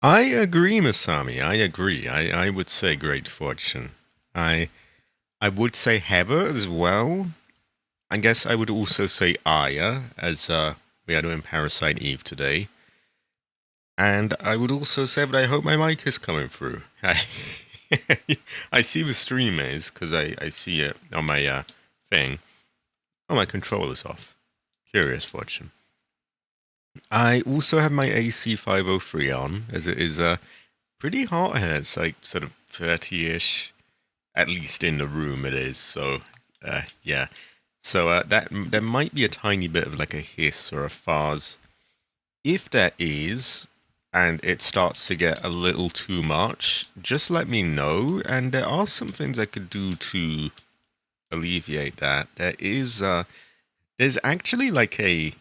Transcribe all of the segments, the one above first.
I agree, Masami. I agree. I would say great fortune. I I would say Heather as well. I guess I would also say Aya, as we are doing Parasite Eve today. And I would also say that I hope my mic is coming through. I see the stream is, because I see it on my thing. Oh, my controller's off. Curious fortune. I also have my AC 503 on, as it is pretty hot here. It's like sort of 30-ish, at least in the room it is. So, yeah. So that there might be a tiny bit of like a hiss or a fuzz. If there is, and it starts to get a little too much, just let me know. And there are some things I could do to alleviate that. There's actually like a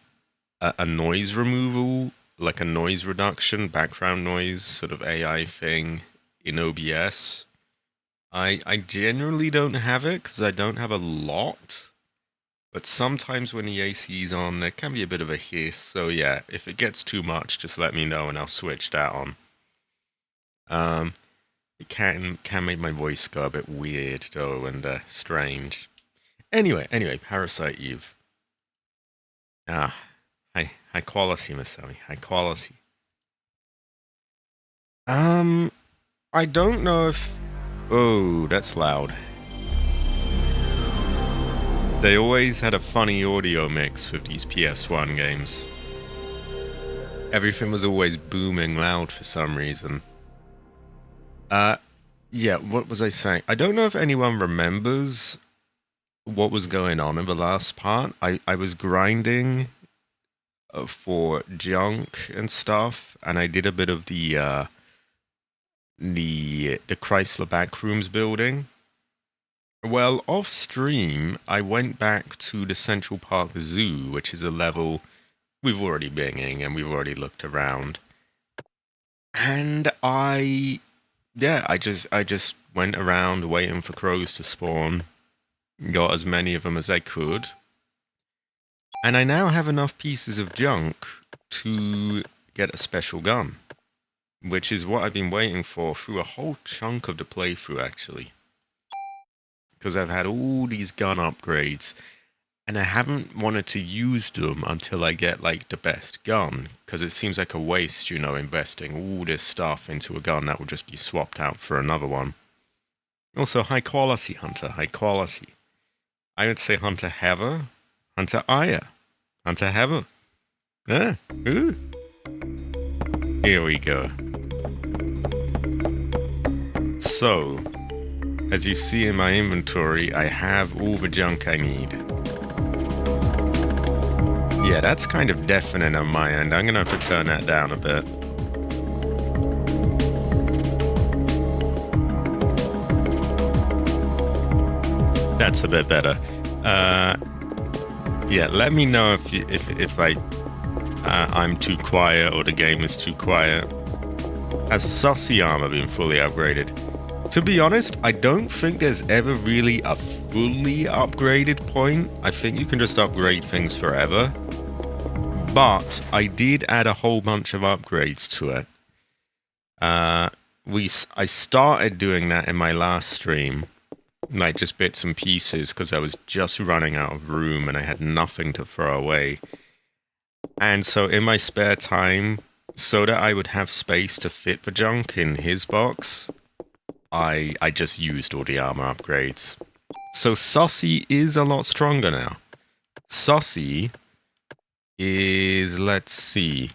noise removal, like a noise reduction, background noise sort of AI thing in OBS. I generally don't have it because I don't have a lot. But sometimes when the AC is on, there can be a bit of a hiss. So yeah, if it gets too much, just let me know and I'll switch that on. It can make my voice go a bit weird though and strange. Anyway, Parasite Eve. High quality, Masami. High quality. I don't know if. Oh, that's loud. They always had a funny audio mix with these PS1 games. Everything was always booming loud for some reason. Yeah, what was I saying? I don't know if anyone remembers what was going on in the last part. I was grinding for junk and stuff, and I did a bit of the Chrysler Backrooms building. Well, off stream, I went back to the Central Park Zoo, which is a level we've already been in and we've already looked around. And I just went around waiting for crows to spawn, got as many of them as I could, and I now have enough pieces of junk to get a special gun, which is what I've been waiting for through a whole chunk of the playthrough, actually. Because I've had all these gun upgrades, and I haven't wanted to use them until I get, like, the best gun, because it seems like a waste, you know, investing all this stuff into a gun that will just be swapped out for another one. Also, high quality, Hunter, high quality. I would say Hunter Heather, Hunter Aya, Hunter Heather. Ah, ooh. Here we go. So, as you see in my inventory, I have all the junk I need. Yeah, that's kind of deafening on my end. I'm gonna have to turn that down a bit. That's a bit better. Yeah, let me know if I'm too quiet or the game is too quiet. Has Sussy armor been fully upgraded? To be honest, I don't think there's ever really a fully upgraded point. I think you can just upgrade things forever. But I did add a whole bunch of upgrades to it. I started doing that in my last stream, like just bits and pieces, because I was just running out of room and I had nothing to throw away. And so in my spare time, so that I would have space to fit the junk in his box, I just used all the armor upgrades. So Sussy is a lot stronger now. Sussy is, let's see.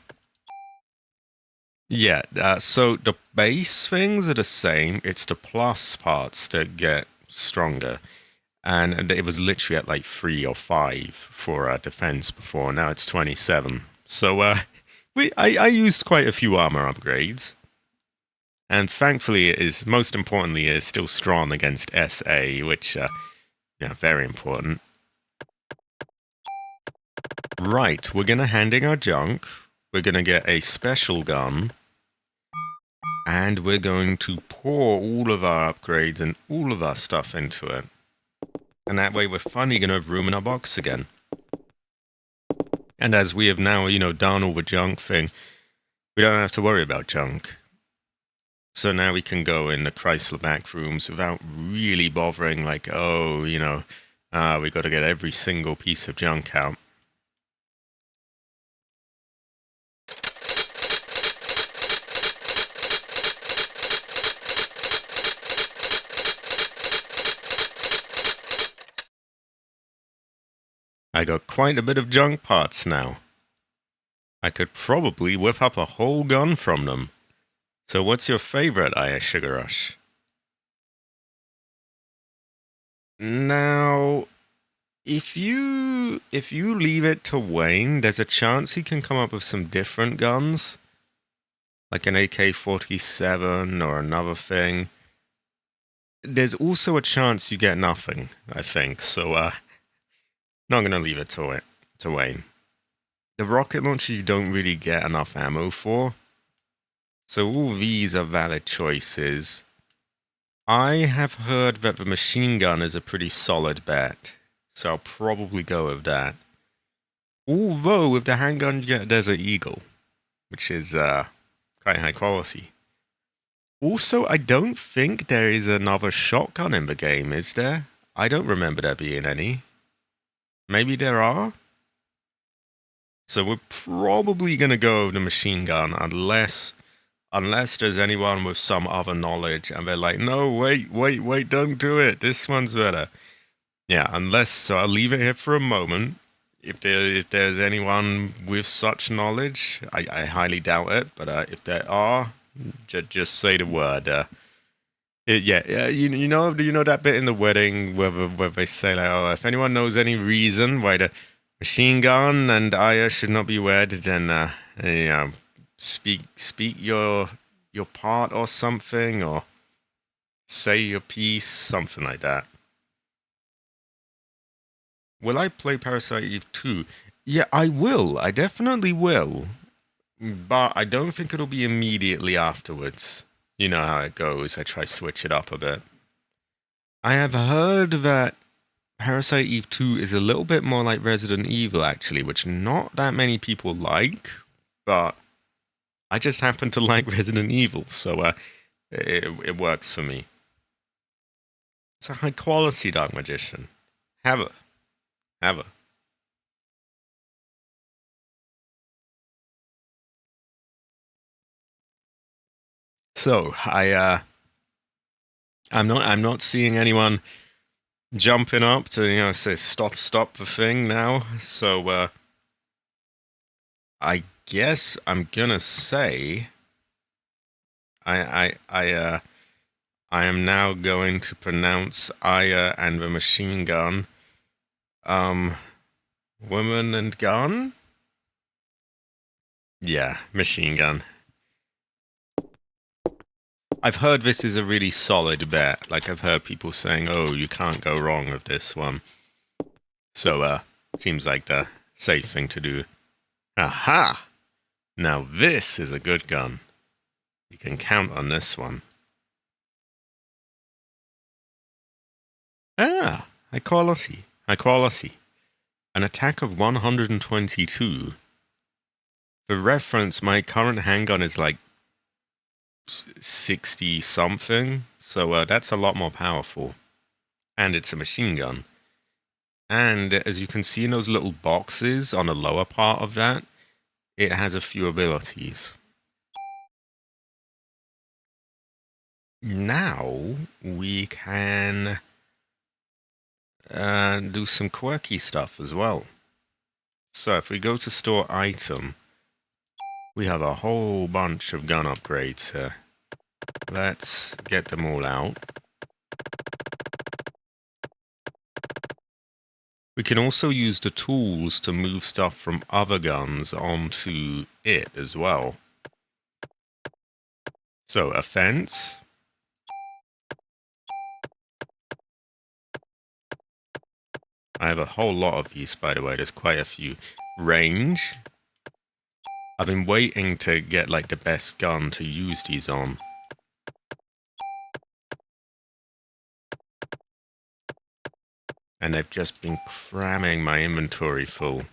Yeah, so the base things are the same. It's the plus parts that get stronger. And it was literally at like 3 or 5 for defense before. Now it's 27. So I used quite a few armor upgrades. And thankfully, it is, most importantly, it is still strong against SA, which, yeah, very important. Right, we're going to hand in our junk. We're going to get a special gun. And we're going to pour all of our upgrades and all of our stuff into it. And that way we're finally going to have room in our box again. And as we have now, you know, done all the junk thing, we don't have to worry about junk. So now we can go in the Chrysler back rooms without really bothering, like, oh, we got to get every single piece of junk out. I got quite a bit of junk parts now. I could probably whip up a whole gun from them. So what's your favorite, Aya Sugar Rush? Now, if you leave it to Wayne, there's a chance he can come up with some different guns, like an AK-47 or another thing. There's also a chance you get nothing, I think. So, not gonna leave it to Wayne. The rocket launcher you don't really get enough ammo for, so all these are valid choices. I have heard that the machine gun is a pretty solid bet, so I'll probably go with that. Although with the handgun you get a Desert Eagle, which is quite high quality. Also, I don't think there is another shotgun in the game, is there? I don't remember there being any. Maybe there are? So we're probably going to go with the machine gun unless there's anyone with some other knowledge and they're like, no, wait, don't do it. This one's better. Yeah, so I'll leave it here for a moment. If there's anyone with such knowledge, I highly doubt it, but if there are, just say the word. You know that bit in the wedding where they say like, oh, if anyone knows any reason why the machine gun and Aya should not be wed, then speak your part or something, or say your piece, something like that. Will I play Parasite Eve 2? Yeah, I will. I definitely will. But I don't think it'll be immediately afterwards. You know how it goes. I try to switch it up a bit. I have heard that Parasite Eve 2 is a little bit more like Resident Evil, actually, which not that many people like, but I just happen to like Resident Evil, so it works for me. It's a high-quality Dark Magician. Have a. So, I'm not seeing anyone jumping up to, say stop the thing now. So, I guess I'm gonna say I am now going to pronounce Aya and the machine gun woman and gun? Yeah, machine gun. I've heard this is a really solid bet. Like, I've heard people saying, oh, you can't go wrong with this one. So, seems like the safe thing to do. Aha! Now this is a good gun. You can count on this one. Ah, high quality. An attack of 122. For reference, my current handgun is like 60 something, so that's a lot more powerful. And it's a machine gun. And as you can see in those little boxes on the lower part of that, it has a few abilities. Now we can do some quirky stuff as well. So if we go to store item, we have a whole bunch of gun upgrades here. Let's get them all out. We can also use the tools to move stuff from other guns onto it as well. So, a fence. I have a whole lot of these, by the way. There's quite a few. Range. I've been waiting to get like the best gun to use these on. And they've just been cramming my inventory full.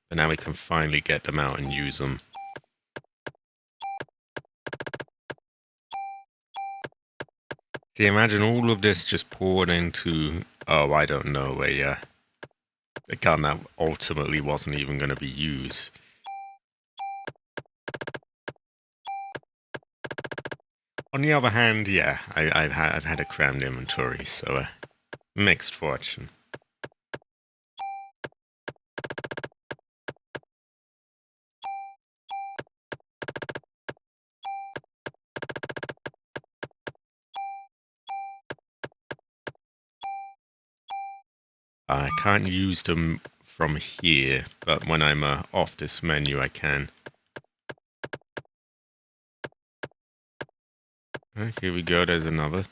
But now we can finally get them out and use them. See, imagine all of this just poured into, oh, I don't know, a gun that ultimately wasn't even going to be used. On the other hand, yeah, I've had a crammed inventory, so mixed fortune. I can't use them from here, but when I'm off this menu, I can. Here we go, there's another.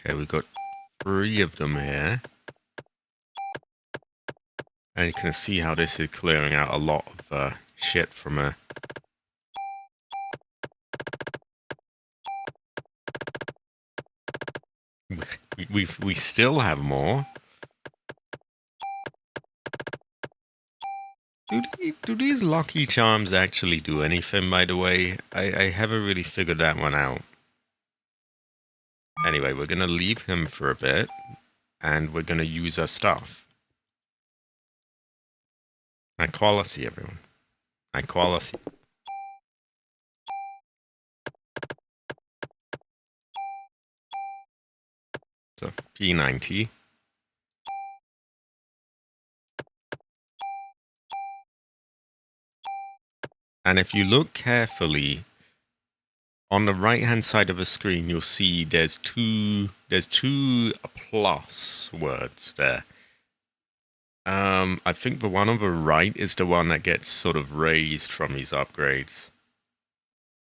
Okay, we've got 3 of them here. And you can see how this is clearing out a lot of shit from a... We still have more. Do these lucky charms actually do anything, by the way? I haven't really figured that one out. Anyway, we're going to leave him for a bit, and we're going to use our stuff. High quality, everyone. High quality. So, P90. And if you look carefully, on the right-hand side of the screen, you'll see there's two plus words there. I think the one on the right is the one that gets sort of raised from these upgrades.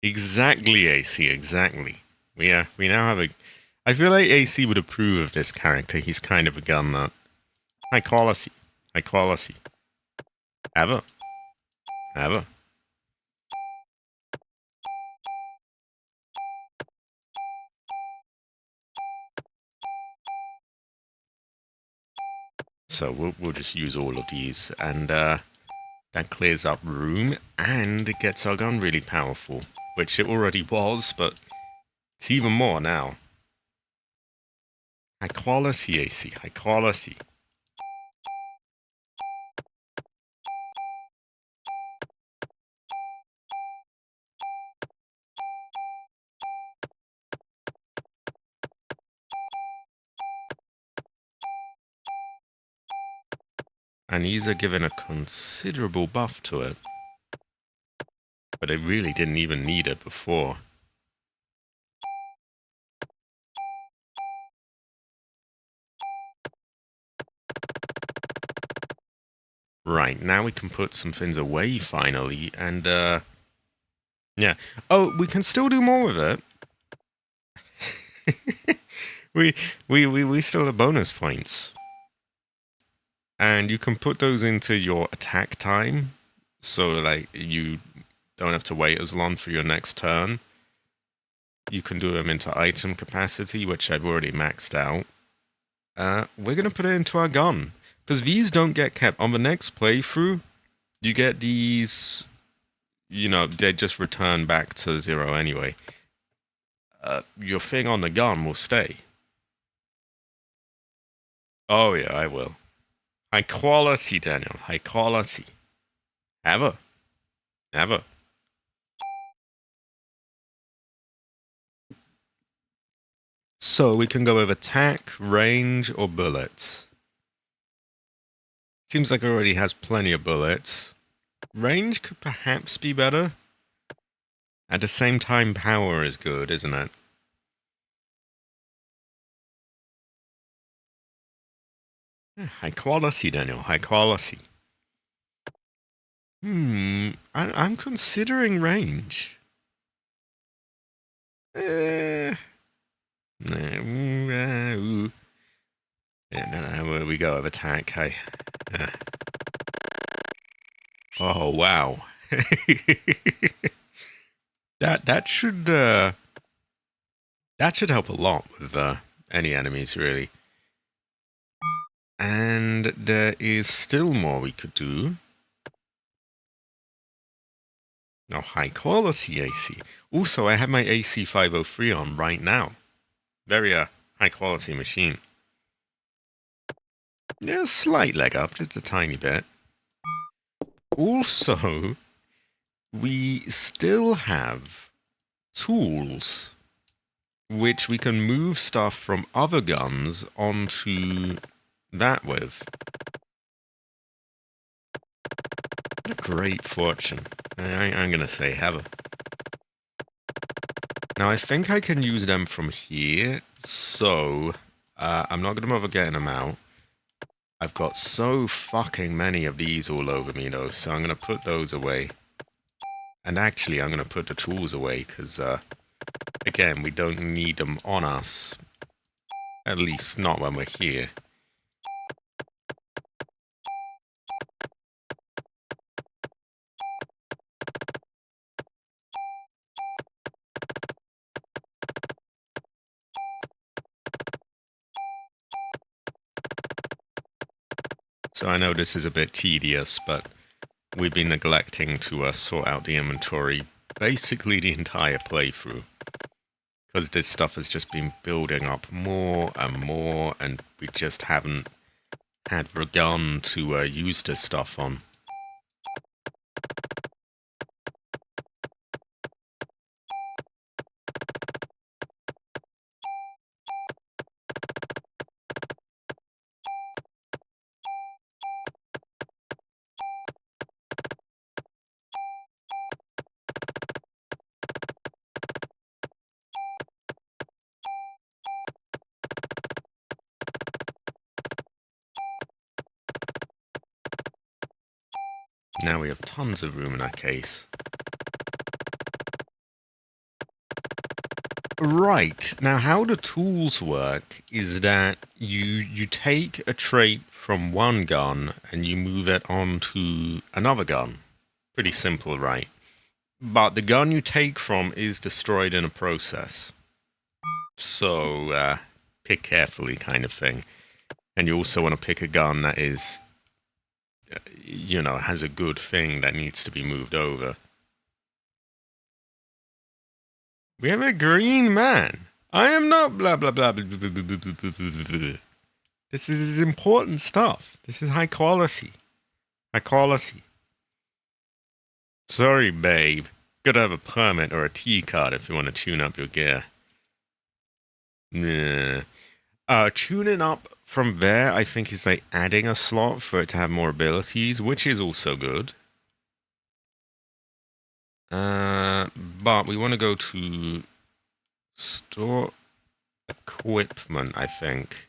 Exactly, AC, exactly. We now have a... I feel like AC would approve of this character. He's kind of a gun nut. High quality. High quality. Ever. Ever. So we'll just use all of these, and that clears up room, and it gets our gun really powerful, which it already was, but it's even more now. High quality, AC, high quality. And these are given a considerable buff to it. But it really didn't even need it before. Right, now we can put some things away finally, and yeah. Oh, we can still do more with it. we still have bonus points. And you can put those into your attack time, so like you don't have to wait as long for your next turn. You can do them into item capacity, which I've already maxed out. We're going to put it into our gun, because these don't get kept. On the next playthrough, you get these, you know, they just return back to 0 anyway. Your thing on the gun will stay. Oh yeah, I will. High quality, Daniel. High quality. Ever. Ever. So we can go with attack, range, or bullets. Seems like it already has plenty of bullets. Range could perhaps be better. At the same time, power is good, isn't it? High quality, Daniel. High quality. I'm considering range. Yeah, we we go of attack. Yeah. Oh wow. that should help a lot with any enemies really. And there is still more we could do. Now, high quality AC. Also, I have my AC 503 on right now. Very high quality machine. Yeah, slight leg up, just a tiny bit. Also, we still have tools which we can move stuff from other guns onto that with. What a great fortune. I'm gonna say heaven. Now I think I can use them from here, so I'm not gonna bother getting them out. I've got so fucking many of these all over me though, so I'm gonna put those away. And actually I'm gonna put the tools away, because again, we don't need them on us. At least not when we're here. So I know this is a bit tedious, but we've been neglecting to sort out the inventory basically the entire playthrough. Because this stuff has just been building up more and more, and we just haven't had the gun to use this stuff on. Now we have tons of room in our case. Right, now how the tools work is that you take a trait from one gun and you move it onto another gun. Pretty simple, right? But the gun you take from is destroyed in a process. So, pick carefully kind of thing. And you also want to pick a gun that is, you know, has a good thing that needs to be moved over. We have a green man. I am not blah blah blah blah blah blah blah blah blah blah. This is important stuff. This is high quality. High quality. Sorry, babe. Gotta have a permit or a T card if you want to tune up your gear. Nah. Tuning up from there, I think, is like adding a slot for it to have more abilities, which is also good. But we want to go to store equipment, I think.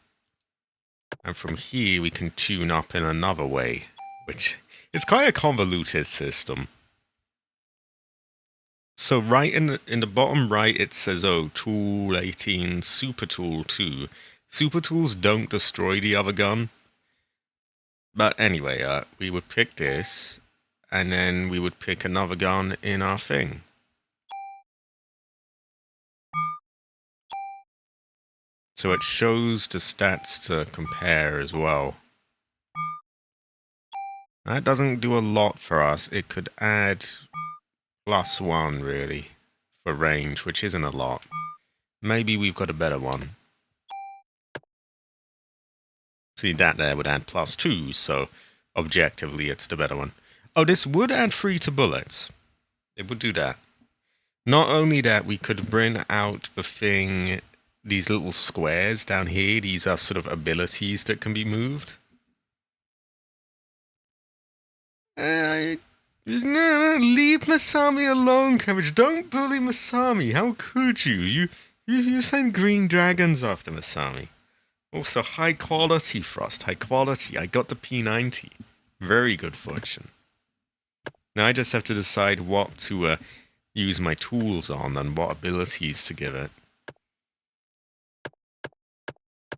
And from here, we can tune up in another way, which is quite a convoluted system. So right in the bottom right, it says, oh, tool 18, super tool 2. Super tools don't destroy the other gun. But anyway, we would pick this, and then we would pick another gun in our thing. So it shows the stats to compare as well. That doesn't do a lot for us. It could add +1 really for range, which isn't a lot. Maybe we've got a better one. See, that there would add +2, so objectively it's the better one. Oh, this would add 3 to bullets. It would do that. Not only that, we could bring out the thing, these little squares down here. These are sort of abilities that can be moved. No, leave Masami alone, Cabbage. Don't bully Masami. How could you? You sent green dragons after Masami. Also, high quality, Frost. High quality. I got the P90. Very good fortune. Now I just have to decide what to use my tools on and what abilities to give it.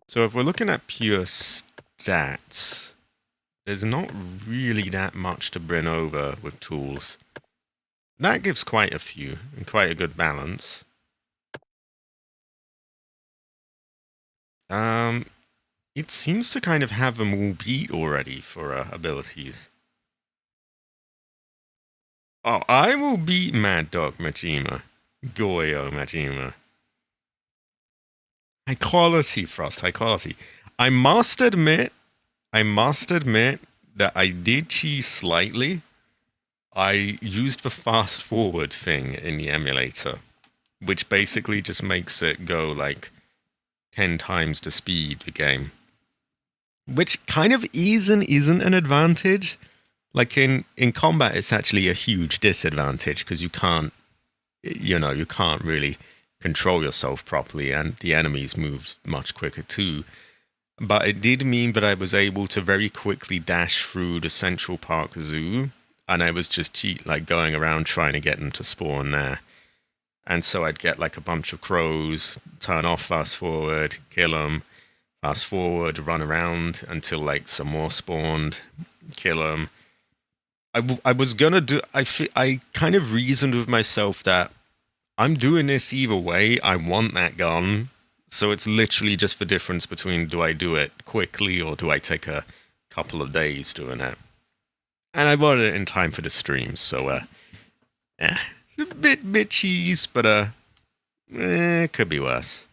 So if we're looking at pure stats, there's not really that much to bring over with tools. That gives quite a few and quite a good balance. It seems to kind of have them all beat already for abilities. Oh, I will beat Mad Dog Majima. Goyo Majima. High quality, Frost, high quality. I must admit that I did cheese slightly. I used the fast forward thing in the emulator, which basically just makes it go like 10 times the speed the game. Which kind of isn't an advantage. Like in combat, it's actually a huge disadvantage because you can't really control yourself properly, and the enemies move much quicker too. But it did mean that I was able to very quickly dash through the Central Park Zoo, and I was just going around trying to get them to spawn there. And so I'd get like a bunch of crows, turn off fast forward, kill them, fast forward, run around until like some more spawned, kill them. I was gonna do. I kind of reasoned with myself that I'm doing this either way. I want that gun. So it's literally just the difference between do I do it quickly or do I take a couple of days doing it. And I wanted it in time for the stream, so it's a bit cheese, but it could be worse.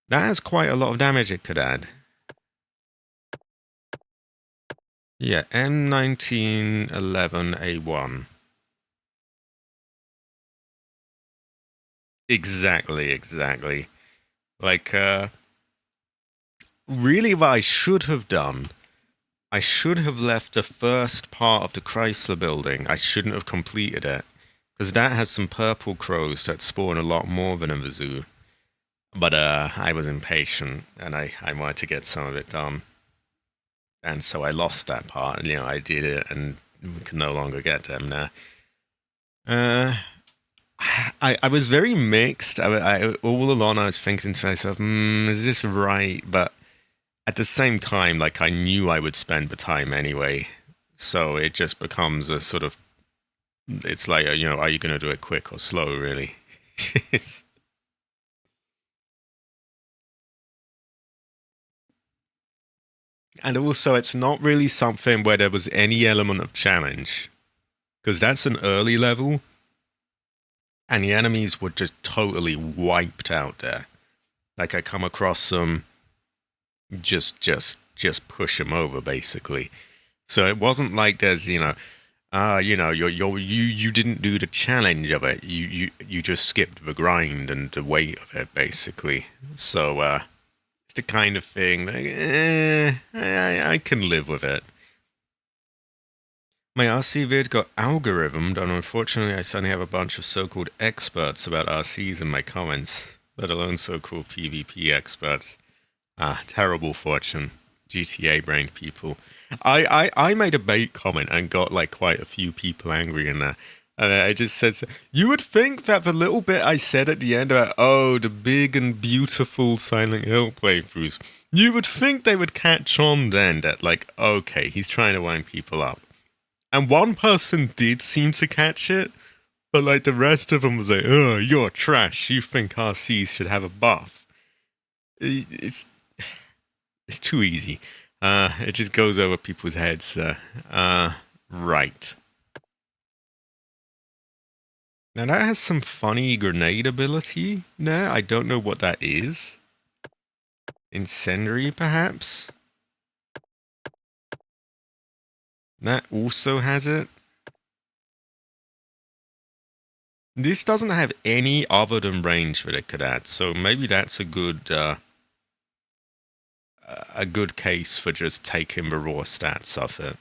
That has quite a lot of damage it could add. Yeah, M1911A1. Exactly. Like, really what I should have done, I should have left the first part of the Chrysler building. I shouldn't have completed it, because that has some purple crows that spawn a lot more than in the zoo. But I was impatient, and I wanted to get some of it done. And so I lost that part. You know, I did it, and we can no longer get them now. I was very mixed. All along I was thinking to myself, is this right? But at the same time, like I knew I would spend the time anyway. So it just becomes a sort of, it's like, are you going to do it quick or slow, really? it's And also, it's not really something where there was any element of challenge. Because that's an early level, and the enemies were just totally wiped out there. Like I come across some, just push them over basically. So it wasn't like there's you didn't do the challenge of it. You just skipped the grind and the weight of it basically. So it's the kind of thing like I can live with it. My RC vid got algorithmed, and unfortunately I suddenly have a bunch of so-called experts about RCs in my comments, let alone so-called PvP experts. Terrible fortune. GTA-brained people. I made a bait comment and got like quite a few people angry in there. And I just said, you would think that the little bit I said at the end about, the big and beautiful Silent Hill playthroughs, you would think they would catch on then that like, okay, he's trying to wind people up. And one person did seem to catch it, but like the rest of them was like, oh, you're trash. You think RCs should have a buff. It's too easy. It just goes over people's heads. Right. Now that has some funny grenade ability there. I don't know what that is. Incendiary, perhaps? That also has it. This doesn't have any other than range that it could add, so maybe that's a good case for just taking the raw stats off it.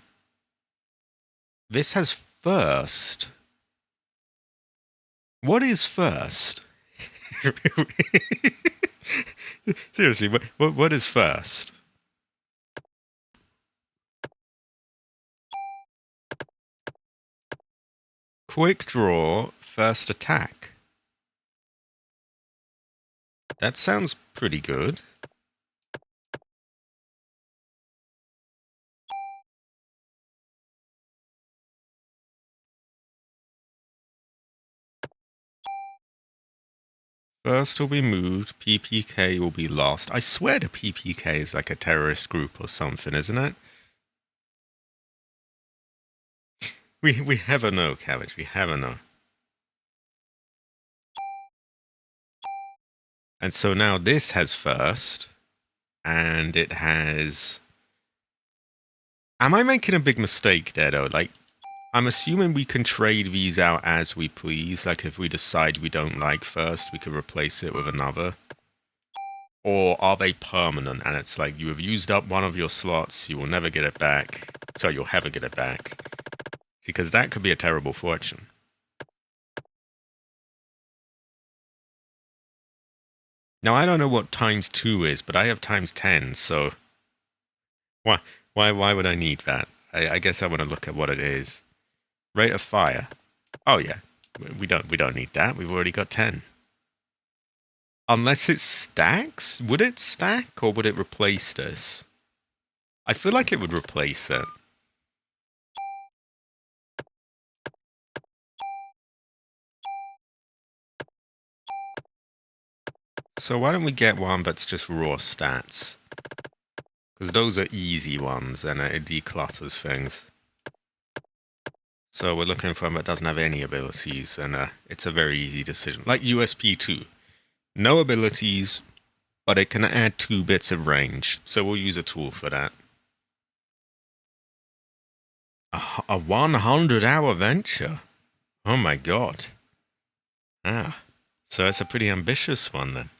This has first. What is first? Seriously, what is first? Quick draw, first attack. That sounds pretty good. First will be moved, PPK will be lost. I swear the PPK is like a terrorist group or something, isn't it? We have a no, Cabbage, we have a no. And so now this has first, and it has... Am I making a big mistake there, though? Like, I'm assuming we can trade these out as we please. Like, if we decide we don't like first, we could replace it with another. Or are they permanent? And it's like, you have used up one of your slots, you will never get it back. So you'll never get it back. Because that could be a terrible fortune. Now, I don't know what times 2 is, but I have times 10, so... Why would I need that? I guess I want to look at what it is. Rate of fire. Oh, yeah. We don't need that. We've already got 10. Unless it stacks? Would it stack, or would it replace this? I feel like it would replace it. So why don't we get one that's just raw stats? Because those are easy ones, and it declutters things. So we're looking for one that doesn't have any abilities, and it's a very easy decision. Like USP2. No abilities, but it can add 2 bits of range. So we'll use a tool for that. A 100-hour venture? Oh my god. Ah. So it's a pretty ambitious one then.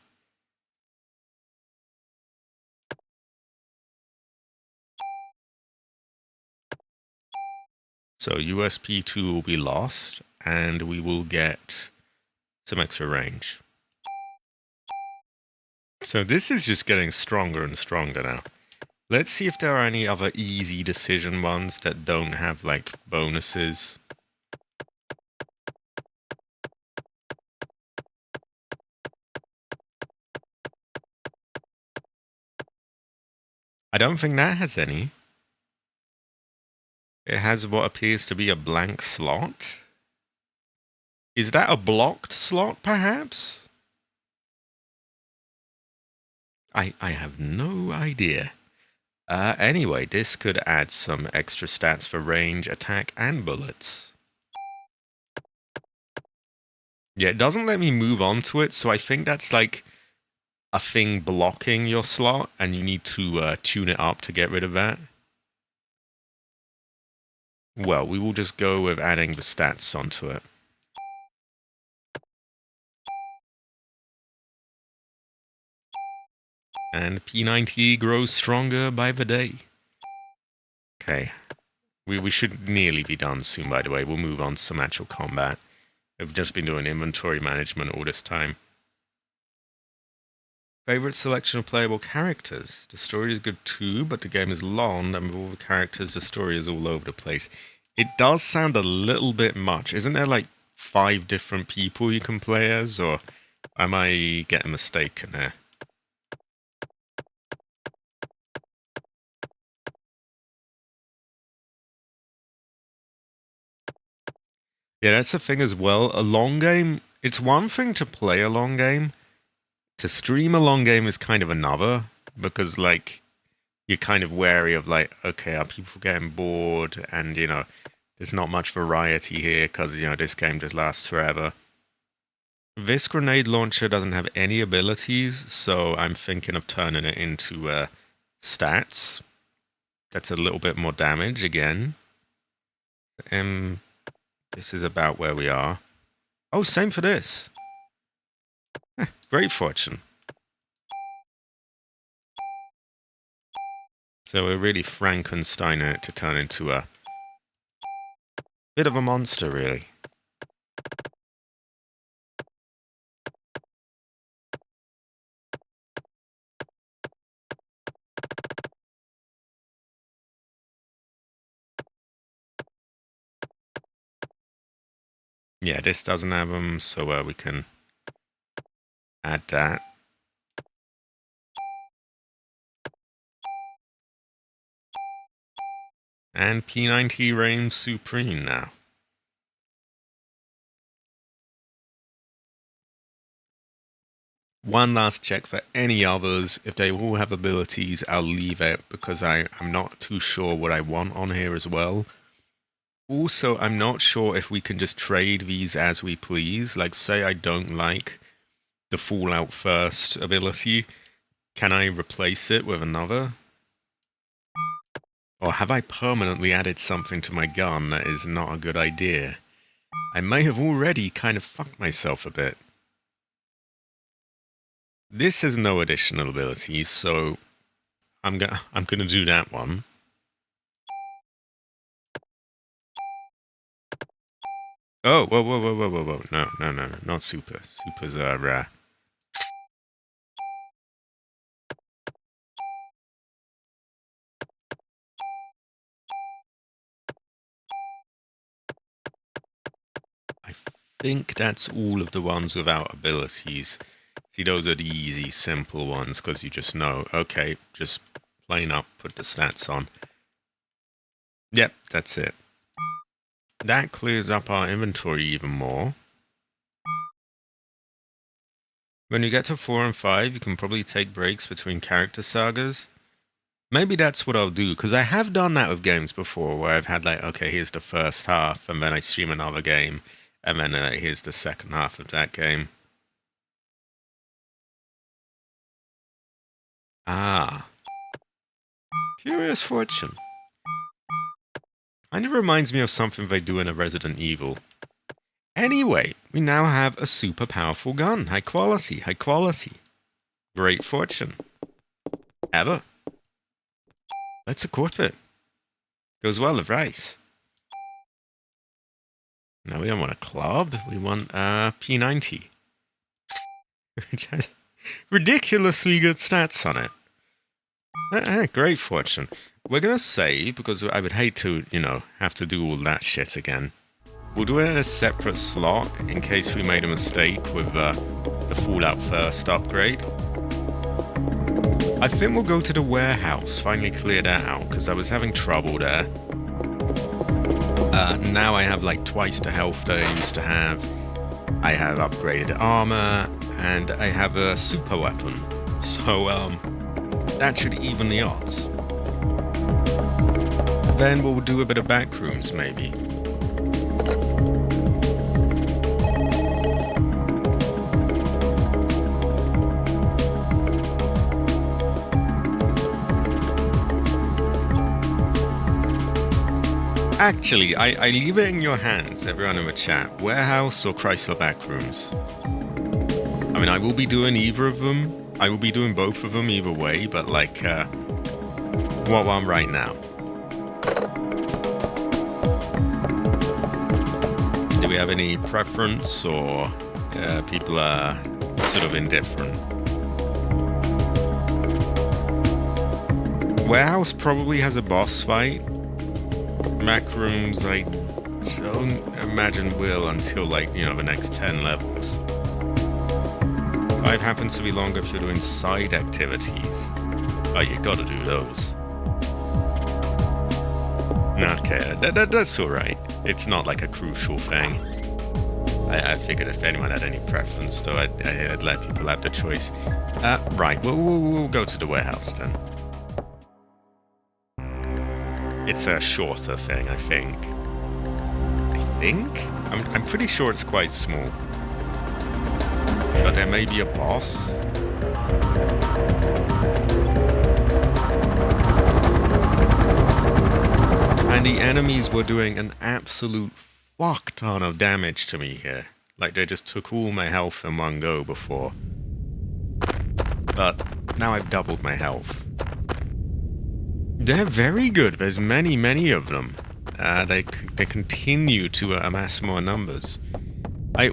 So USP2 will be lost, and we will get some extra range. So this is just getting stronger and stronger now. Let's see if there are any other easy decision ones that don't have, like, bonuses. I don't think that has any. It has what appears to be a blank slot. Is that a blocked slot, perhaps? I have no idea. Anyway, this could add some extra stats for range, attack, and bullets. Yeah, it doesn't let me move on to it, so I think that's like a thing blocking your slot, and you need to tune it up to get rid of that. Well, we will just go with adding the stats onto it. And P90 grows stronger by the day. Okay. We should nearly be done soon, by the way. We'll move on to some actual combat. I've just been doing inventory management all this time. Favorite selection of playable characters. The story is good too, but the game is long, and with all the characters, the story is all over the place. It does sound a little bit much. Isn't there like 5 different people you can play as, or am I getting mistaken there? Yeah, that's the thing as well. A long game, it's one thing to play a long game. To stream a long game is kind of another, because, like, you're kind of wary of, like, okay, are people getting bored? And, you know, there's not much variety here, because, you know, this game just lasts forever. This grenade launcher doesn't have any abilities, so I'm thinking of turning it into stats. That's a little bit more damage again. This is about where we are. Oh, same for this. Great fortune. So we're really Frankensteining it to turn into a bit of a monster, really. Yeah, this doesn't have them, so we can add that. And P90 reigns supreme now. One last check for any others. If they all have abilities, I'll leave it because I'm not too sure what I want on here as well. Also, I'm not sure if we can just trade these as we please. Like, say I don't like the Fallout First ability. Can I replace it with another? Or have I permanently added something to my gun that is not a good idea? I may have already kind of fucked myself a bit. This has no additional abilities, so I'm gonna do that one. Oh, whoa. No, not super. Supers are, I think that's all of the ones without abilities. See, those are the easy, simple ones, because you just know, okay, just plain up, put the stats on. Yep, that's it. That clears up our inventory even more. When you get to 4 and 5, you can probably take breaks between character sagas. Maybe that's what I'll do, because I have done that with games before, where I've had like, okay, here's the first half, and then I stream another game, and then here's the second half of that game. Ah. Curious Fortune. Kind of reminds me of something they do in a Resident Evil. Anyway, we now have a super powerful gun. High quality. Great Fortune. Ever. Let's equip it. Goes well with rice. No, we don't want a club. We want P90. Which has ridiculously good stats on it. Great Fortune. We're going to save, because I would hate to, have to do all that shit again. We'll do it in a separate slot, in case we made a mistake with the Fallout First upgrade. I think we'll go to the warehouse, finally clear that out, because I was having trouble there. Now I have like twice the health that I used to have. I have upgraded armor, and I have a super weapon. So, that should even the odds. Then we'll do a bit of backrooms, maybe. Actually, I leave it in your hands, everyone in the chat. Warehouse or Chrysler Backrooms? I mean, I will be doing either of them. I will be doing both of them either way, but like, what one right now? Do we have any preference, or people are sort of indifferent? Warehouse probably has a boss fight. Backrooms, I don't imagine will until, like, the next 10 levels. 5 happens to be longer if you're doing side activities. Oh, you gotta do those. Okay, that's alright. It's not like a crucial thing. I figured if anyone had any preference, though, I'd let people have the choice. Right, we'll go to the warehouse then. It's a shorter thing, I think. I'm pretty sure it's quite small. But there may be a boss. And the enemies were doing an absolute fuck ton of damage to me here. Like, they just took all my health in one go before. But now I've doubled my health. They're very good. There's many of them. They continue to amass more numbers. I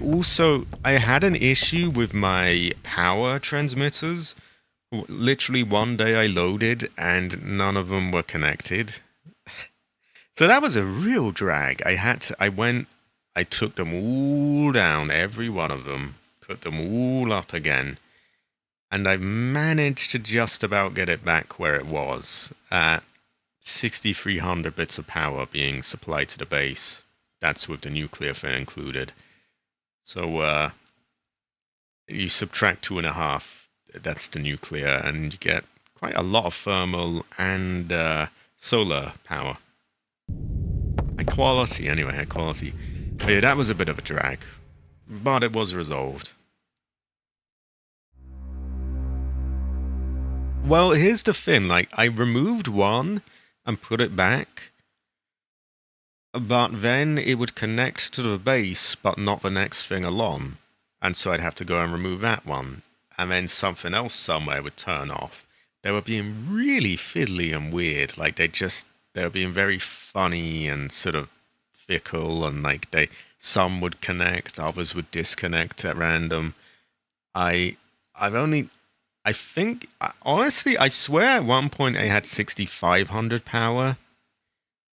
had an issue with my power transmitters. Literally one day I loaded and none of them were connected. So that was a real drag. I took them all down, every one of them, put them all up again. And I managed to just about get it back where it was, at 6,300 bits of power being supplied to the base. That's with the nuclear thing included. So, you subtract 2.5 that's the nuclear, and you get quite a lot of thermal and solar power. High quality, anyway, high quality. But yeah, that was a bit of a drag, but it was resolved. Well, here's the thing, like, I removed one and put it back, but then it would connect to the base, but not the next thing along. And so I'd have to go and remove that one. And then something else somewhere would turn off. They were being really fiddly and weird. Like, they were being very funny and sort of fickle, and like some would connect, others would disconnect at random. Honestly, I swear at one point I had 6,500 power,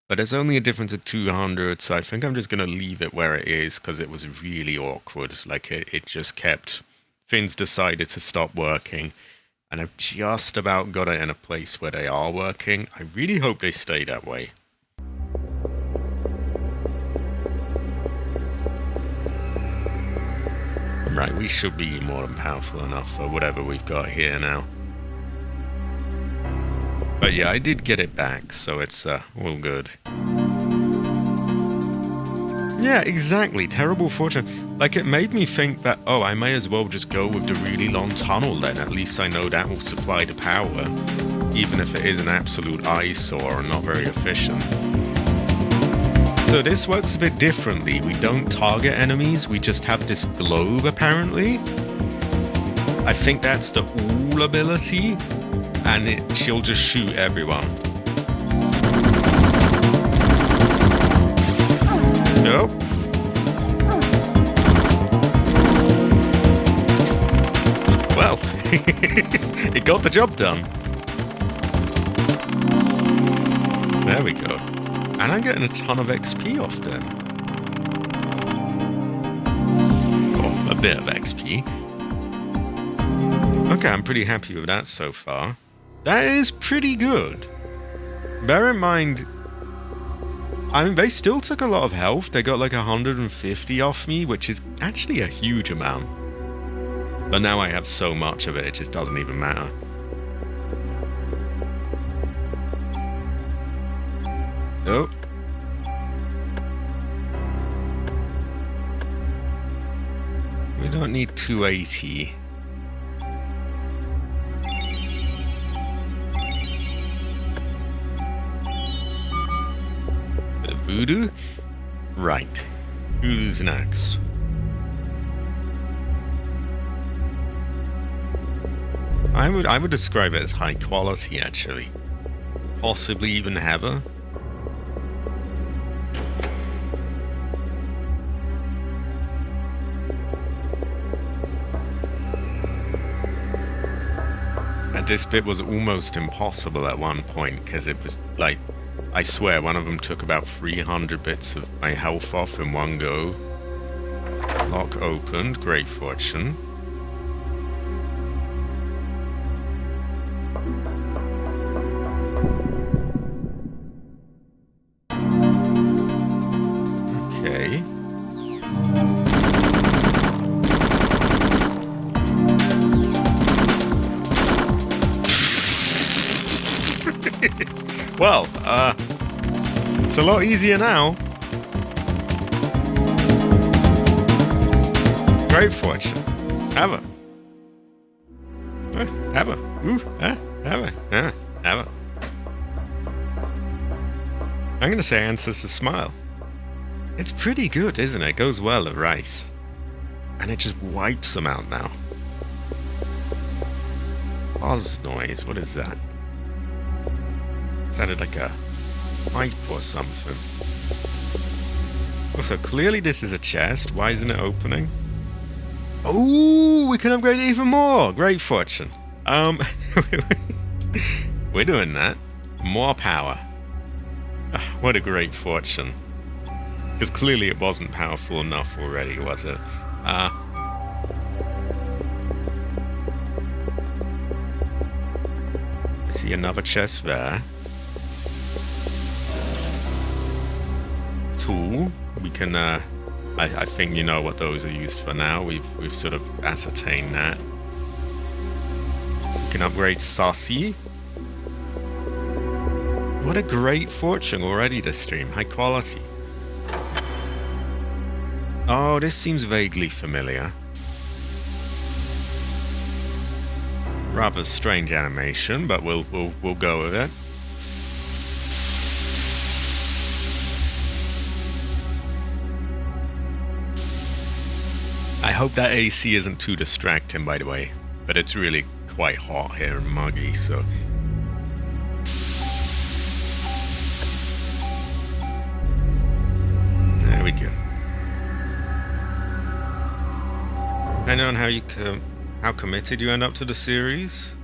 but there's only a difference of 200, so I think I'm just going to leave it where it is, because it was really awkward. Like, it just kept... Things decided to stop working, and I've just about got it in a place where they are working. I really hope they stay that way. Right, we should be more than powerful enough for whatever we've got here now. But yeah, I did get it back, so it's all good. Yeah, exactly. Terrible fortune. Like, it made me think that, oh, I may as well just go with the really long tunnel then. At least I know that will supply the power, even if it is an absolute eyesore and not very efficient. So this works a bit differently. We don't target enemies, we just have this globe, apparently. I think that's the all ability, and she'll just shoot everyone. Nope. Well, it got the job done. There we go. And I'm getting a ton of XP off them. Oh, a bit of XP. Okay, I'm pretty happy with that so far. That is pretty good. Bear in mind, I mean, they still took a lot of health. They got like 150 off me, which is actually a huge amount. But now I have so much of it, it just doesn't even matter. Oh. We don't need 280. Bit of voodoo? Right. Who's next? I would describe it as high quality, actually. Possibly even heavier. And this bit was almost impossible at one point, because it was like, I swear, one of them took about 300 bits of my health off in one go. Lock opened, great fortune. Okay. Well, it's a lot easier now. Great fortune. Have a. Have a. Ooh, have a. Have a. I'm going to say Ancestor Smile. It's pretty good, isn't it? It goes well at rice. And it just wipes them out now. Buzz noise, what is that? Sounded like a pipe or something. Also, clearly this is a chest. Why isn't it opening? Oh, we can upgrade it even more. Great fortune. We're doing that. More power. What a great fortune. Because clearly it wasn't powerful enough already, was it? I see another chest there. Tool. We can, I think you know what those are used for now. We've sort of ascertained that. can upgrade Saucy. What a great fortune already to stream. High quality. Oh, this seems vaguely familiar. Rather strange animation, but we'll go with it. I hope that AC isn't too distracting, by the way, but it's really quite hot here and muggy, so... There we go. Depending on how committed you end up to the series.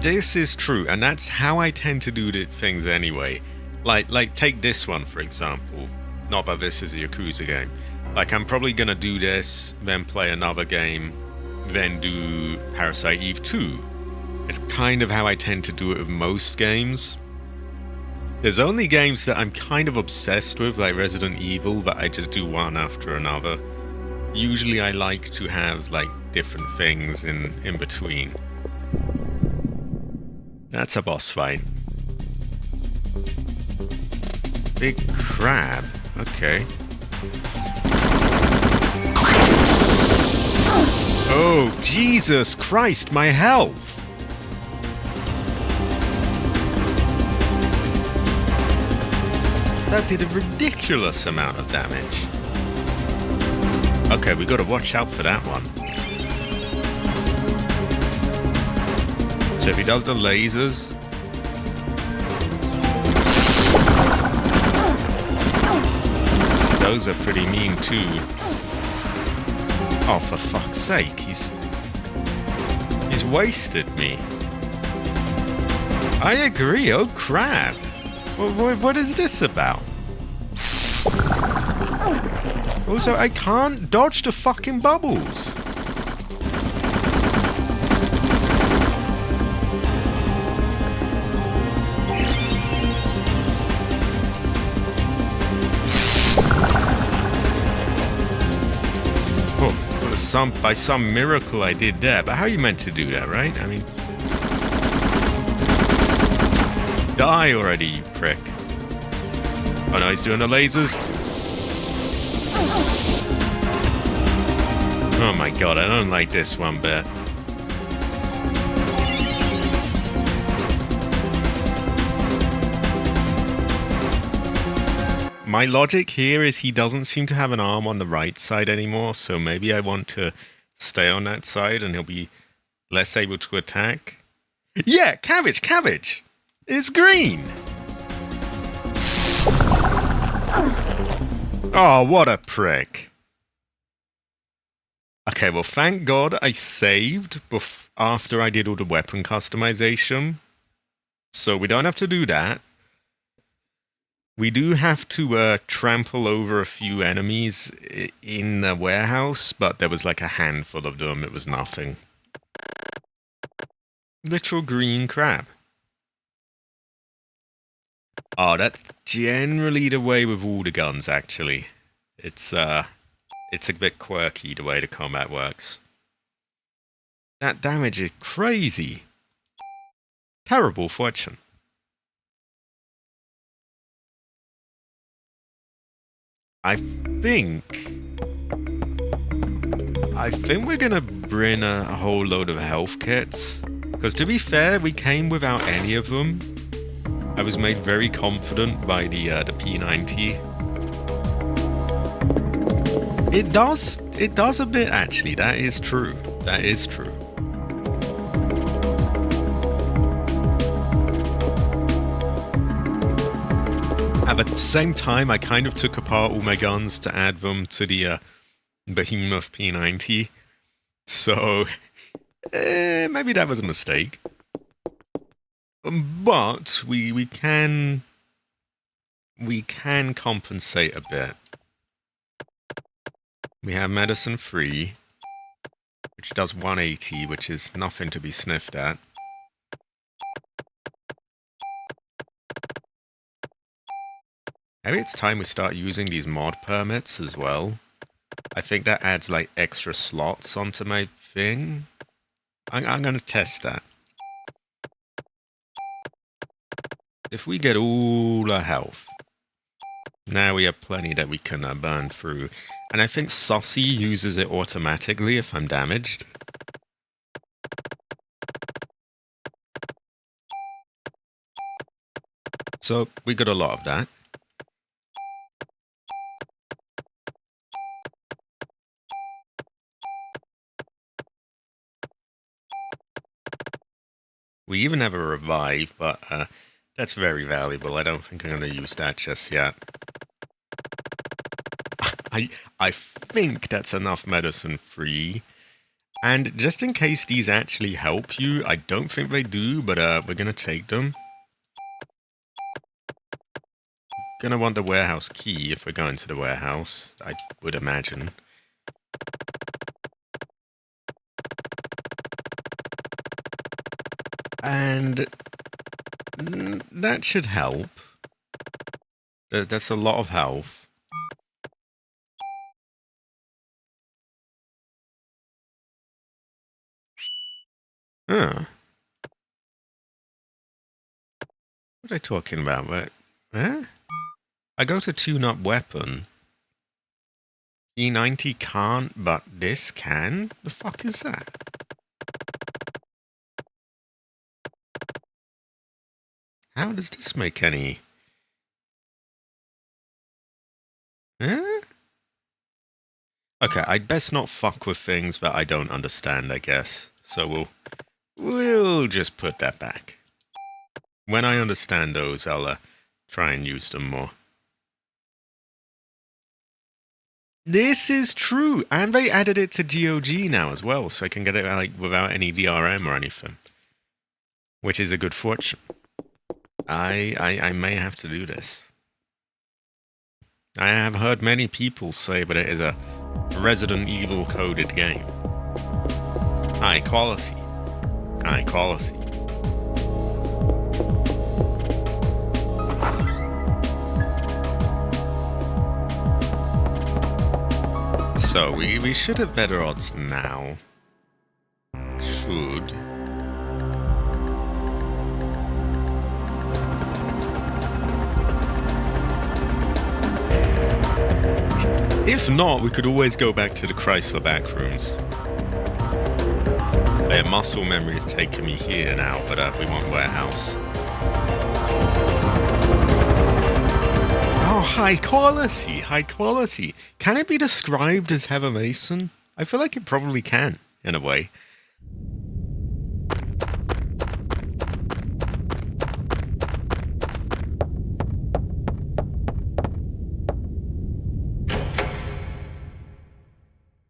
This is true, and that's how I tend to do things anyway. Like take this one, for example. Not that this is a Yakuza game. Like, I'm probably gonna do this, then play another game, then do Parasite Eve 2. It's kind of how I tend to do it with most games. There's only games that I'm kind of obsessed with, like Resident Evil, that I just do one after another. Usually I like to have, like, different things in between. That's a boss fight. Big crab. Okay. Oh, Jesus Christ, my health! That did a ridiculous amount of damage. Okay, we gotta watch out for that one. So if he does the lasers... Those are pretty mean too. Oh, for fuck's sake, he's wasted me. I agree, oh crap. What is this about? Also, I can't dodge the fucking bubbles. By some miracle I did that, but how are you meant to do that, right? I mean... Die already, you prick. Oh no, he's doing the lasers. Oh my god, I don't like this one bit. My logic here is he doesn't seem to have an arm on the right side anymore, so maybe I want to stay on that side and he'll be less able to attack. Yeah, cabbage, cabbage! It's green! Oh, what a prick. Okay, well, thank God I saved after I did all the weapon customization. So we don't have to do that. We do have to trample over a few enemies in the warehouse, but there was like a handful of them. It was nothing. Literal green crab. Oh, that's generally the way with all the guns, actually. It's a bit quirky the way the combat works. That damage is crazy. Terrible fortune. I think we're gonna bring a whole load of health kits. Because to be fair, we came without any of them. I was made very confident by the P90. It does a bit actually, that is true. That is true. At the same time, I kind of took apart all my guns to add them to the Behemoth P90. So, maybe that was a mistake. But we can compensate a bit. We have medicine free, which does 180, which is nothing to be sniffed at. Maybe it's time we start using these mod permits as well. I think that adds like extra slots onto my thing. I'm going to test that. If we get all our health, now we have plenty that we can burn through. And I think Saucy uses it automatically if I'm damaged. So we got a lot of that. We even have a revive, but that's very valuable. I don't think I'm going to use that just yet. I think that's enough medicine free. And just in case these actually help you, I don't think they do, but we're going to take them. Gonna want the warehouse key if we're going to the warehouse, I would imagine. And that should help. That's a lot of health. Huh. What are they talking about? Huh? I go to tune up weapon. E90 can't, but this can? The fuck is that? How does this make any... Huh? Okay, I'd best not fuck with things that I don't understand, I guess. So we'll just put that back. When I understand those, I'll try and use them more. This is true, and they added it to GOG now as well, so I can get it like without any DRM or anything, which is a good fortune. I may have to do this. I have heard many people say, but it is a Resident Evil coded game. High quality. High quality. So, we should have better odds now. Should. If not, we could always go back to the Chrysler backrooms. Their muscle memory is taking me here now, but we want warehouse. Oh, high quality, high quality. Can it be described as Heather Mason? I feel like it probably can, in a way.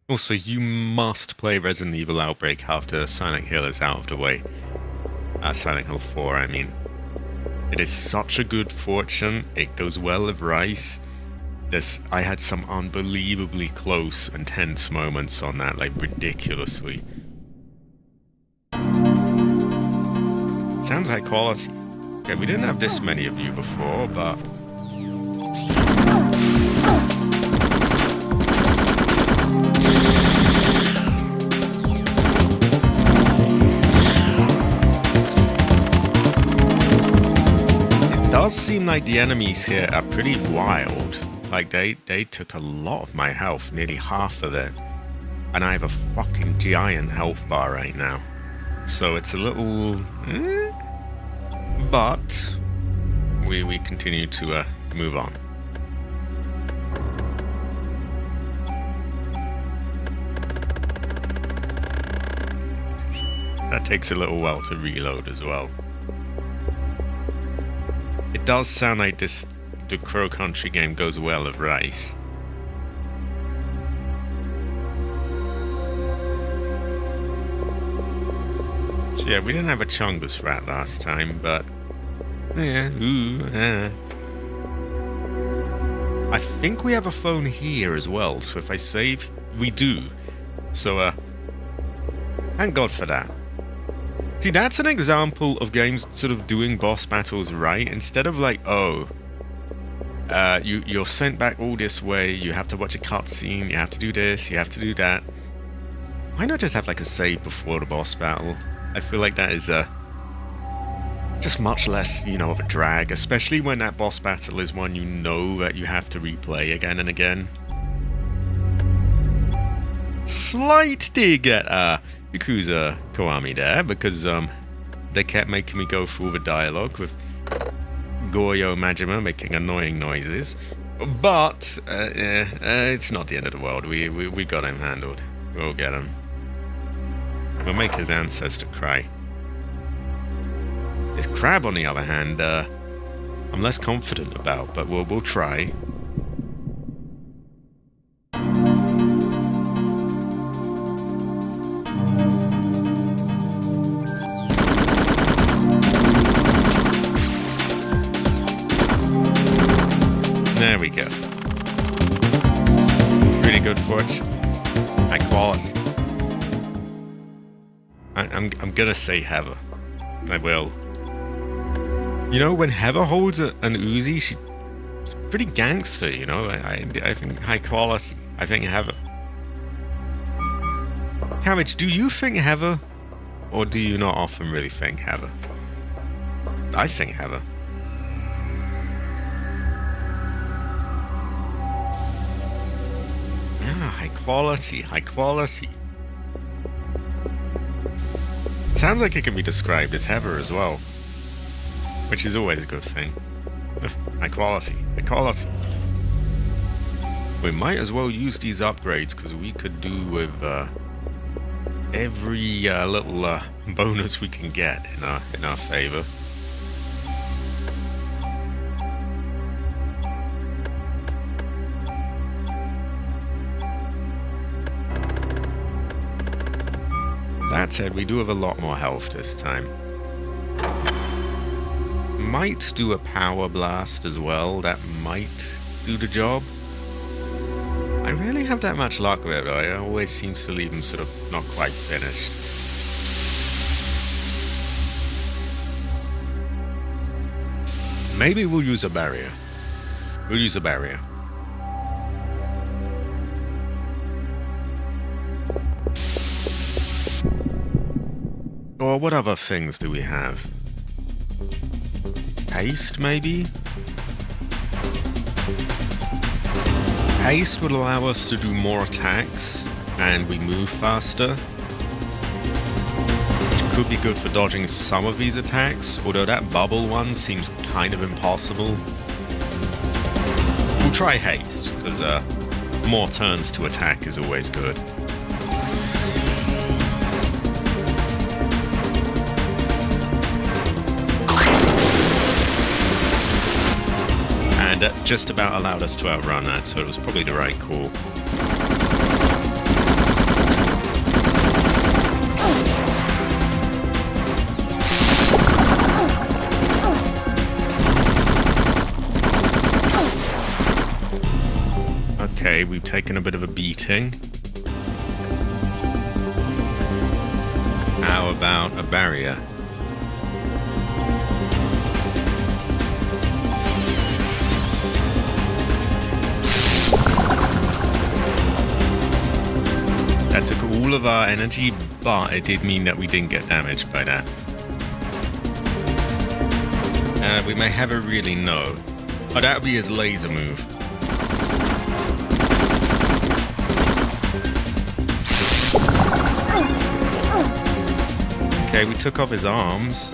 Also, you must play Resident Evil Outbreak after Silent Hill is out of the way. Silent Hill 4, I mean. It is such a good fortune. It goes well with Rice. I had some unbelievably close and tense moments on that, like ridiculously. Sounds high quality. Okay, we didn't have this many of you before, but... It does seem like the enemies here are pretty wild. Like, they took a lot of my health, nearly half of it. And I have a fucking giant health bar right now. So it's a little... But we continue to move on. That takes a little while to reload as well. It does sound like the Crow Country game goes well with Rice. So yeah, we didn't have a Chungus rat last time, but... Yeah, I think we have a phone here as well, so if I save, we do. So, thank God for that. See, that's an example of games sort of doing boss battles right. Instead of like, oh, you're sent back all this way, you have to watch a cutscene, you have to do this, you have to do that. Why not just have like a save before the boss battle? I feel like that is just much less, of a drag, especially when that boss battle is one you know that you have to replay again and again. Slight dig at Yakuza Kiwami there, because they kept making me go through the dialogue with Goyo Majima making annoying noises. But it's not the end of the world. We got him handled. We'll get him. We'll make his ancestor cry. His crab, on the other hand, I'm less confident about, but we'll try. There we go. Really good fortune. High quality. I'm gonna say Heather. I will. When Heather holds an Uzi, she's pretty gangster, I think high quality. I think Heather. Cabbage, do you think Heather? Or do you not often really think Heather? I think Heather. High quality, high quality. Sounds like it can be described as Heather as well, which is always a good thing. High quality, high quality. We might as well use these upgrades, because we could do with every little bonus we can get in our favor. That said, we do have a lot more health this time. Might do a power blast as well. That might do the job. I rarely have that much luck with it, though. It always seems to leave them sort of not quite finished. Maybe we'll use a barrier. We'll use a barrier. Or what other things do we have? Haste, maybe? Haste would allow us to do more attacks, and we move faster. Which could be good for dodging some of these attacks, although that bubble one seems kind of impossible. We'll try haste, because more turns to attack is always good. And just about allowed us to outrun that, so it was probably the right call. Okay, we've taken a bit of a beating. How about a barrier? That took all of our energy, but it did mean that we didn't get damaged by that. We may have a really no. Oh, that would be his laser move. Okay, we took off his arms.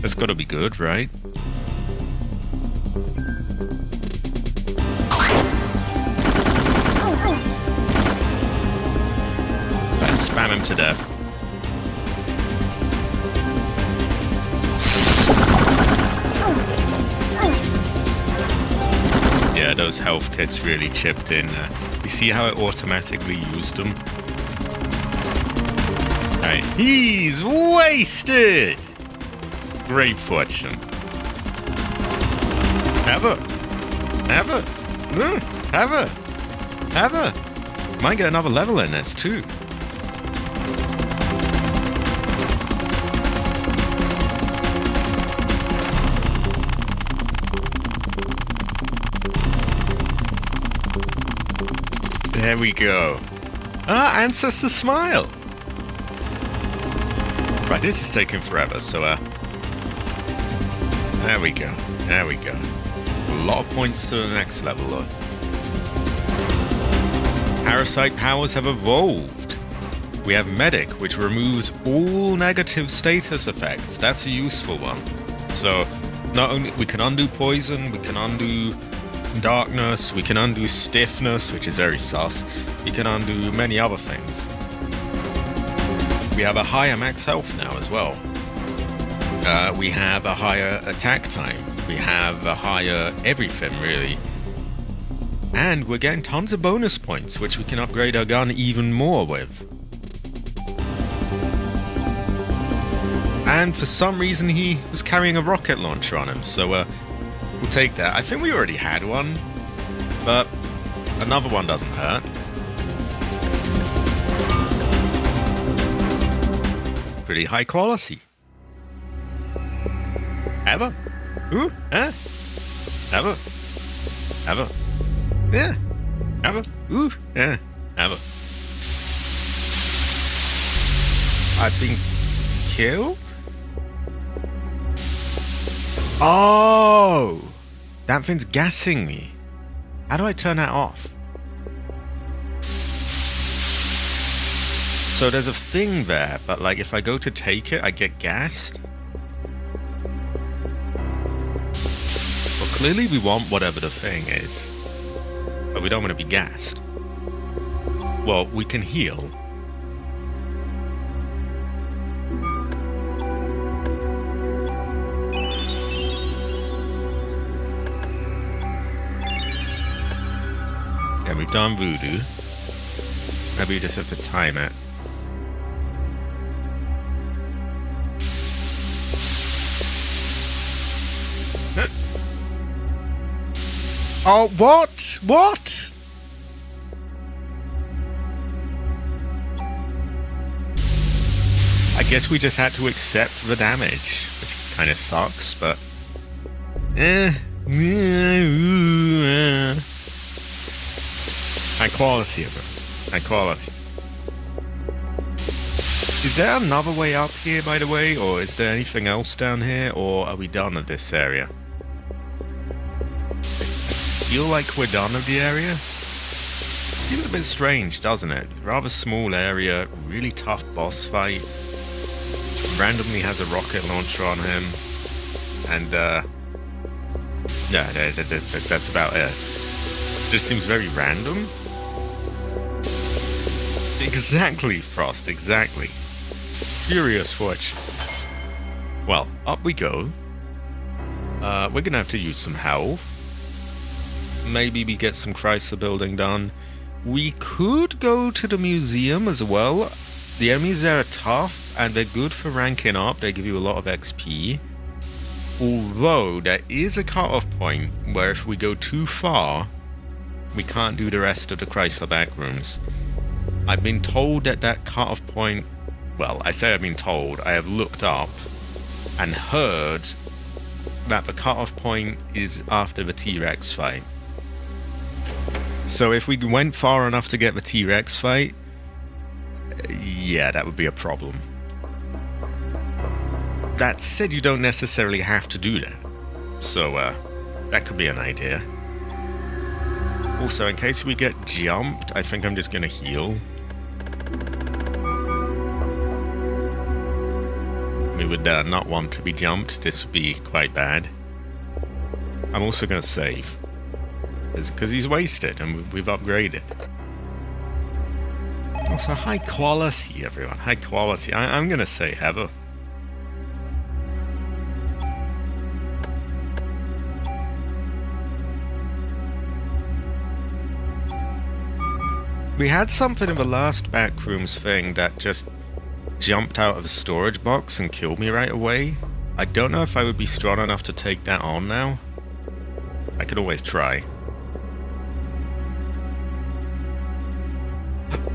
That's gotta be good, right? Let's spam him to death. Yeah, those health kits really chipped in. You see how it automatically used them? Alright, he's wasted! Great fortune. Have her! Have her! Have her! Have her! Might get another level in this too. There we go. Ah, Ancestor Smile. Right, this is taking forever, so there we go. There we go. A lot of points to the next level, though. Parasite powers have evolved. We have Medic, which removes all negative status effects. That's a useful one. So, not only we can undo poison, we can undo darkness, we can undo stiffness, which is very sus. We can undo many other things. We have a higher max health now as well. We have a higher attack time. We have a higher everything, really. And we're getting tons of bonus points, which we can upgrade our gun even more with. And for some reason he was carrying a rocket launcher on him, so we'll take that. I think we already had one, but another one doesn't hurt. Pretty high quality. Ever? Ooh, huh? Ever? Ever? Yeah. Ever? Ooh, yeah. Ever. I've been killed? Oh! That thing's gassing me. How do I turn that off? So there's a thing there, but like if I go to take it, I get gassed. Well, clearly we want whatever the thing is, but we don't want to be gassed. Well, we can heal. Yeah, we've done voodoo. Maybe we just have to time it. Oh, what? What? I guess we just had to accept the damage, which kind of sucks, but... High quality of it. High quality. Is there another way up here, by the way? Or is there anything else down here? Or are we done at this area? I feel like we're done with the area. Seems a bit strange, doesn't it? Rather small area, really tough boss fight. Randomly has a rocket launcher on him. And, yeah, that's about it. Just seems very random. Exactly, Frost, exactly. Furious fortune. Well, up we go. We're gonna have to use some health. Maybe we get some Chrysler building done. We could go to the museum as well. The enemies there are tough, and they're good for ranking up. They give you a lot of XP. Although, there is a cutoff point where if we go too far, we can't do the rest of the Chrysler backrooms. I've been told that that cutoff point... Well, I say I've been told. I have looked up and heard that the cutoff point is after the T-Rex fight. So if we went far enough to get the T-Rex fight, yeah, that would be a problem. That said, you don't necessarily have to do that. So, that could be an idea. Also, in case we get jumped, I think I'm just gonna heal. We would not want to be jumped. This would be quite bad. I'm also gonna save. Because he's wasted and we've upgraded. Also, high quality, everyone. High quality. I'm gonna say Heather. We had something in the last backrooms thing that just jumped out of a storage box and killed me right away. I don't know if I would be strong enough to take that on now. I could always try.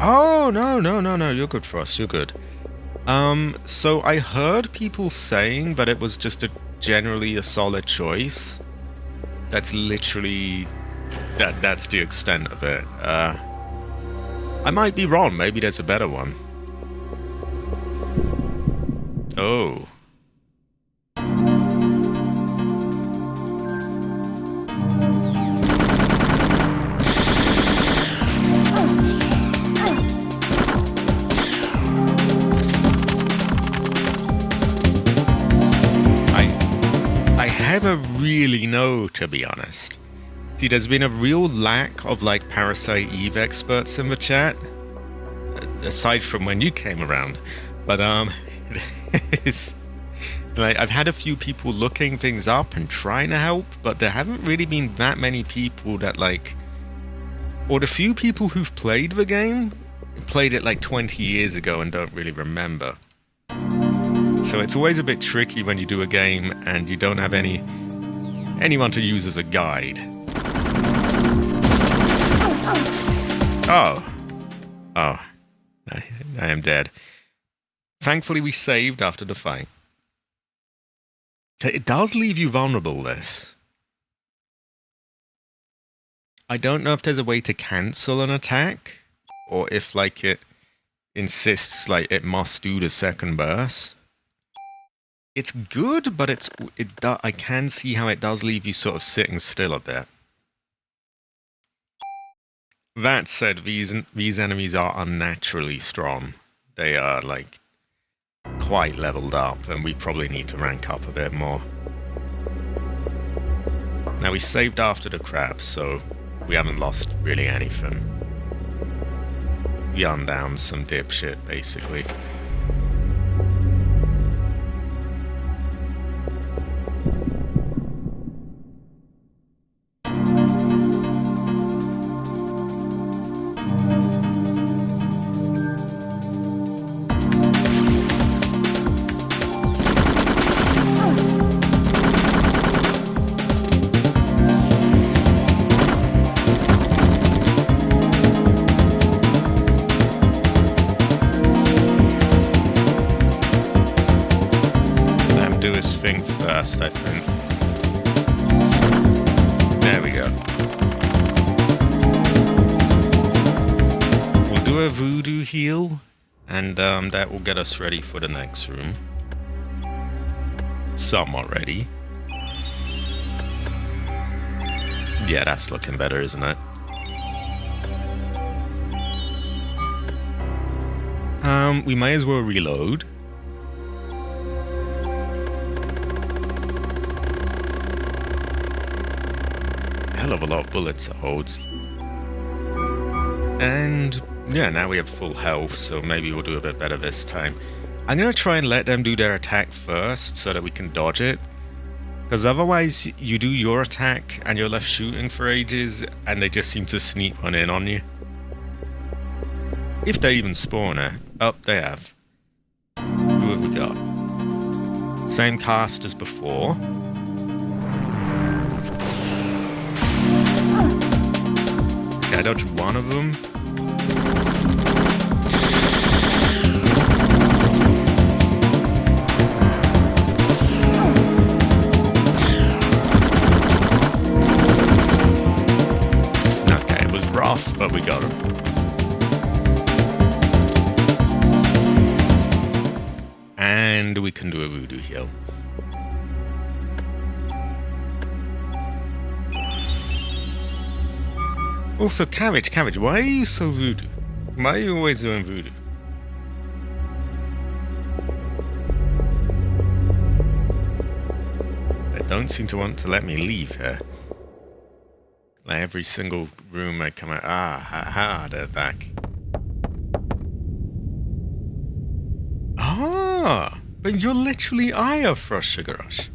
Oh, no, you're good, Frost, you're good. So I heard people saying that it was just generally a solid choice. That's literally... That's the extent of it. I might be wrong. Maybe there's a better one. Oh. I never really know, to be honest. See, there's been a real lack of like Parasite Eve experts in the chat, aside from when you came around. But it's like I've had a few people looking things up and trying to help, but there haven't really been that many people that like, or the few people who've played the game played it like 20 years ago and don't really remember. So it's always a bit tricky when you do a game and you don't have anyone to use as a guide. Oh. I am dead. Thankfully we saved after the fight. It does leave you vulnerable, this. I don't know if there's a way to cancel an attack, or if like it insists like it must do the second burst. It's good, but I can see how it does leave you sort of sitting still a bit. That said, these enemies are unnaturally strong. They are like quite leveled up, and we probably need to rank up a bit more. Now we saved after the crab, so we haven't lost really anything. We undowned some dipshit, basically. Thing first, I think. There we go. We'll do a voodoo heal, and that will get us ready for the next room. Somewhat ready. Yeah, that's looking better, isn't it? We may as well reload. Hell of a lot of bullets it holds. And yeah, now we have full health, so maybe we'll do a bit better this time. I'm gonna try and let them do their attack first so that we can dodge it. Because otherwise you do your attack and you're left shooting for ages and they just seem to sneak one in on you. If they even spawn it. Oh, they have. Who have we got? Same cast as before. Okay, I dodged one of them. Okay, it was rough, but we got him. And we can do a voodoo heal. Also, Cabbage, why are you so voodoo? Why are you always doing voodoo? They don't seem to want to let me leave here. Like every single room I come out, they're back. Ah, but you're literally Aya, Frost Sugar Rush.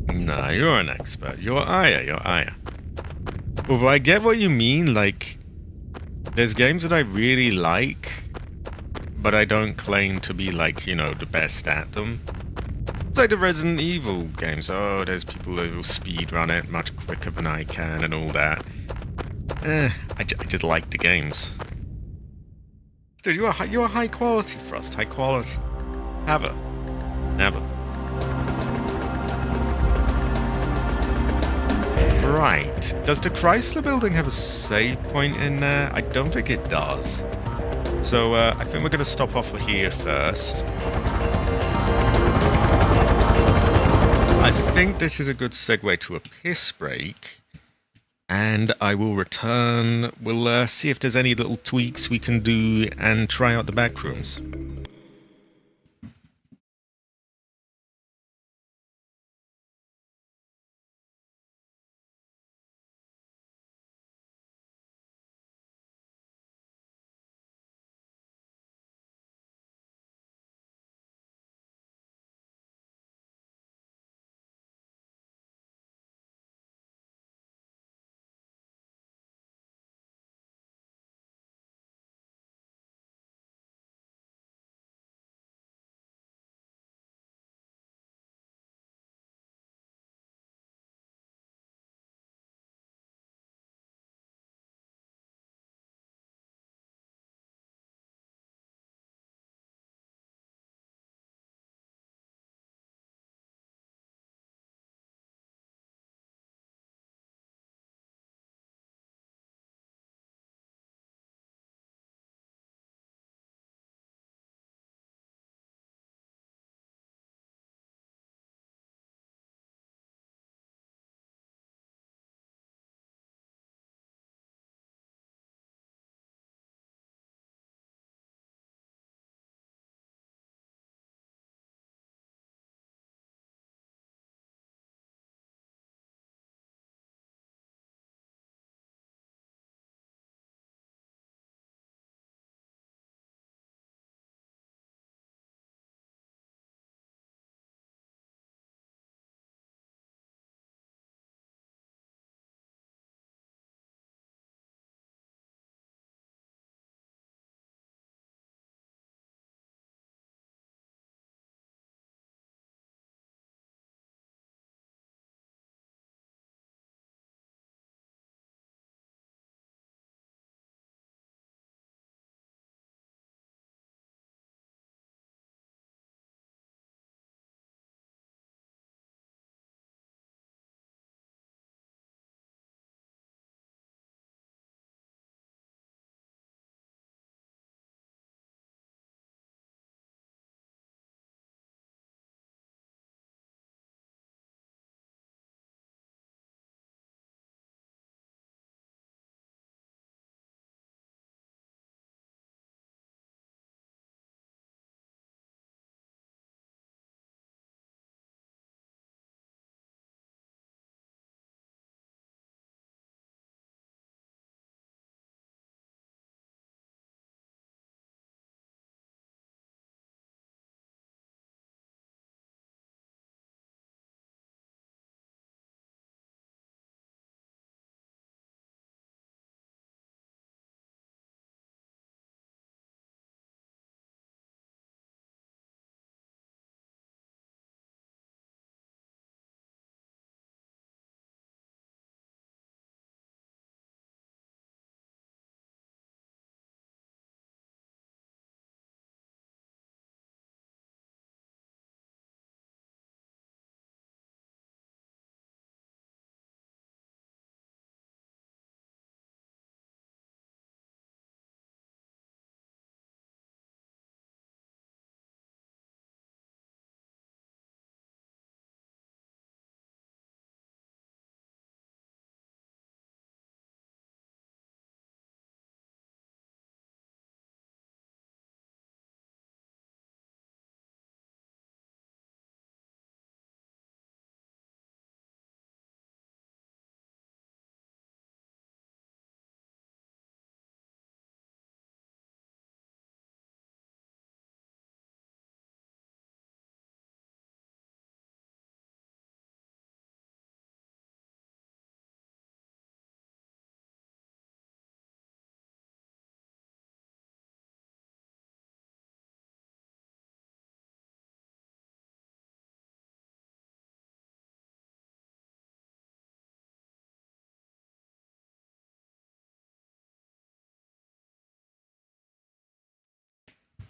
Nah, you're an expert. You're Aya. Although I get what you mean, like, there's games that I really like, but I don't claim to be, like, you know, the best at them. It's like the Resident Evil games. Oh, there's people who will speedrun it much quicker than I can and all that. I just like the games. Dude, you're high quality, Frost. High quality. Never. Right. Does the Chrysler building have a save point in there? I don't think it does. So I think we're going to stop off here first. I think this is a good segue to a piss break. And I will return. We'll see if there's any little tweaks we can do and try out the back rooms.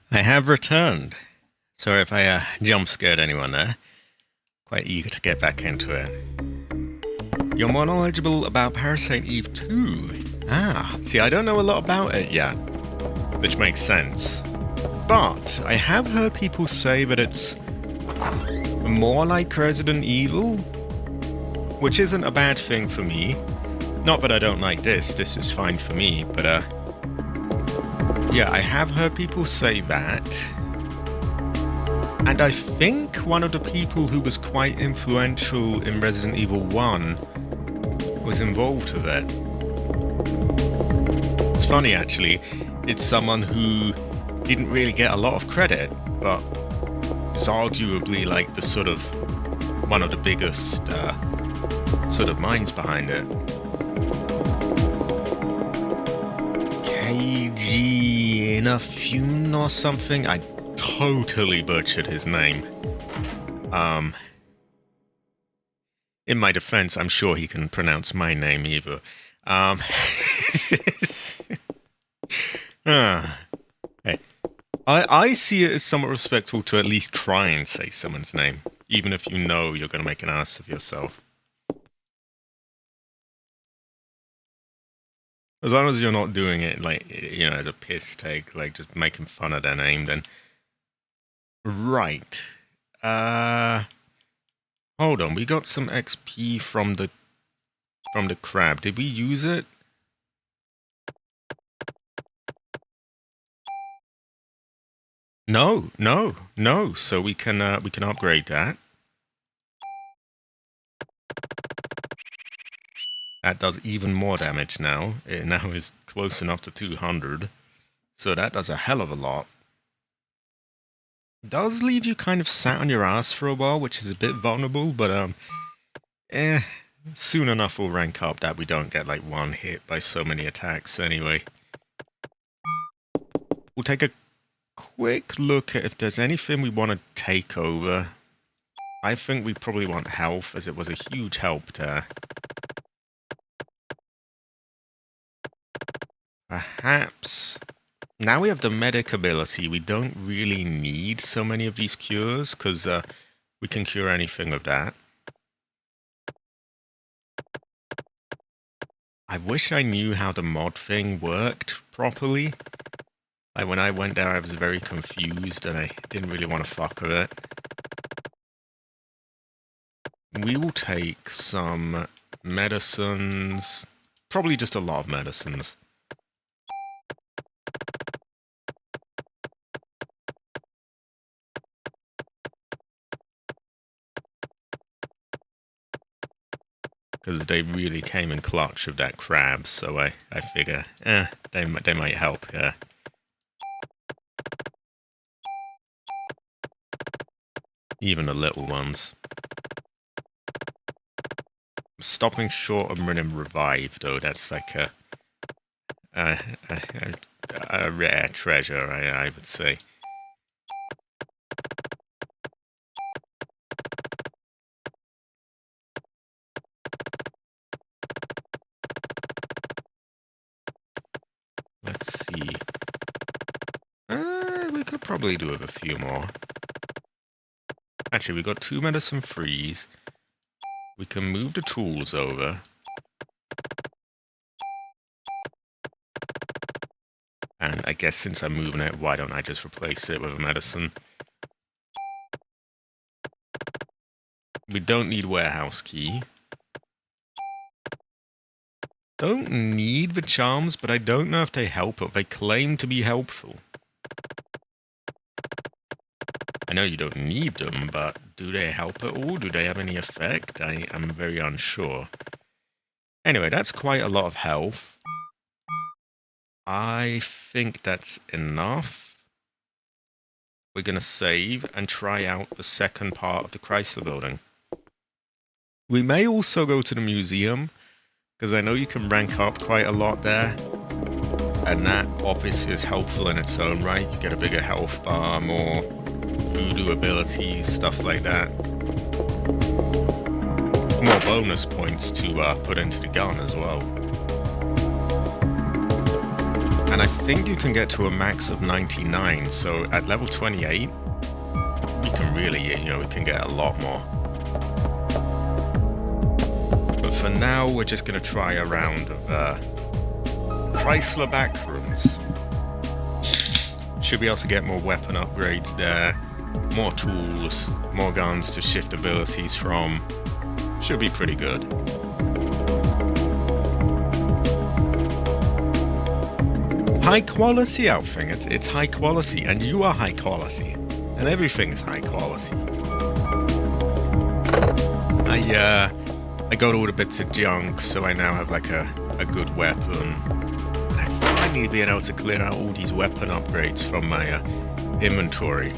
I have returned. Sorry if I jump scared anyone there. Quite eager to get back into it. You're more knowledgeable about Parasite Eve 2. Ah, see, I don't know a lot about it yet, which makes sense. But I have heard people say that it's more like Resident Evil, which isn't a bad thing for me. Not that I don't like this is fine for me, but yeah, I have heard people say that. And I think one of the people who was quite influential in Resident Evil 1 was involved with it. It's funny actually, it's someone who didn't really get a lot of credit, but is arguably like the sort of one of the biggest sort of minds behind it. KG Inafune or something? I totally butchered his name. In my defense, I'm sure he can pronounce my name either. Hey, I see it as somewhat respectful to at least try and say someone's name, even if you know you're going to make an ass of yourself. As long as you're not doing it, like, you know, as a piss take, like just making fun of their name, then... Right. Hold on, we got some XP from the crab. Did we use it? No. So we can upgrade that. That does even more damage now. It now is close enough to 200. So that does a hell of a lot. It does leave you kind of sat on your ass for a while, which is a bit vulnerable, but soon enough we'll rank up that we don't get like one hit by so many attacks anyway. We'll take a quick look at if there's anything we want to take over. I think we probably want health, as it was a huge help there. Perhaps... Now we have the medic ability, we don't really need so many of these cures, because we can cure anything with that. I wish I knew how the mod thing worked properly. Like when I went there I was very confused and I didn't really want to fuck with it. We will take some medicines, probably just a lot of medicines. Because they really came in clutch with that crab, so I figure, they might help, yeah. Even the little ones. Stopping short of running revive, though, that's like a rare treasure, I would say. Let's see. We could probably do with a few more. Actually, we got 2 medicine freeze. We can move the tools over. And I guess since I'm moving it, why don't I just replace it with a medicine? We don't need warehouse key. Don't need the charms, but I don't know if they help or they claim to be helpful. I know you don't need them, but do they help at all? Do they have any effect? I am very unsure. Anyway, that's quite a lot of health. I think that's enough. We're going to save and try out the second part of the Chrysler building. We may also go to the museum, because I know you can rank up quite a lot there. And that obviously is helpful in its own right. You get a bigger health bar, more voodoo abilities, stuff like that. More bonus points to put into the gun as well. And I think you can get to a max of 99, so at level 28, we can really, we can get a lot more. But for now, we're just going to try a round of Chrysler backrooms. Should be able to get more weapon upgrades there, more tools, more guns to shift abilities from. Should be pretty good. High quality outfit. It's high quality, and you are high quality, and everything is high quality. I got all the bits of junk, so I now have like a good weapon. And I finally been able to clear out all these weapon upgrades from my inventory,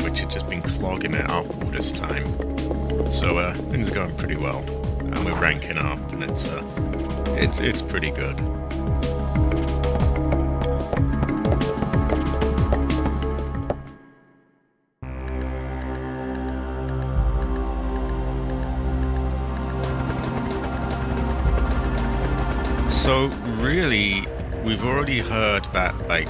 which had just been clogging it up all this time. So things are going pretty well, and we're ranking up, and it's pretty good. So really, we've already heard that, like,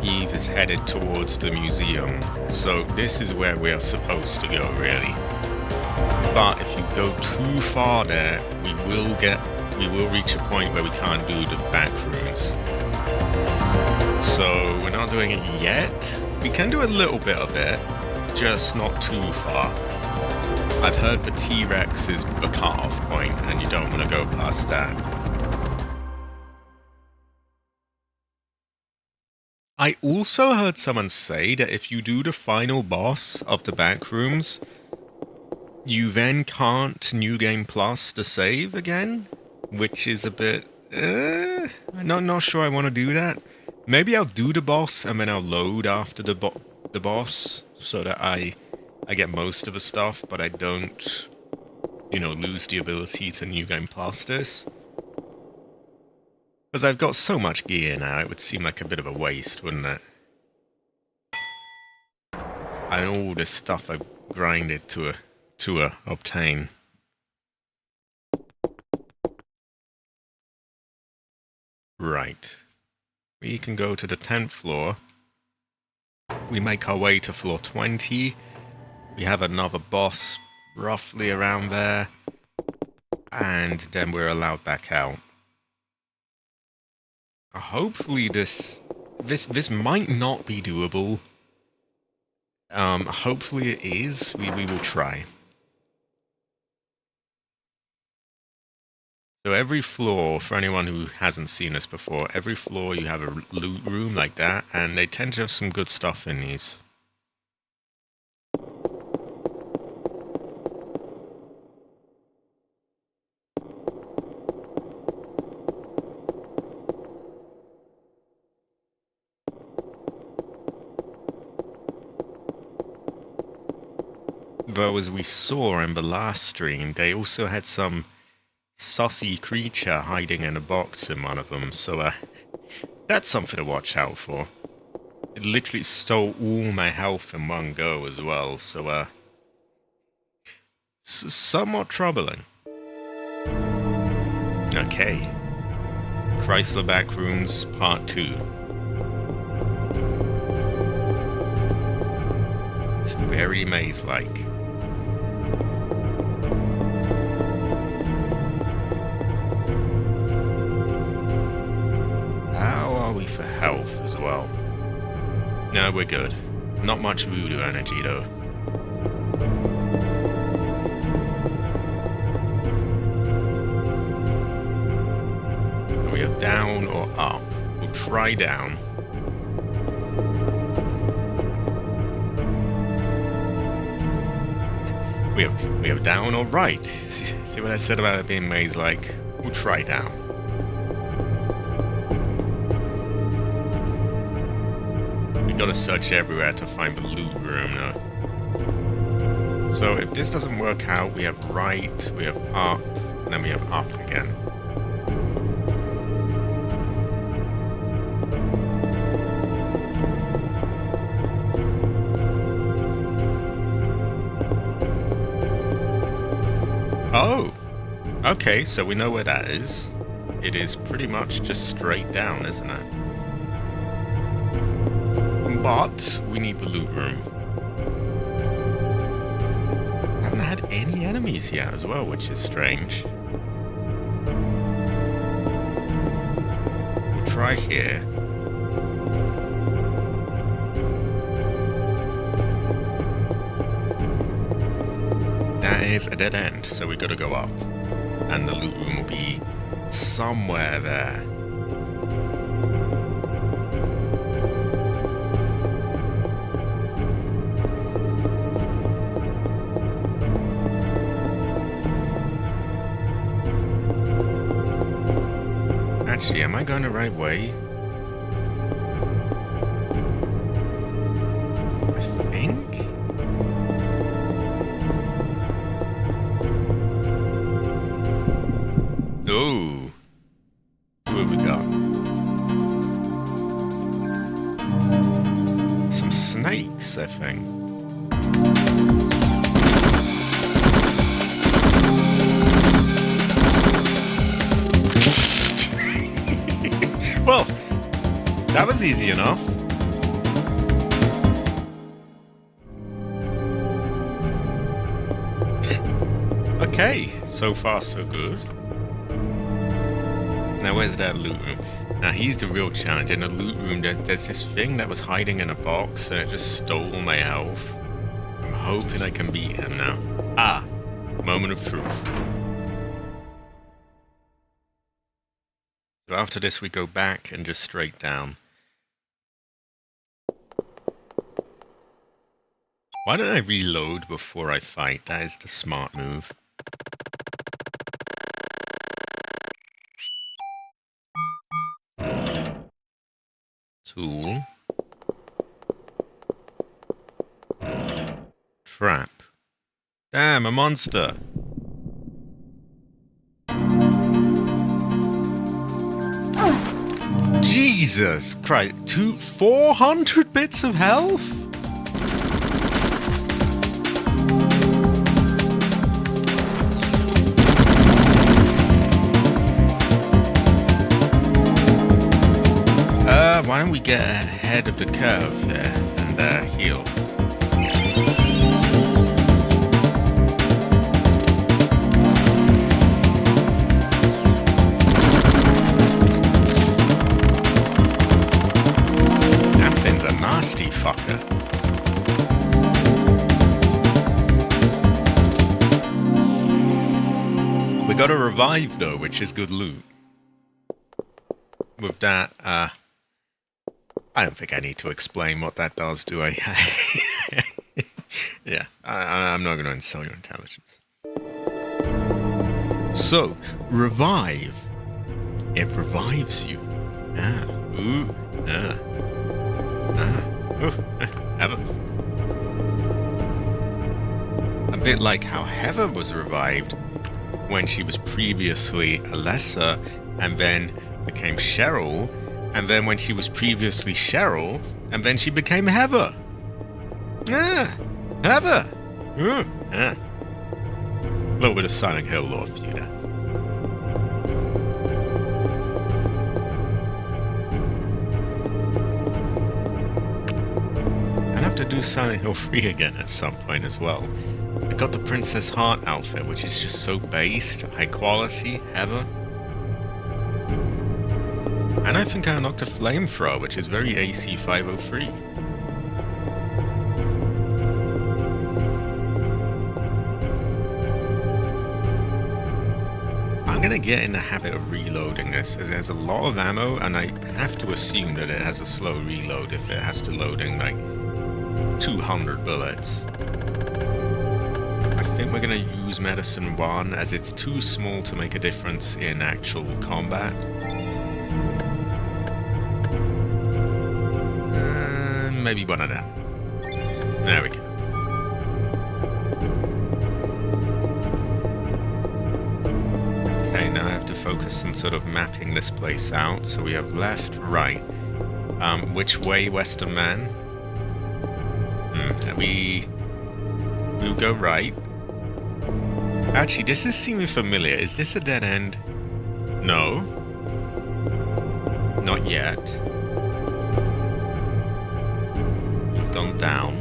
Eve is headed towards the museum. So this is where we are supposed to go, really. But if you go too far there, we will reach a point where we can't do the back rooms. So we're not doing it yet. We can do a little bit of it, just not too far. I've heard the T-Rex is the cut-off point, and you don't want to go past that. I also heard someone say that if you do the final boss of the backrooms, you then can't New Game Plus the save again, which is a bit... I'm not sure I want to do that. Maybe I'll do the boss, and then I'll load after the boss, so that I get most of the stuff, but I don't, lose the ability to New Game Plus this. Because I've got so much gear now, it would seem like a bit of a waste, wouldn't it? And all this stuff I've grinded to obtain. Right. We can go to the 10th floor. We make our way to floor 20. We have another boss roughly around there, and then we're allowed back out. Hopefully this might not be doable. Hopefully it is. We will try. So every floor, for anyone who hasn't seen this before, every floor you have a loot room like that, and they tend to have some good stuff in these. Though, as we saw in the last stream, they also had some sussy creature hiding in a box in one of them, so that's something to watch out for. It literally stole all my health in one go as well, so somewhat troubling. Okay. Chrysler Backrooms Part 2. It's very maze-like. For health as well. No, we're good. Not much voodoo energy though. Are we go down or up? We'll try down. We have down or right. See what I said about it being maze-like? We'll try down. Gotta search everywhere to find the loot room now. So if this doesn't work out, we have right, we have up, and then we have up again. Oh! Okay, so we know where that is. It is pretty much just straight down, isn't it? But we need the loot room. I haven't had had any enemies yet as well, which is strange. We'll try here. That is a dead end, so we gotta go up. And the loot room will be somewhere there. Actually, am I going the right way? I think? Oh! Who have we got? Some snakes, I think. Well, that was easy enough. Okay, so far so good. Now where's that loot room? Now he's the real challenge. In the loot room there's this thing that was hiding in a box and it just stole my health. I'm hoping I can beat him now. Ah, moment of truth. So after this we go back and just straight down. Why don't I reload before I fight? That is the smart move. Tool. Trap. Damn, a monster. Jesus Christ, 400 bits of health? Why don't we get ahead of the curve here and heal? Nasty fucker. We got a revive though, which is good loot. With that, I don't think I need to explain what that does, do I? Yeah, I'm not going to insult your intelligence. So, revive. It revives you. Heather. A bit like how Heather was revived when she was previously Alessa and then became Cheryl, and then when she was previously Cheryl and then she became Heather. Heather. A little bit of Silent Hill lore for you there. To do Silent Hill 3 again at some point as well. I got the Princess Heart outfit, which is just so based, high quality, Heather. And I think I unlocked a flamethrower, which is very AC 503. I'm gonna get in the habit of reloading this, as there's a lot of ammo, and I have to assume that it has a slow reload if it has to load in like 200 bullets. I think we're going to use Medicine 1 as it's too small to make a difference in actual combat. Maybe one of them. There we go. Okay, now I have to focus on sort of mapping this place out. So we have left, right. Which way, Western Man? We'll go right. Actually, this is seeming familiar. Is this a dead end? No. Not yet. We've gone down.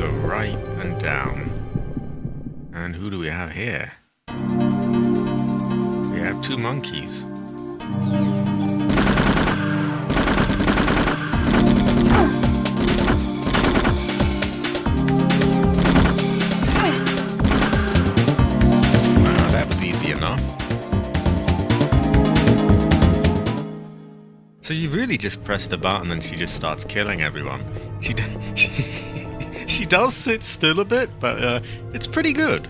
So right and down. And who do we have here? We have two monkeys. Wow, that was easy enough. So you really just press the button and she just starts killing everyone. She does sit still a bit, but it's pretty good.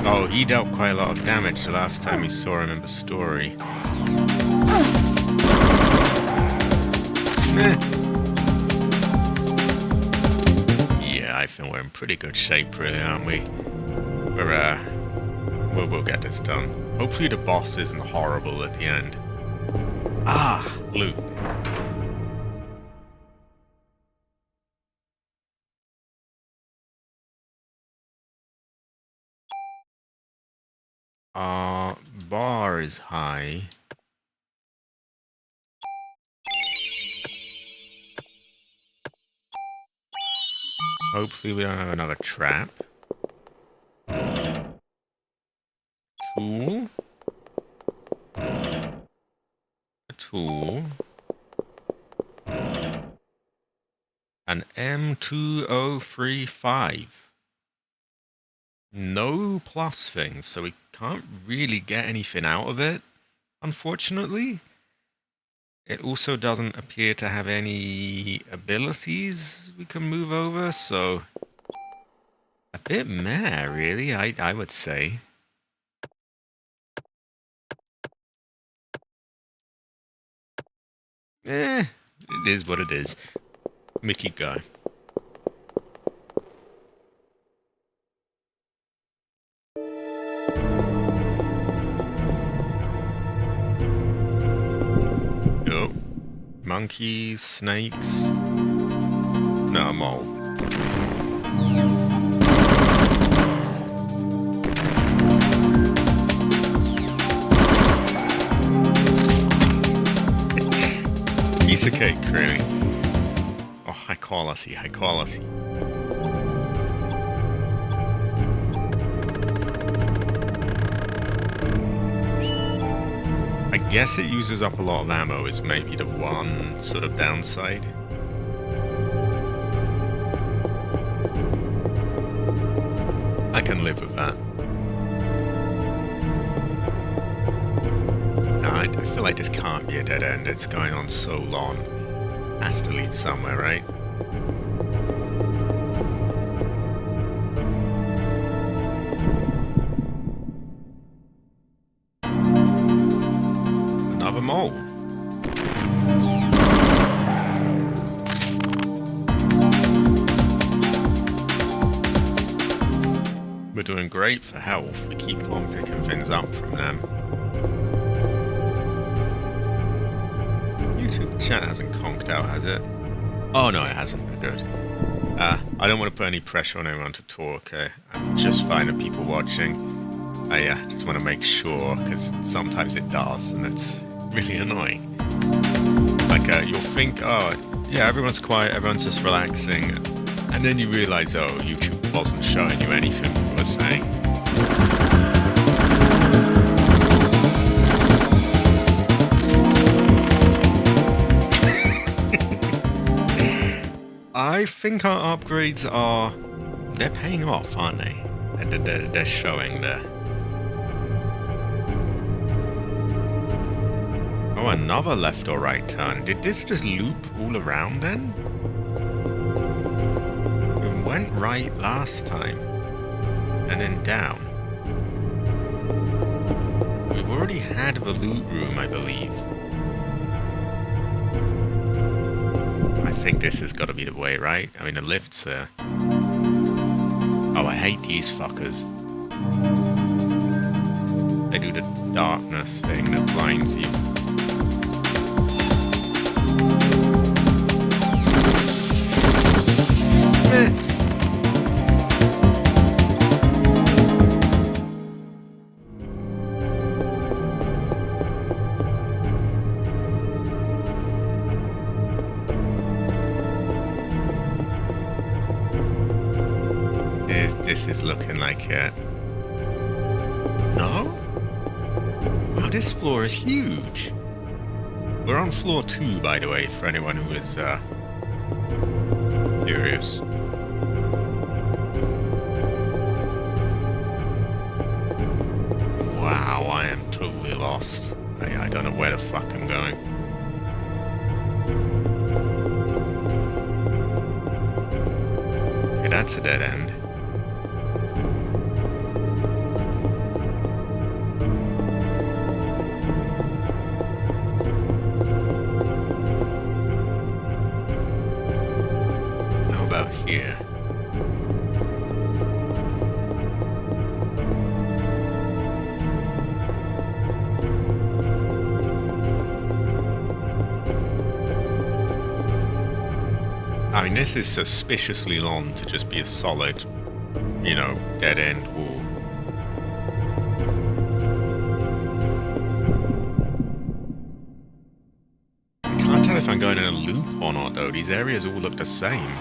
Oh, he dealt quite a lot of damage the last time we saw him in the story. Yeah, I think we're in pretty good shape, really, aren't we? We'll get this done. Hopefully the boss isn't horrible at the end. Ah, loot. Bar is high. Hopefully we don't have another trap. Tool. A tool. An M2035. No plus things, so we can't really get anything out of it, unfortunately. It also doesn't appear to have any abilities we can move over, so a bit meh, really, I would say. It is what it is. Mickey guy. Oh. Monkeys, snakes. No, mole. Piece of cake, really. Oh, high quality, high quality. I guess it uses up a lot of ammo is maybe the one sort of downside. I can live with that. No, I feel like this can't be a dead end. It's going on so long. Has to lead somewhere, right? Another mole. We're doing great for health. We keep on picking things up from them. YouTube chat hasn't conked out, has it? Oh no, it hasn't. Good. I don't want to put any pressure on anyone to talk. I'm just fine with people watching. I just want to make sure, because sometimes it does, and it's really annoying. Like, you'll think, oh, yeah, everyone's quiet, everyone's just relaxing, and then you realize, oh, YouTube wasn't showing you anything we were saying. I think our upgrades they're paying off, aren't they? They're showing there. Oh, another left or right turn. Did this just loop all around then? We went right last time. And then down. We've already had the loot room, I believe. I think this has got to be the way, right? I mean, the lift's there. Oh, I hate these fuckers. They do the darkness thing that blinds you. this is looking like it. No? Wow, this floor is huge. We're on floor 2, by the way, for anyone who is curious. Wow, I am totally lost. I don't know where the fuck I'm going. Okay, that's a dead end. How about here? I mean, this is suspiciously long to just be a solid, you know, dead-end wall. I can't tell if I'm going in a loop or not, though. These areas all look the same.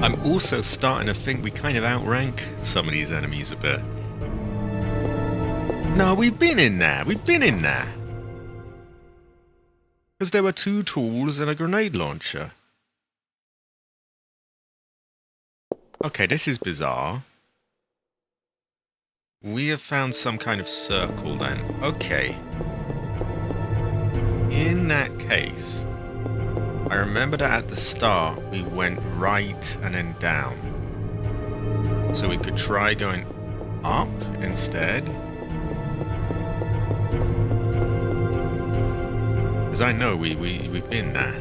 I'm also starting to think we kind of outrank some of these enemies a bit. No, we've been in there. We've been in there. Because there were 2 tools and a grenade launcher. Okay, this is bizarre. We have found some kind of circle then. Okay. In that case, I remember that at the start we went right and then down. So we could try going up instead. Because I know we've been there.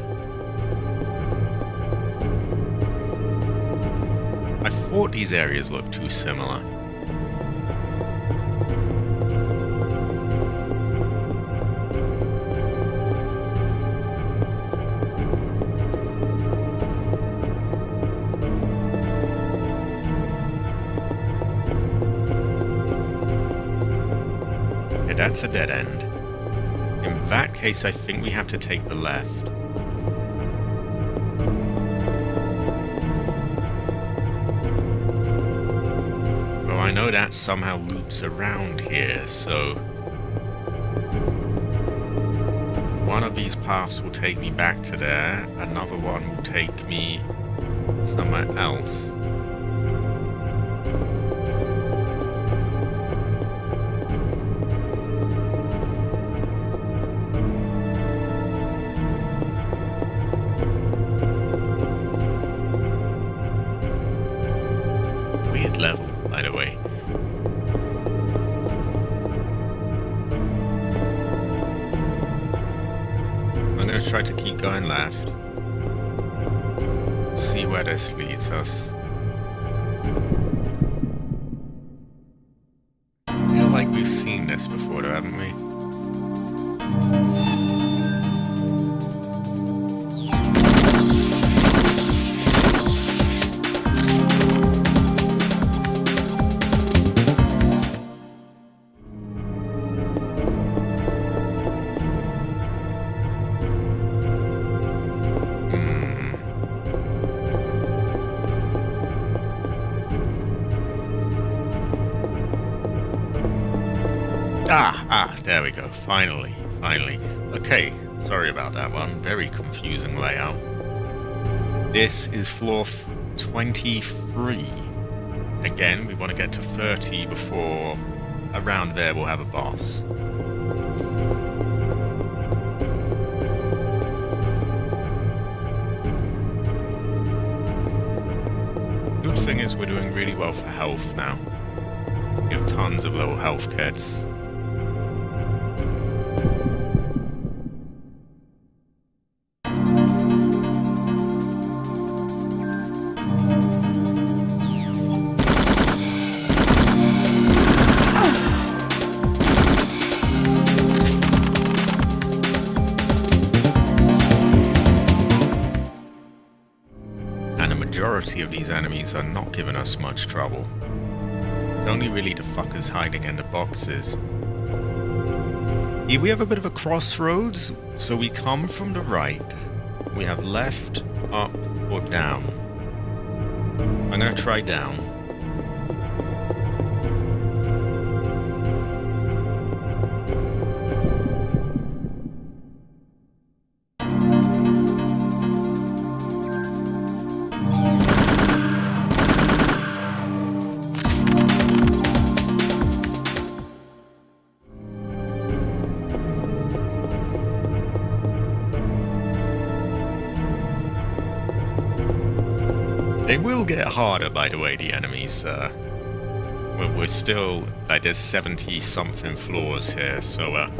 I thought these areas looked too similar. Okay, that's a dead end. In that case, I think we have to take the left. Well, I know that somehow loops around here, so one of these paths will take me back to there, another one will take me somewhere else. Level, by the way. I'm going to try to keep going left. See where this leads us. I feel like we've seen this before though, haven't we? There we go. Finally. Okay, sorry about that one. Very confusing layout. This is floor 23. Again, we want to get to 30 before around there we'll have a boss. Good thing is we're doing really well for health now. We have tons of little health kits. Of these enemies are not giving us much trouble. It's only really the fuckers hiding in the boxes. Here we have a bit of a crossroads, so we come from the right. We have left, up, or down. I'm going to try down. They will get harder, by the way, the enemies. We're still, like, there's 70-something floors here, so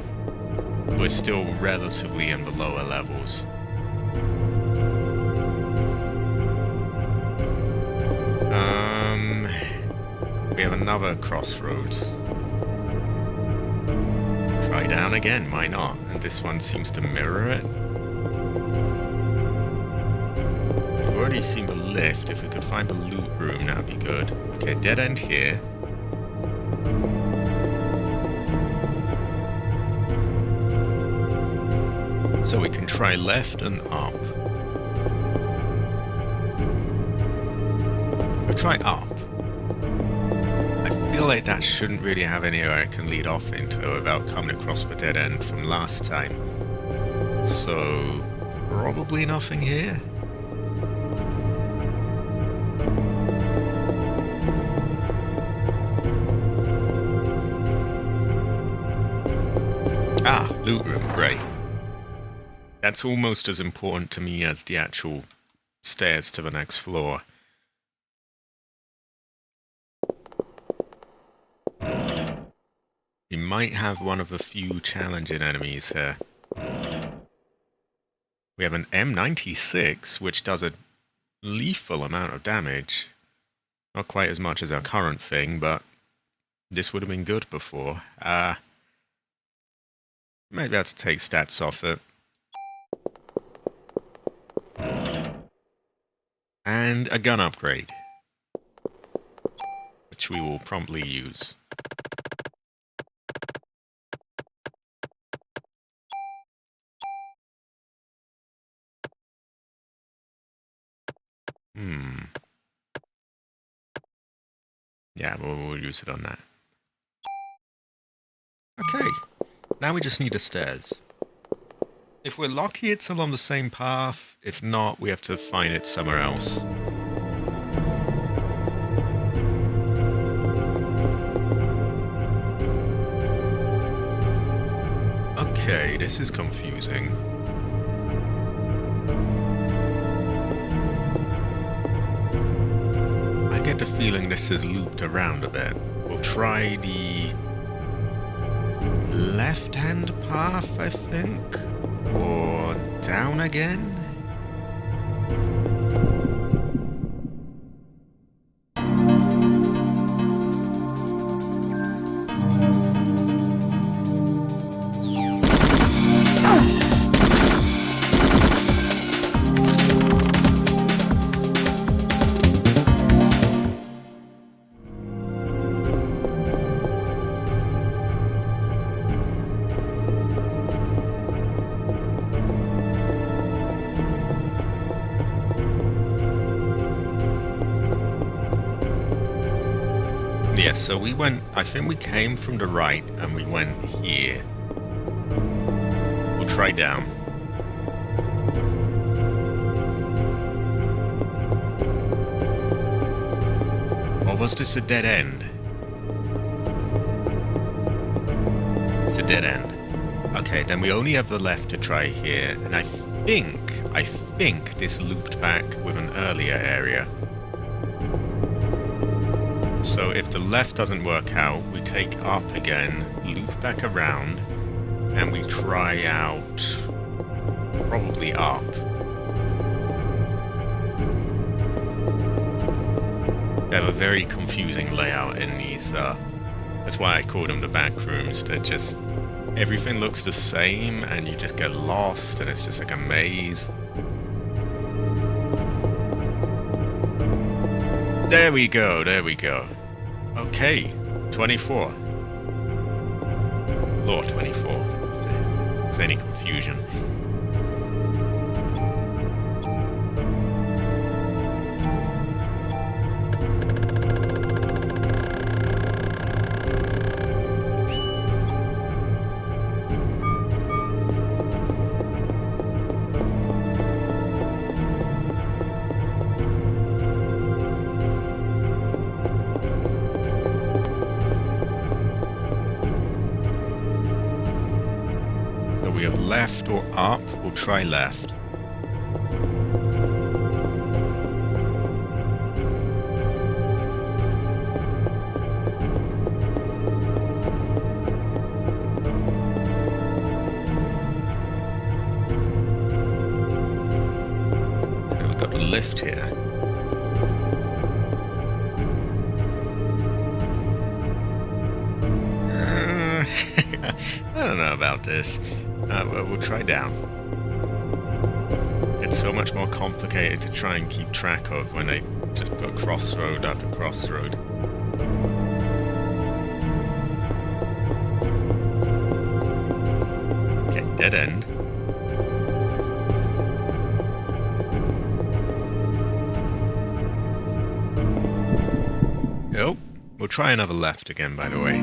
we're still relatively in the lower levels. We have another crossroads. Try down again, why not? And this one seems to mirror it. We've already seen the lift. If we could find the loot room, that'd be good. Okay, dead end here. So we can try left and up. We'll try up. I feel like that shouldn't really have anywhere I can lead off into without coming across the dead end from last time. So, probably nothing here. Ah, loot room, great. That's almost as important to me as the actual stairs to the next floor. We might have one of the few challenging enemies here. We have an M96, which does a lethal amount of damage. Not quite as much as our current thing, but this would have been good before. Might be able to take stats off it. And a gun upgrade, which we will promptly use. Yeah, we'll use it on that. Okay, now we just need the stairs. If we're lucky, it's along the same path. If not, we have to find it somewhere else. Okay, this is confusing. I get the feeling this is looped around a bit. We'll try the left-hand path, I think. Or down again? Yeah, so we went, I think we came from the right and we went here. We'll try down. Or was this a dead end? It's a dead end. Okay, then we only have the left to try here, and I think this looped back with an earlier area. So if the left doesn't work out, we take up again, loop back around, and we try out probably up. They have a very confusing layout in these, that's why I call them the back rooms. They're just, everything looks the same and you just get lost and it's just like a maze. There we go, there we go. Okay, 24. Floor 24. there's any confusion. We have left or up. We'll try left. So we've got the lift here. I don't know about this. Well, we'll try down. It's so much more complicated to try and keep track of when they just put crossroad after crossroad. Okay, dead end. Oh, we'll try another left again, by the way.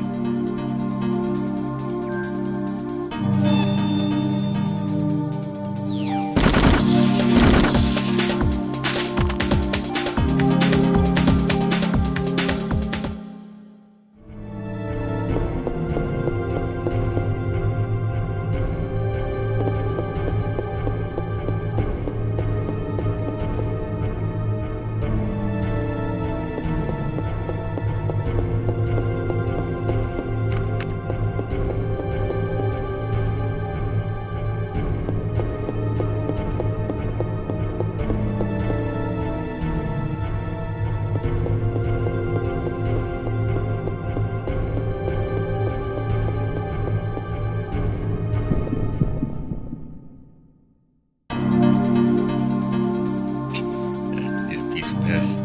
Yes.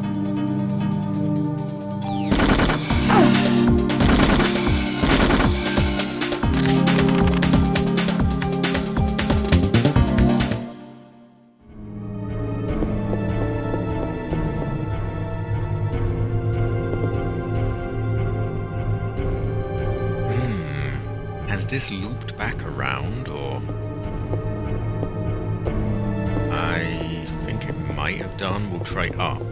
Has this looped back around, or? I think it might have done. We'll try up.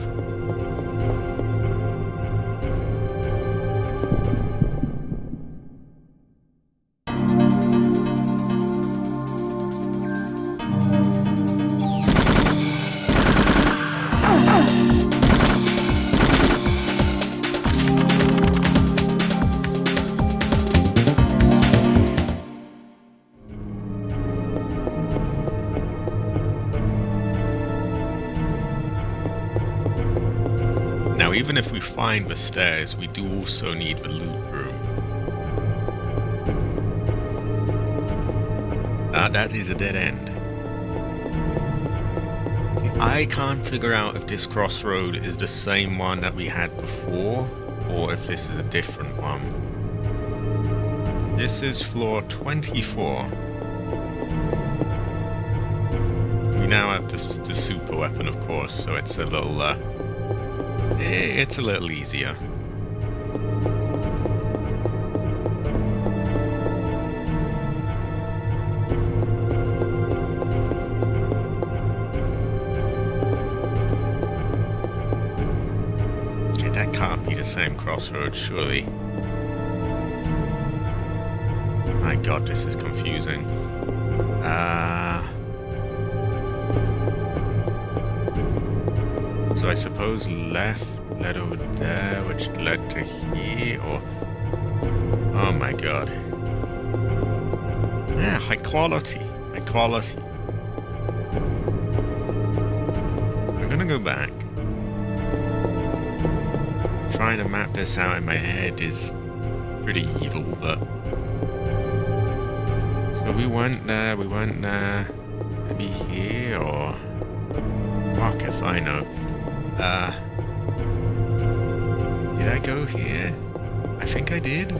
Now, even if we find the stairs, we do also need the loot room. That is a dead end. I can't figure out if this crossroad is the same one that we had before, or if this is a different one. This is floor 24. We now have the super weapon, of course, so it's a little, it's a little easier. Okay, that can't be the same crossroads, surely. My god, this is confusing. So I suppose left led over there, which led to here, or... Oh my god. Yeah, high quality. High quality. I'm gonna go back. Trying to map this out in my head is pretty evil, but... So we went there, maybe here, or... Fuck if I know. Did I go here? I think I did.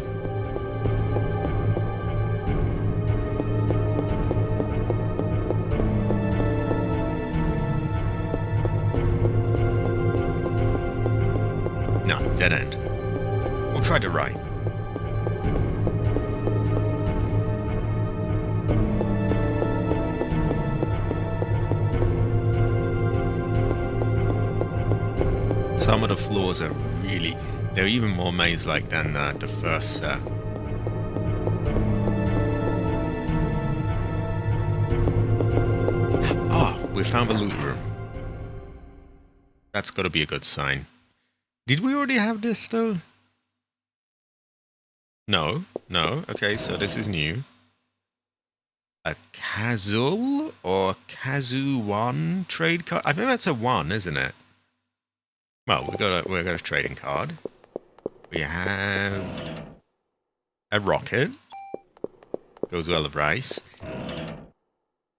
dead end. We'll try the right. Some of the floors are really... They're even more maze-like than the first set. Ah, we found the loot room. That's got to be a good sign. Did we already have this, though? No. Okay, so this is new. A Kazul or Kazu 1 trade card? I think that's a 1, isn't it? Well, we got a trading card. We have a rocket. Goes well with rice.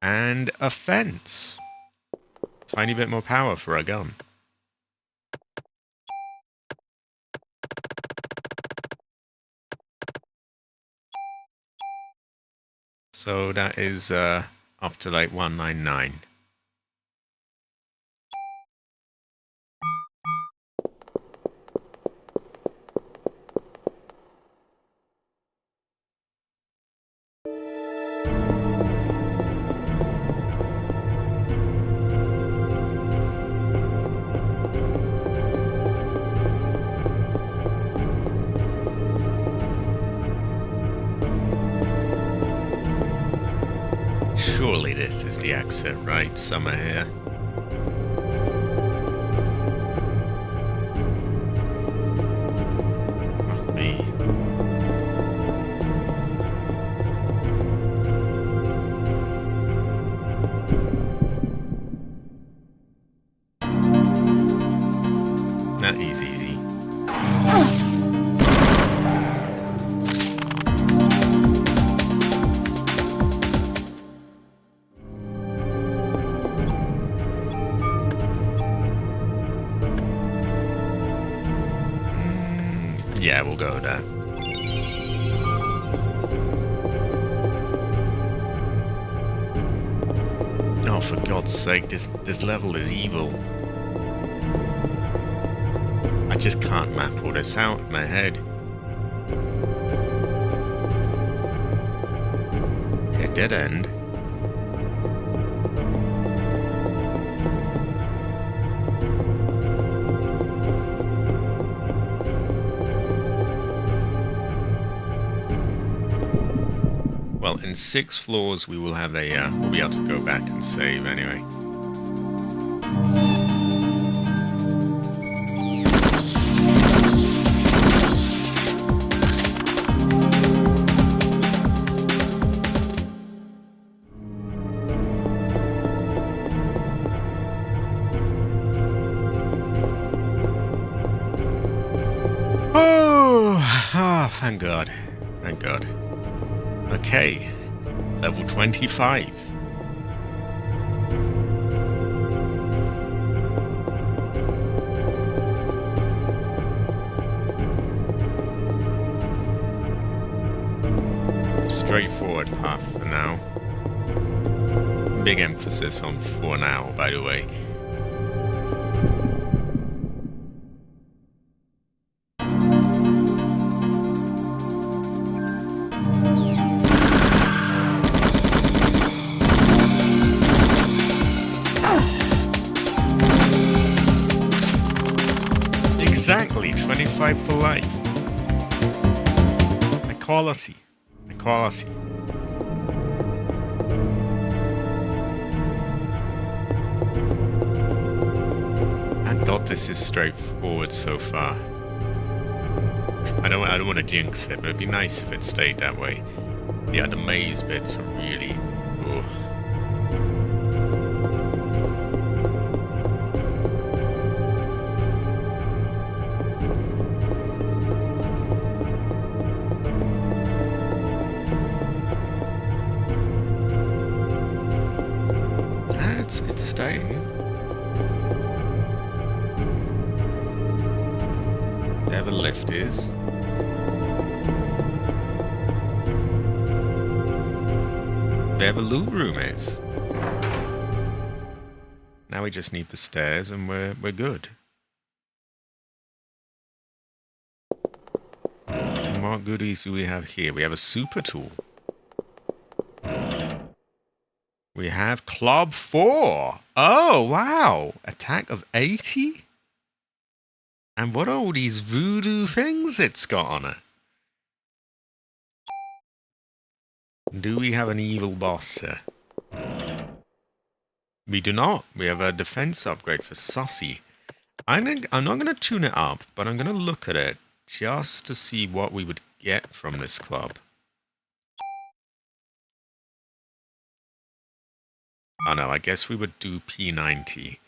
And a fence. Tiny bit more power for a gun. So that is up to like 199. Surely this is the exit, right? Somewhere here. Must be. Not easy. Yeah, we'll go with that. Oh, for God's sake, this level is evil. I just can't map all this out in my head. Okay, dead end. Well, in 6 floors we will have a, we'll be able to go back and save anyway. Oh, thank God. Thank God. Okay, level 25. Straightforward path for now. Big emphasis on for now, by the way. Exactly, 25 for life. Equality. Equality. I thought this is straightforward so far. I don't want to jinx it, but it'd be nice if it stayed that way. Yeah, the maze bits are really... Ooh. It's staying. There the lift is. There the loot room is. Now we just need the stairs and we're good. what goodies do we have here? We have a super tool. We have Club 4. Oh, wow. Attack of 80? And what are all these voodoo things it's got on it? Do we have an evil boss here? We do not. We have a defense upgrade for Sussy. I'm not going to tune it up, but I'm going to look at it just to see what we would get from this club. Oh no, I guess we would do P90.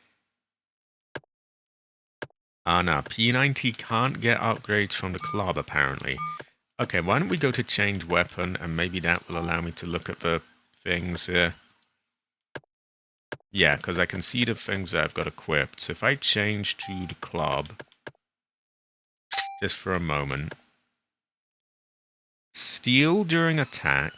Oh no, P90 can't get upgrades from the club apparently. Okay, why don't we go to change weapon and maybe that will allow me to look at the things here. Yeah, because I can see the things that I've got equipped. So if I change to the club, just for a moment. Steal during attack.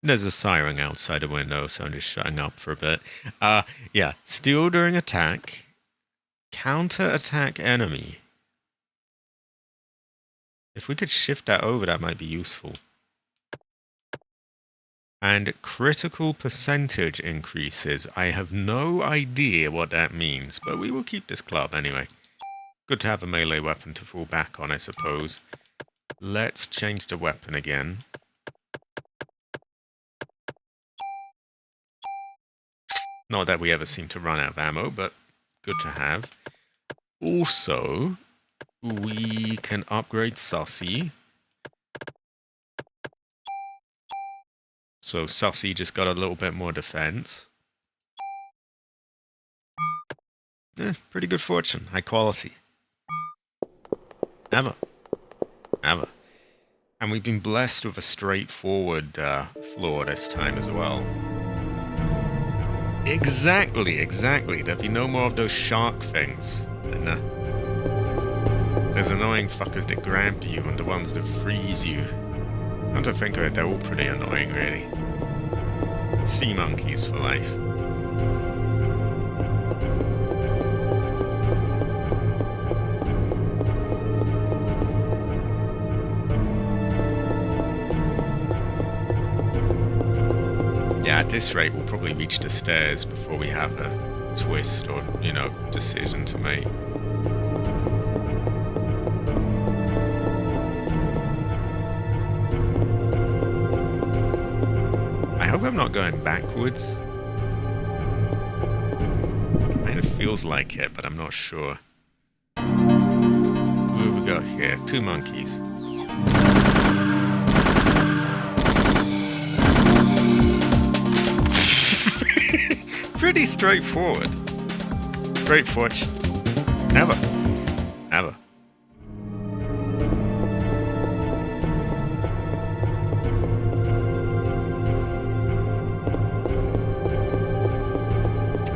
There's a siren outside the window, so I'm just shutting up for a bit. Yeah, steal during attack. Counter-attack enemy. If we could shift that over, that might be useful. And critical percentage increases. I have no idea what that means, but we will keep this club anyway. Good to have a melee weapon to fall back on, I suppose. Let's change the weapon again. Not that we ever seem to run out of ammo, but good to have. Also, we can upgrade Sussy. So Sussy just got a little bit more defense. Pretty good fortune. High quality. Ever. And we've been blessed with a straightforward floor this time as well. Exactly. There'll be no more of those shark things. And those annoying fuckers that grab you and the ones that freeze you. Come to think of it, they're all pretty annoying, really. Sea monkeys for life. Yeah, at this rate, we'll probably reach the stairs before we have a twist or, you know, decision to make. I hope I'm not going backwards. Kind of feels like it, but I'm not sure. Where do we go here? 2 monkeys. Pretty straightforward. Great fortune. Ever.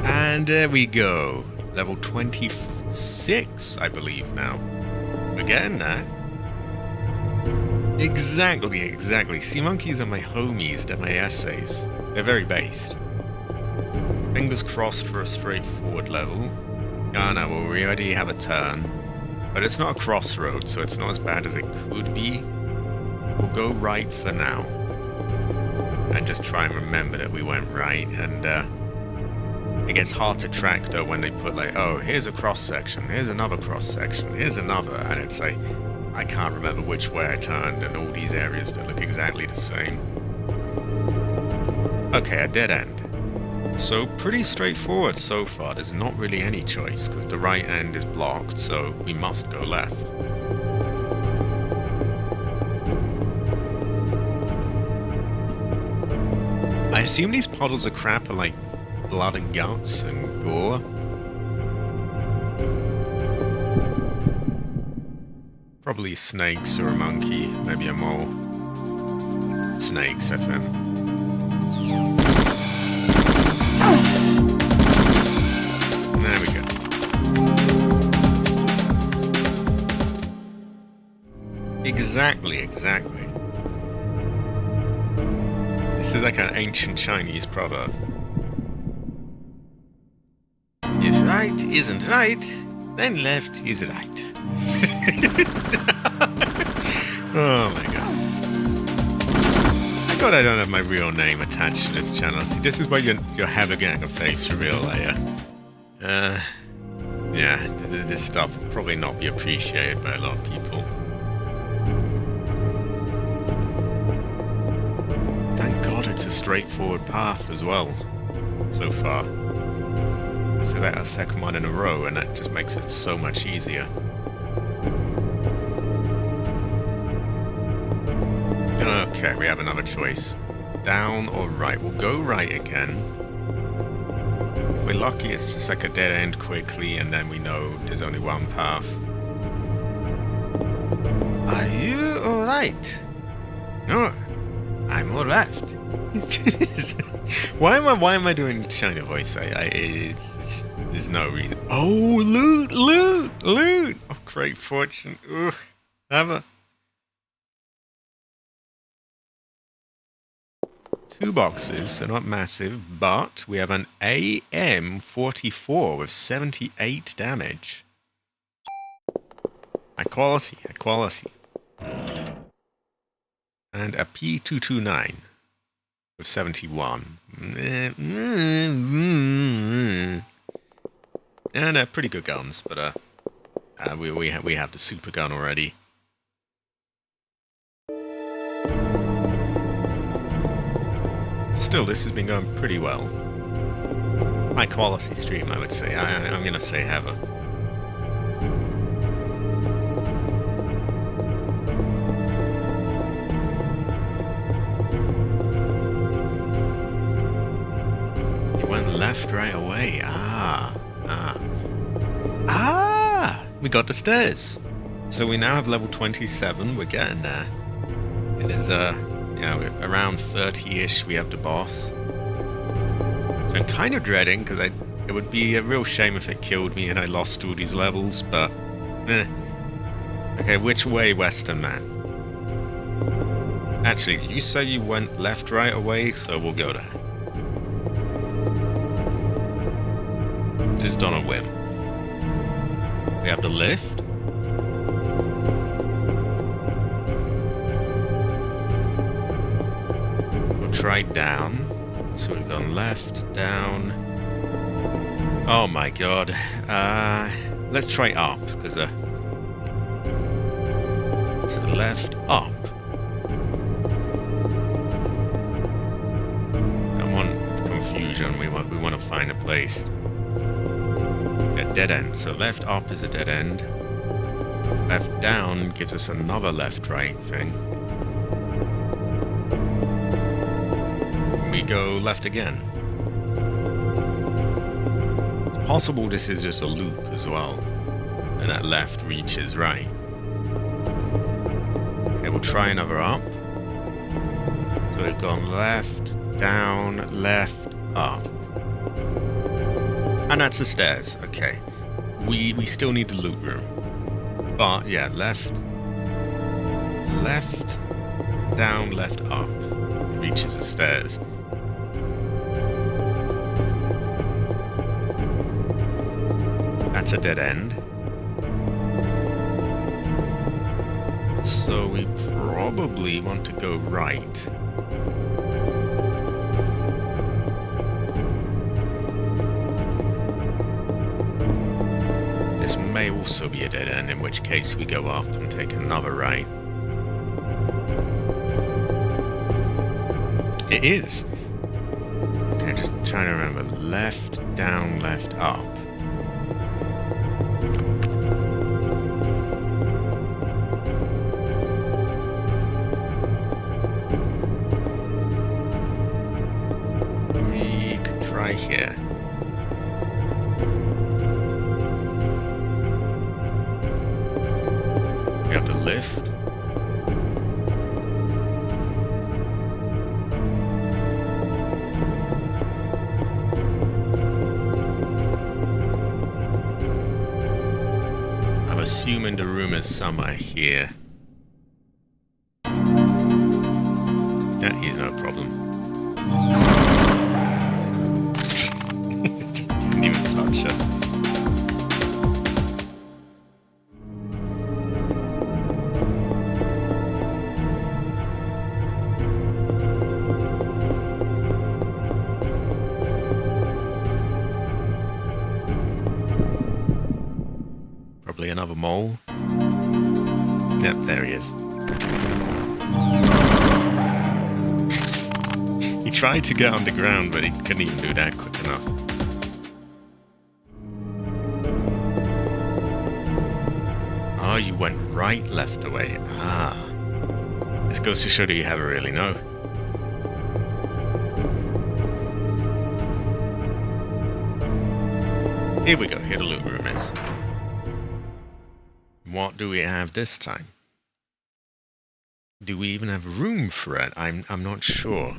And there we go. Level 26, I believe now. Again, Exactly. Sea monkeys are my homies, they're my essays. They're very based. Fingers crossed for a straightforward level. Oh no, well, we already have a turn. But it's not a crossroad, so it's not as bad as it could be. We'll go right for now. And just try and remember that we went right. And it gets hard to track though when they put like, oh, here's a cross section, here's another cross section, here's another. And it's like, I can't remember which way I turned and all these areas that look exactly the same. Okay, a dead end. So pretty straightforward so far. There's not really any choice because the right end is blocked, so we must go left. I assume these puddles of crap are like blood and guts and gore. Probably snakes or a monkey, maybe a mole. Snakes, I think. There we go. Exactly. This is like an ancient Chinese proverb. If right isn't right, then left is right. Oh my god. I thought I don't have my real name attached to this channel. See, this is why you're having a face reveal later. Yeah, this stuff will probably not be appreciated by a lot of people. Thank God it's a straightforward path as well, so far. So that's our second one in a row, and that just makes it so much easier. Okay, we have another choice. Down or right? We'll go right again. If we're lucky, it's just like a dead end quickly, and then we know there's only one path. Are you alright? No, I'm all left. Why am I doing China voice? There's no reason. Oh, loot! Oh, great fortune. Ugh. Have a 2 boxes, so not massive, but we have an AM44 with 78 damage. High quality. And a P229 with 71. And pretty good guns, but we have the super gun already. Still, this has been going pretty well. High quality stream, I would say. I'm gonna say heaven. It went left right away. We got the stairs. So we now have level 27. We're getting there. It is yeah, we're around 30-ish, we have the boss. So I'm kind of dreading, because it would be a real shame if it killed me and I lost all these levels, but Okay, which way, Western man? Actually, you say you went left right away, so we'll go there. Just on a whim. We have the lift. Try down. So we've gone left, down. Oh my god. Let's try up, because to the left, up. I want confusion. We want to find a place. A dead end. So left up is a dead end. Left down gives us another left right thing. We go left again. It's possible this is just a loop as well, and that left reaches right. Okay, we'll try another up. So we've gone left, down, left, up. And that's the stairs, okay. We still need the loot room. But yeah, left, down, left, up. It reaches the stairs. That's a dead end. So we probably want to go right. This may also be a dead end, in which case we go up and take another right. It is. Okay, just trying to remember. Left, down, left, up. We could try here. We have the lift. I'm assuming the room is somewhere here. That is no problem. Didn't even touch us. another mole. Yep, there he is. He tried to get underground, but he couldn't even do that quick enough. Oh, you went right, left away. Ah. This goes to show that you never really know. Here we go, here the loot room is. What do we have this time? Do we even have room for it? I'm not sure.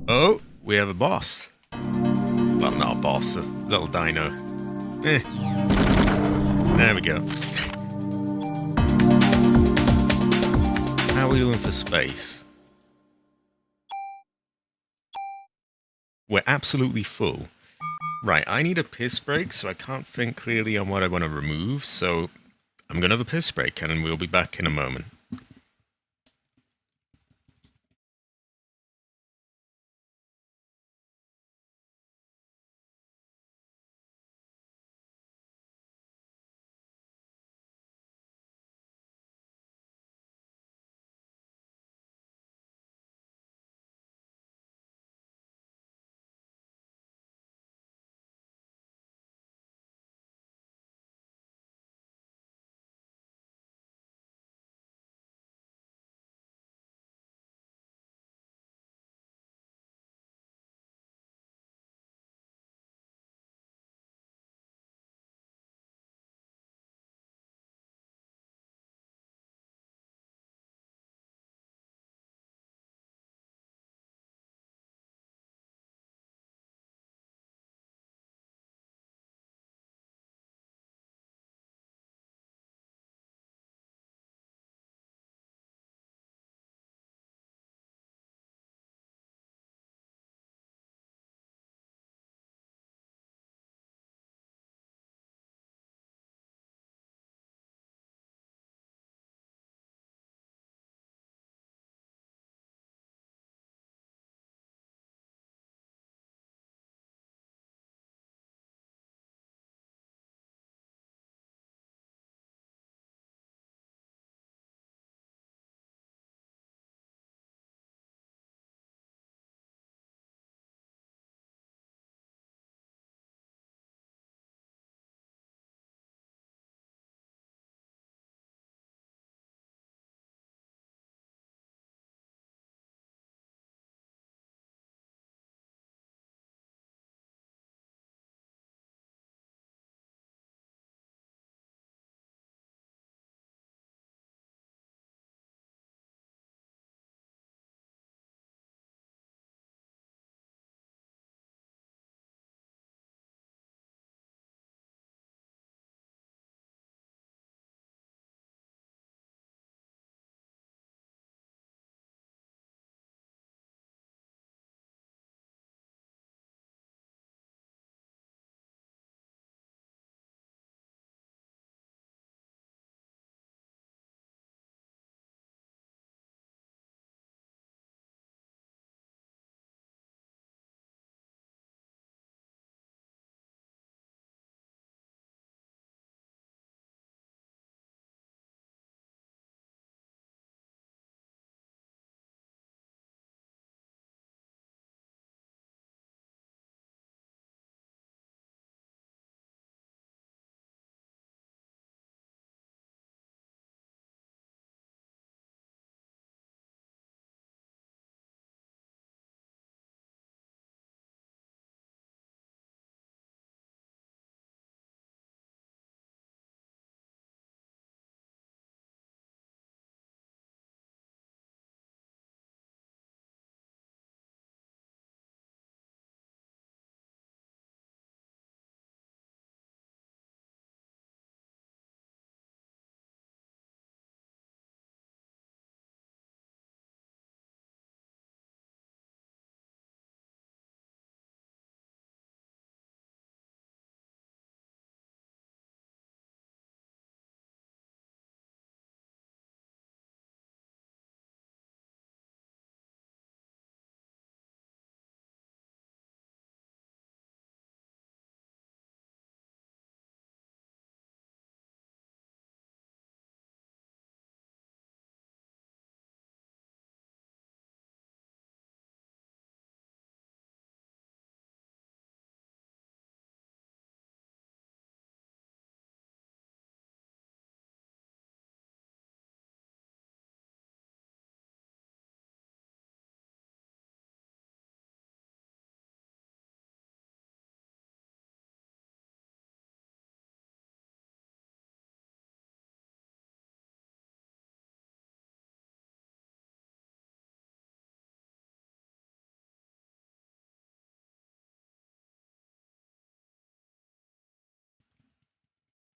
Oh, we have a boss. Well, not a boss, a little dino. There we go. How are we doing for space? We're absolutely full. Right, I need a piss break, so I can't think clearly on what I want to remove, so I'm going to have a piss break, and we'll be back in a moment.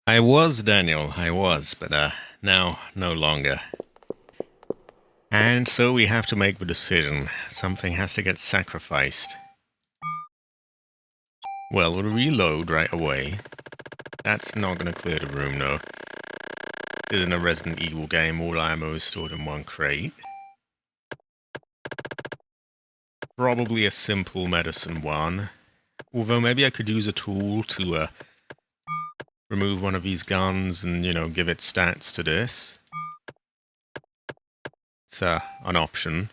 I was, Daniel, I was, but now no longer. And so we have to make the decision. Something has to get sacrificed. Well, we'll reload right away. That's not going to clear the room, though. This isn't a Resident Evil game. All ammo is stored in one crate. Probably a simple medicine one. Although maybe I could use a tool to remove one of these guns and, you know, give it stats to this. It's an option.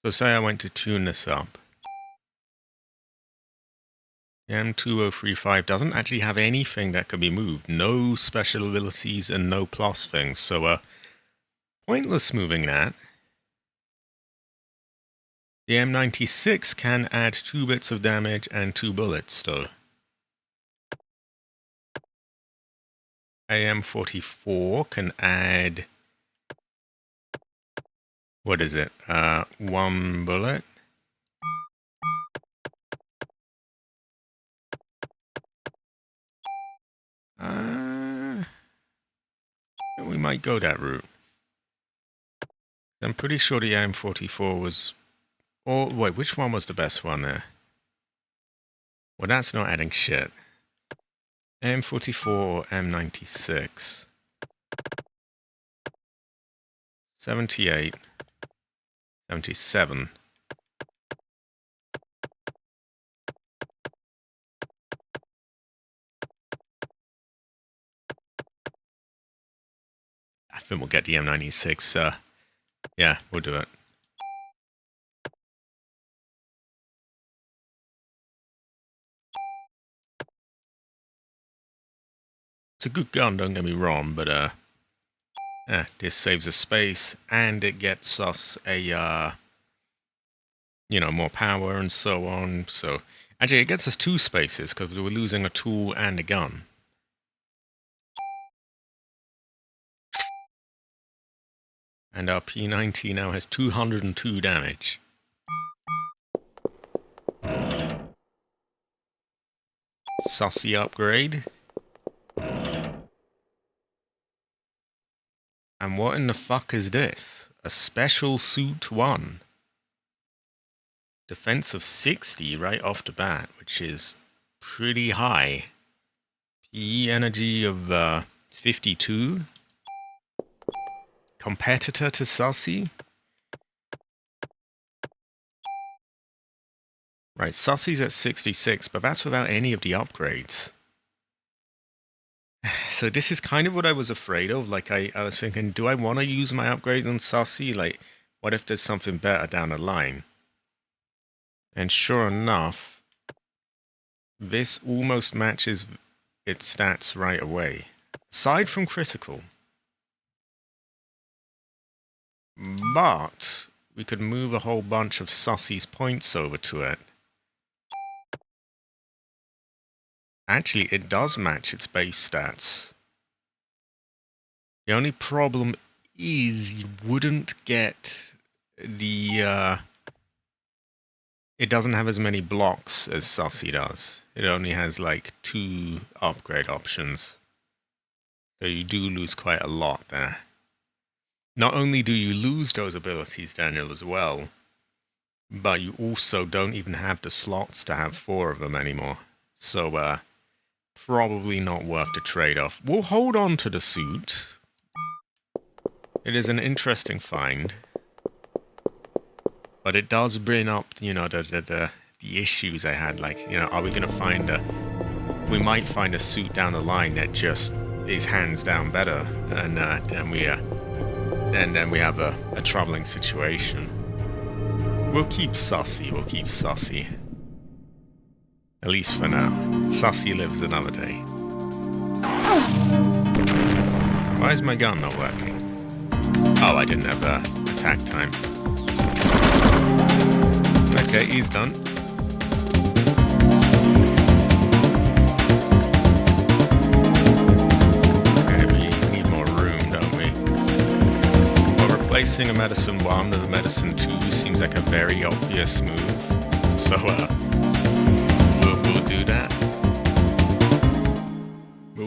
So say I went to tune this up. The M2035 doesn't actually have anything that can be moved. No special abilities and no plus things. So pointless moving that. The M96 can add 2 bits of damage and 2 bullets, though. AM44 can add... what is it? 1 bullet. We might go that route. I'm pretty sure the AM44 was... or, wait, which one was the best one there? Well, that's not adding shit. AM44 or M96? 78. 77. I think we'll get the M96. Yeah, we'll do it. It's a good gun, don't get me wrong, but this saves us space, and it gets us a, you know, more power and so on. So, actually, it gets us 2 spaces, because we're losing a tool and a gun. And our P90 now has 202 damage. Sussy upgrade. And what in the fuck is this? A special suit 1. Defense of 60 right off the bat, which is pretty high. PE energy of 52. Competitor to Sussy. Right, Sussy's at 66, but that's without any of the upgrades. So this is kind of what I was afraid of. Like, I was thinking, do I want to use my upgrade on Sussy? Like, what if there's something better down the line? And sure enough, this almost matches its stats right away. Aside from critical. But we could move a whole bunch of Sussy's points over to it. Actually, it does match its base stats. The only problem is you wouldn't get the... it doesn't have as many blocks as Sussy does. It only has like 2 upgrade options. So you do lose quite a lot there. Not only do you lose those abilities, Daniel, as well, but you also don't even have the slots to have 4 of them anymore. So, probably not worth the trade-off. We'll hold on to the suit. It is an interesting find. But it does bring up, you know, the issues I had. Like, you know, are we going to find a... we might find a suit down the line that just is hands down better. And then we have a troubling situation. We'll keep Sussy. We'll keep Sussy. At least for now. Sussy lives another day. Why is my gun not working? Oh, I didn't have attack time. Okay, he's done. Okay, we need more room, don't we? Well, replacing a medicine 1 with a medicine 2 seems like a very obvious move. So, we'll do that.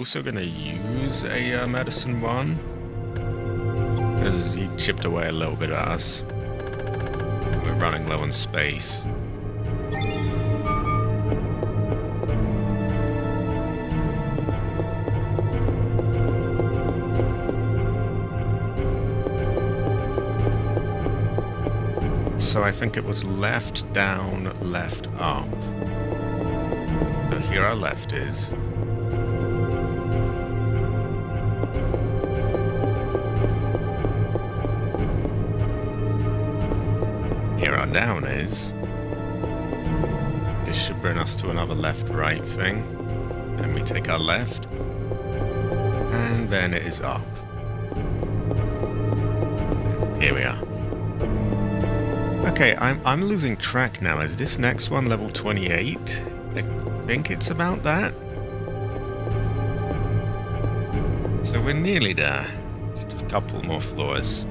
also going to use a medicine one. Because he chipped away a little bit at us. We're running low on space. So I think it was left, down, left, up. So here our left is. Here our down is. This should bring us to another left-right thing. Then we take our left. And then it is up. Here we are. Okay, I'm losing track now. Is this next one level 28? I think it's about that. So we're nearly there. Just a couple more floors.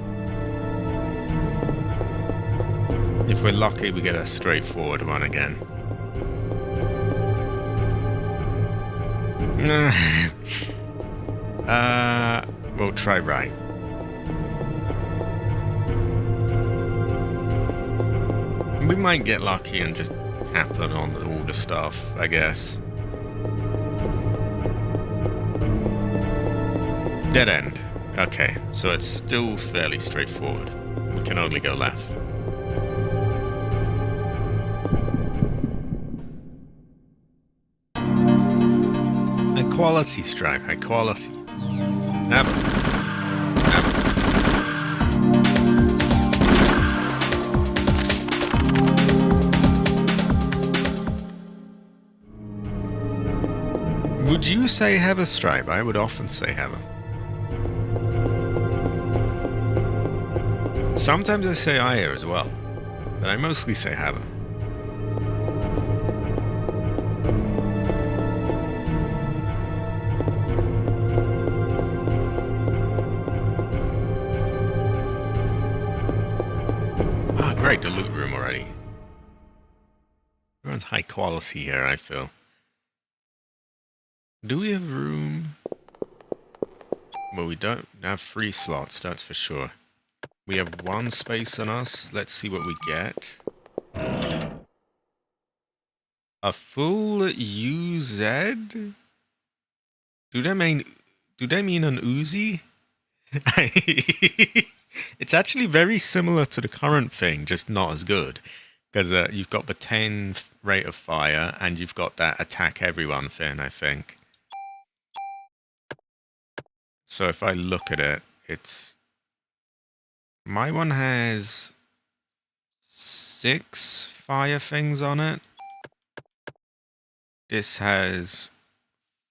If we're lucky, we get a straightforward one again. We'll try right. We might get lucky and just happen on all the stuff, I guess. Dead end. Okay, so it's still fairly straightforward. We can only go left. High quality stripe, high quality. Would you say have a stripe? I would often say have a. Sometimes I say Aya as well, but I mostly say have a. Ah, great, the loot room already. Everyone's high quality here, I feel. Do we have room? Well, we don't have 3 slots, that's for sure. We have 1 space on us. Let's see what we get. A full UZ? Do they mean an Uzi? It's actually very similar to the current thing, just not as good. Because you've got the 10 rate of fire, and you've got that attack everyone thing, I think. So if I look at it, it's... My one has 6 fire things on it. This has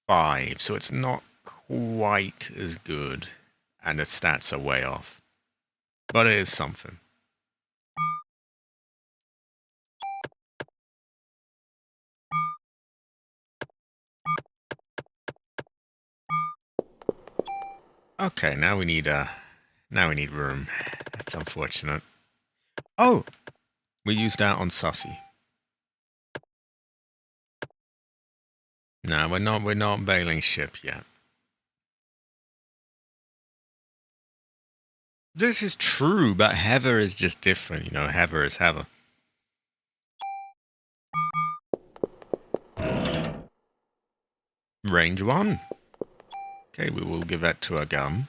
5, so it's not quite as good. And the stats are way off. But it is something. Okay, now we need room. That's unfortunate. Oh, we used that on Sussy. No, we're not bailing ship yet. This is true, but Heather is just different. You know, Heather is Heather. Range 1. Okay, we will give that to our gun.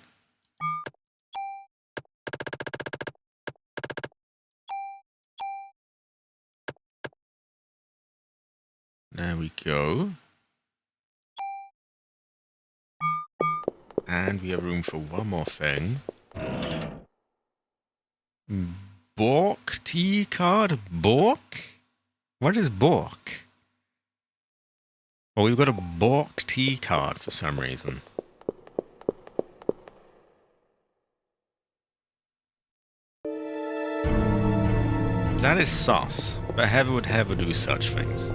There we go. And we have room for one more thing. Bork T card? Bork? What is Bork? Well, we've got a Bork T card for some reason. That is sus, but Heather would never do such things.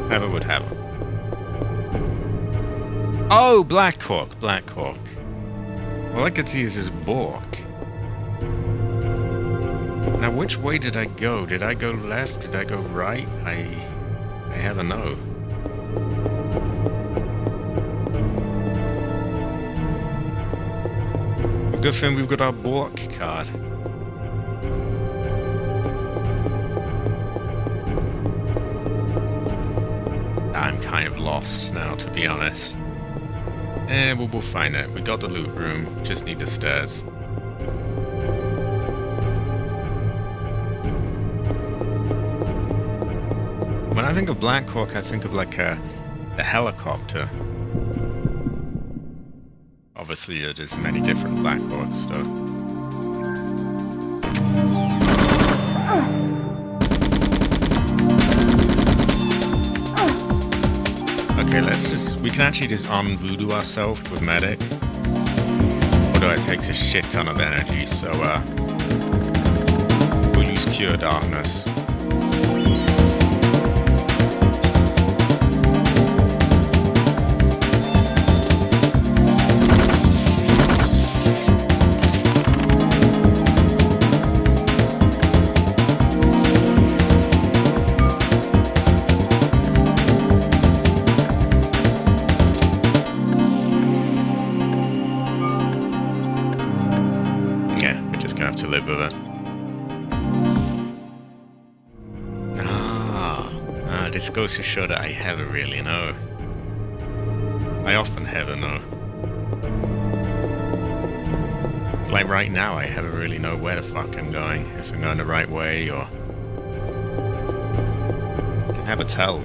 Heather would have. Oh, Black Hawk, Black Hawk. All I could see is this Bork. Now, which way did I go? Did I go left? Did I go right? I have a no. Good thing we've got our Bork card. I'm kind of lost now, to be honest. We'll find it. We got the loot room, just need the stairs. When I think of Black Hawk, I think of like a helicopter. Obviously, there's many different Black Hawks, though. Okay, we can actually just unvoodoo ourselves with medic. Although it takes a shit ton of energy, so we'll use Cure Darkness. This goes to show that I never really know. I often never know. Like right now, I never really know where the fuck I'm going. If I'm going the right way or... I can never tell.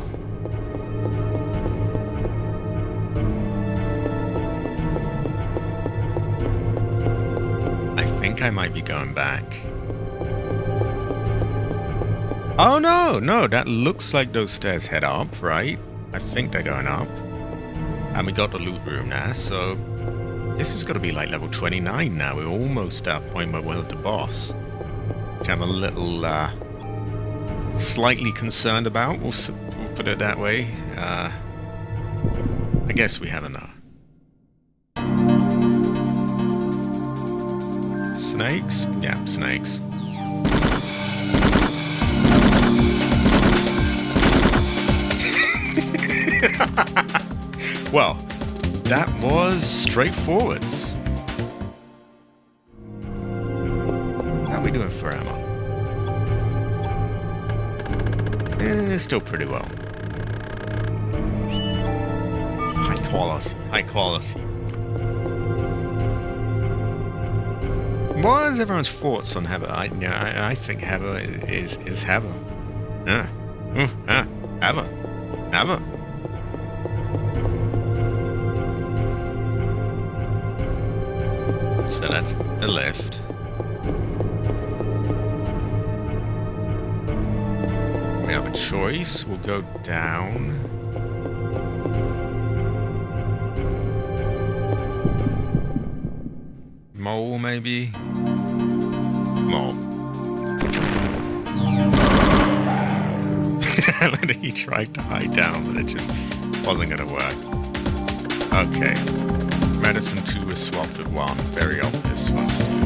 I think I might be going back. Oh no, that looks like those stairs head up, right? I think they're going up. And we got the loot room now, so this is going to be like level 29 now. We're almost at a point where we're the boss, which I'm a little slightly concerned about. We'll put it that way. I guess we have enough. Snakes? Yeah, snakes. Well, that was straightforward. How are we doing for ammo? Still pretty well. High quality. What is everyone's thoughts on Heather? I think Heather is Heather. Heather. So that's the lift. We have a choice. We'll go down. Mole, maybe? Mole. He tried to hide down, but it just wasn't going to work. Okay. Medicine 2 is swapped with 1. Very obvious ones to do.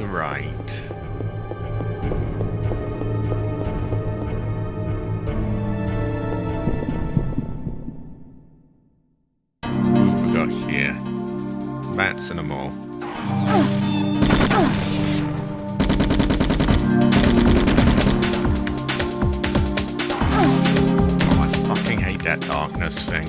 Right. What we got here? Bats and a mole. Oh, I fucking hate that darkness thing.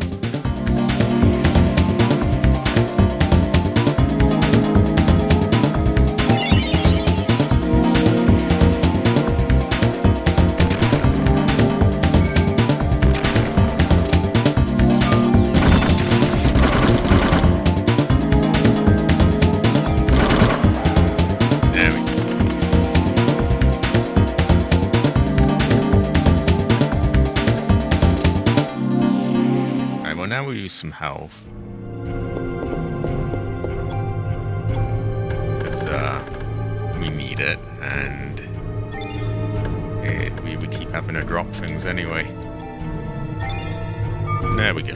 Now we'll use some health. Because we need it, and going to drop things anyway. There we go.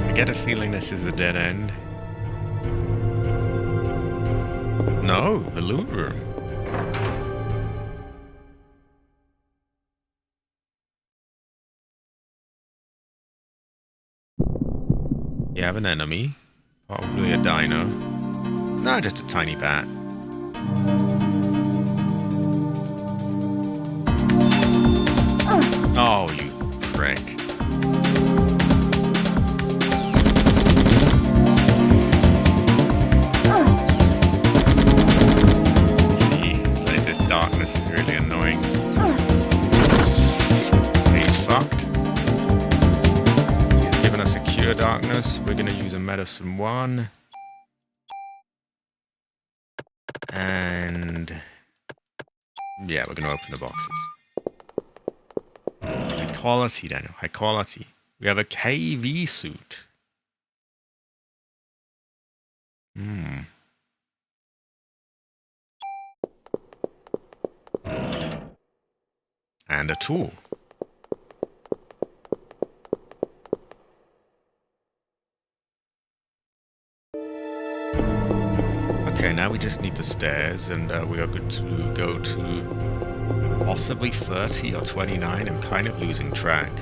I get a feeling this is a dead end. No, the loot room. You have an enemy. Probably a dino. No, just a tiny bat. Oh, you prick. See, like this darkness is really annoying. He's fucked. He's given us a cure darkness. We're gonna use a medicine 1. And yeah, we're gonna open the boxes. High quality, Daniel. High quality. We have a KV suit. And a tool. Okay, now we just need the stairs, and we are good to go to possibly 30 or 29. I'm kind of losing track.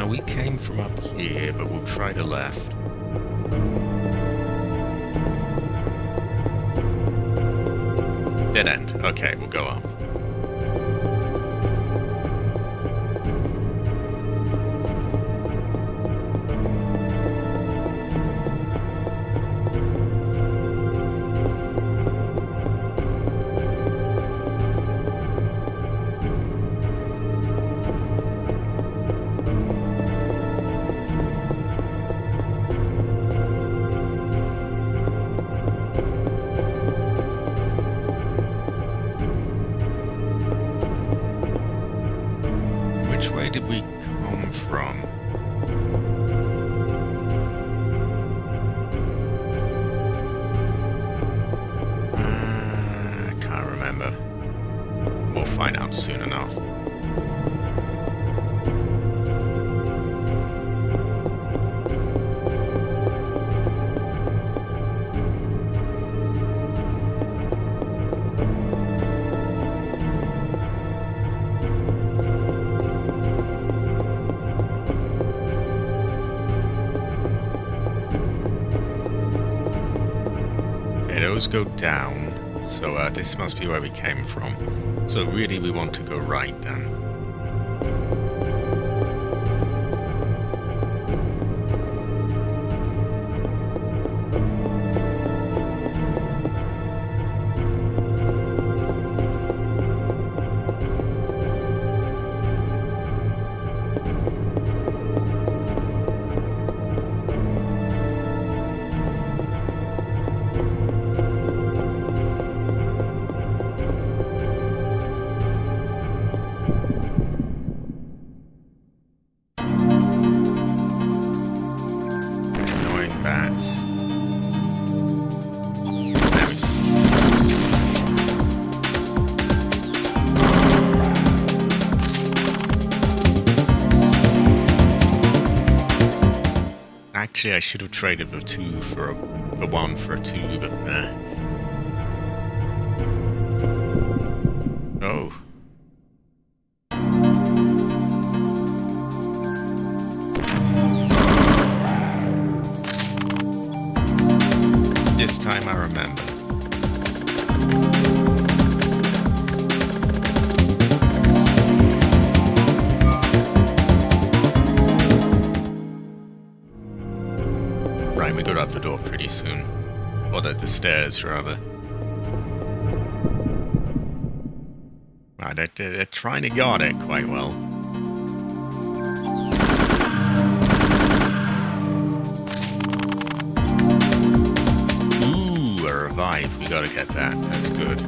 We came from up here, but we'll try the left. Dead end. Okay, we'll go up. Which way did we come from? I can't remember. We'll find out soon enough. Those go down, so this must be where we came from. So really we want to go right then. Actually, I should have traded the 2 for the 1 for a 2, but nah. Oh. This time I remember. pretty soon. Or the stairs, rather. Wow, they're trying to guard it quite well. Ooh, a revive. We gotta get that. That's good.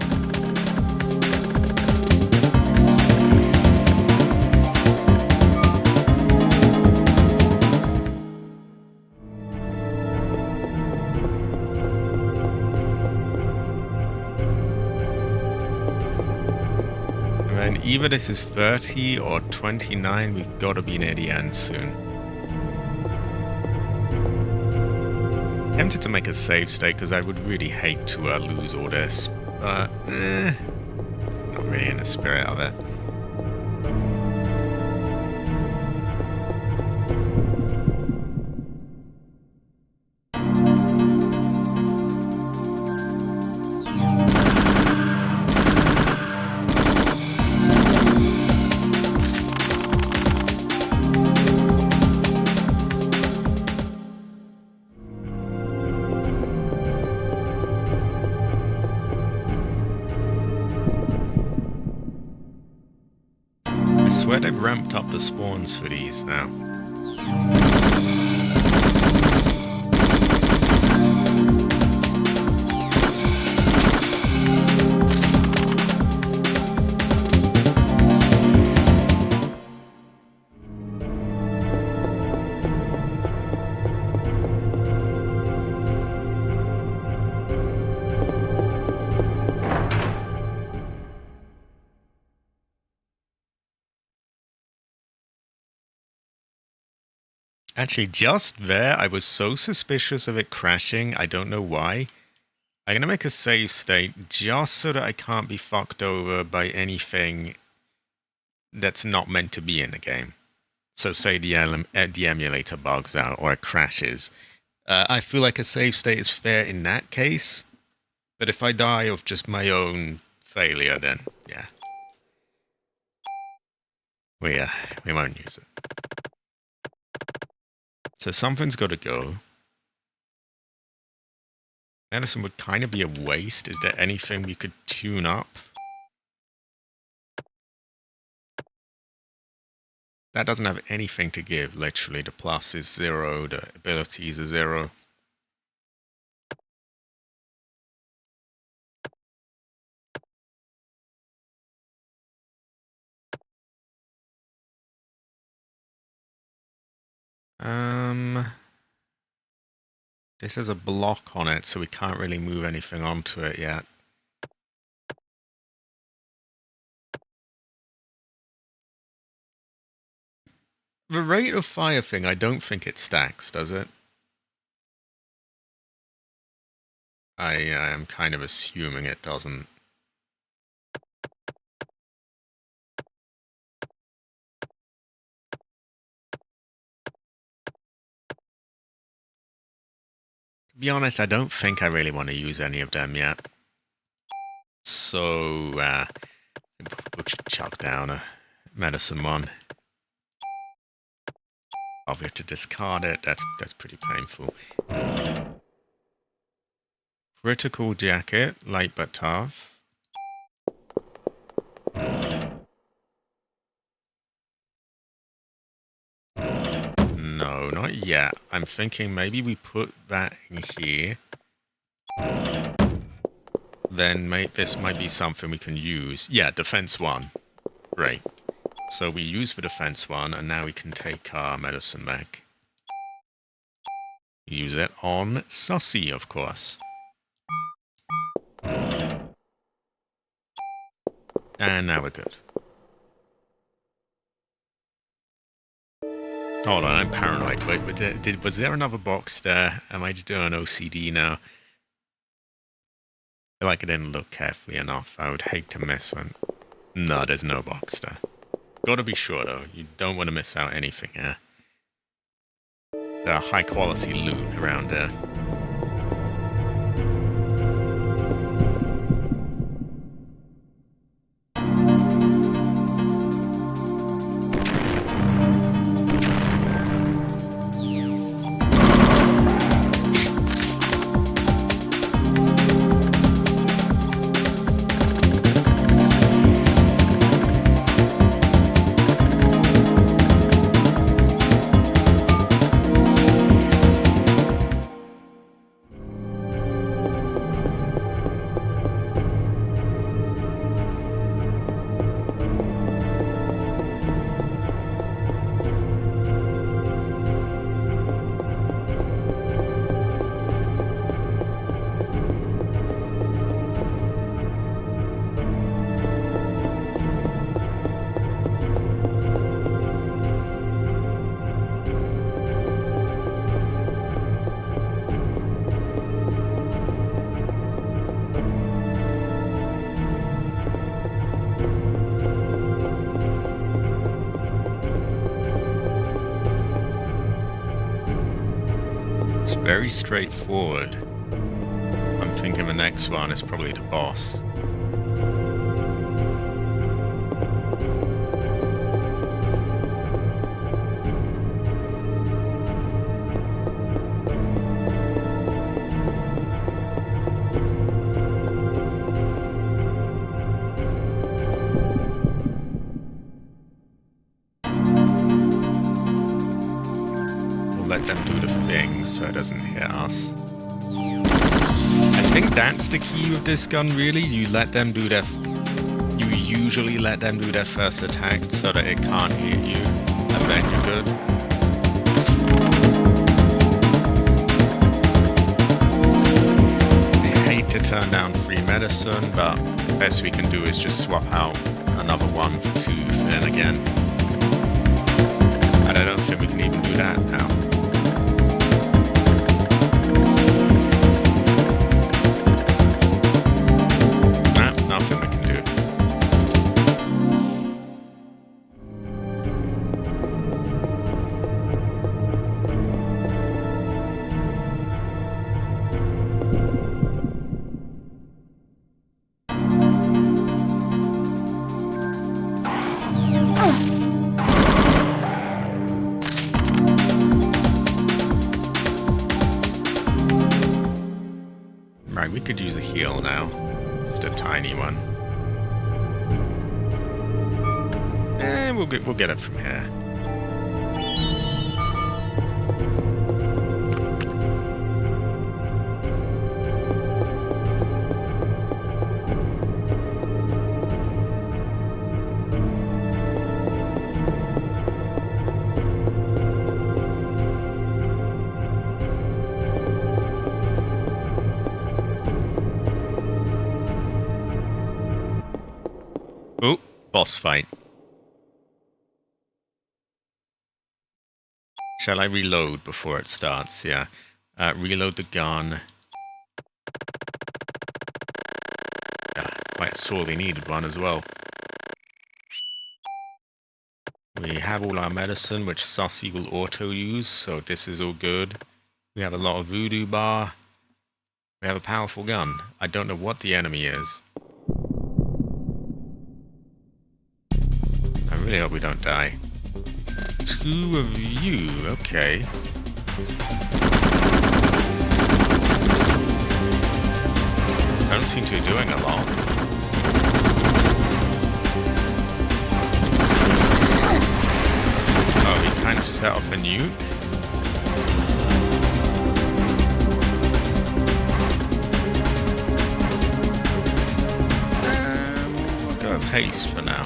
And either this is 30 or 29, we've got to be near the end soon. Tempted to make a save state because I would really hate to lose all this, but not really in the spirit of it. I swear they've ramped up the spawns for these now. Actually, just there, I was so suspicious of it crashing, I don't know why. I'm gonna make a save state just so that I can't be fucked over by anything that's not meant to be in the game. So say the emulator bugs out or it crashes. I feel like a save state is fair in that case, but if I die of just my own failure, then yeah. We won't use it. So something's got to go. Medicine would kind of be a waste. Is there anything we could tune up? That doesn't have anything to give, literally. The plus is 0, the abilities are 0. This has a block on it, so we can't really move anything onto it yet. The rate of fire thing, I don't think it stacks, does it? I am kind of assuming it doesn't. To be honest, I don't think I really want to use any of them yet. So, we'll chuck down a medicine one. I'll have to discard it. That's pretty painful. Critical jacket, light but tough. No, not yet. I'm thinking maybe we put that in here. Then this might be something we can use. Yeah, defense 1. Great. So we use the defense 1, and now we can take our medicine back. Use it on Sussy, of course. And now we're good. Hold on, I'm paranoid. Wait, was there another box there? Am I doing OCD now? I feel like I didn't look carefully enough. I would hate to miss one. No, there's no box there. Gotta be sure, though. You don't want to miss out anything here. There's a high-quality loot around there. Very straightforward. I'm thinking the next one is probably the boss. Let them do the thing so it doesn't hit us. I think that's the key with this gun, really. You usually let them do their first attack so that it can't hit you, and then you're good. I hate to turn down free medicine, but the best we can do is just swap out another one for tooth in again. And I don't think we can even do that now. Nothing we can do. Right, we could use a heal now. Just a tiny one. And we'll get it from here. Oh, boss fight. Shall I reload before it starts? Yeah. Reload the gun. Quite sorely needed one as well. We have all our medicine, which Sussy will auto-use, so this is all good. We have a lot of voodoo bar. We have a powerful gun. I don't know what the enemy is. I really hope we don't die. 2 of you, okay. Don't seem to be doing a lot. Oh, he kind of set up a nuke. We'll go with haste for now.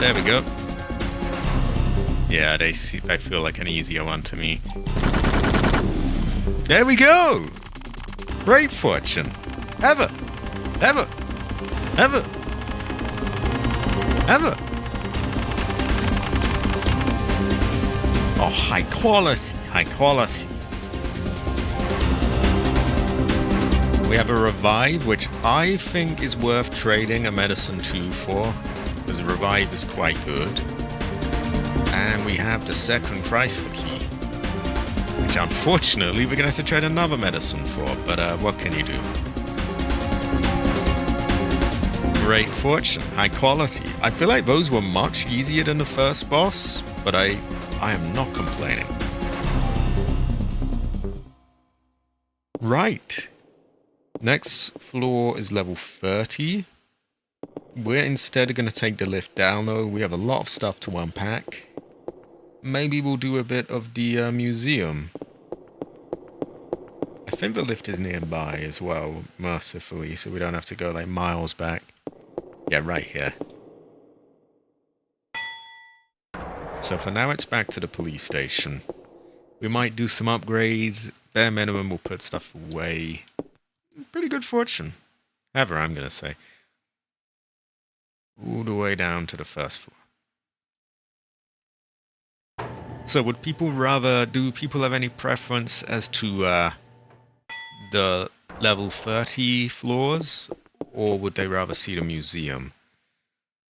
There we go. Yeah, they feel like an easier one to me. There we go! Great fortune. Ever! Ever! Ever! Ever! Oh, high quality. High quality. We have a revive, which I think is worth trading a medicine 2 for. Because the revive is quite good. And we have the second Chrysler key, which unfortunately we're going to have to trade another medicine for, but what can you do? Great fortune, high quality. I feel like those were much easier than the first boss, but I am not complaining. Right. Next floor is level 30. We're instead going to take the lift down, though. We have a lot of stuff to unpack. Maybe we'll do a bit of the museum. I think the lift is nearby as well, mercifully, so we don't have to go like miles back. Yeah, right here. So for now, it's back to the police station. We might do some upgrades. Bare minimum, we'll put stuff away. Pretty good fortune. Ever, I'm going to say. All the way down to the first floor. So would people rather, do people have any preference as to the level 30 floors, or would they rather see the museum?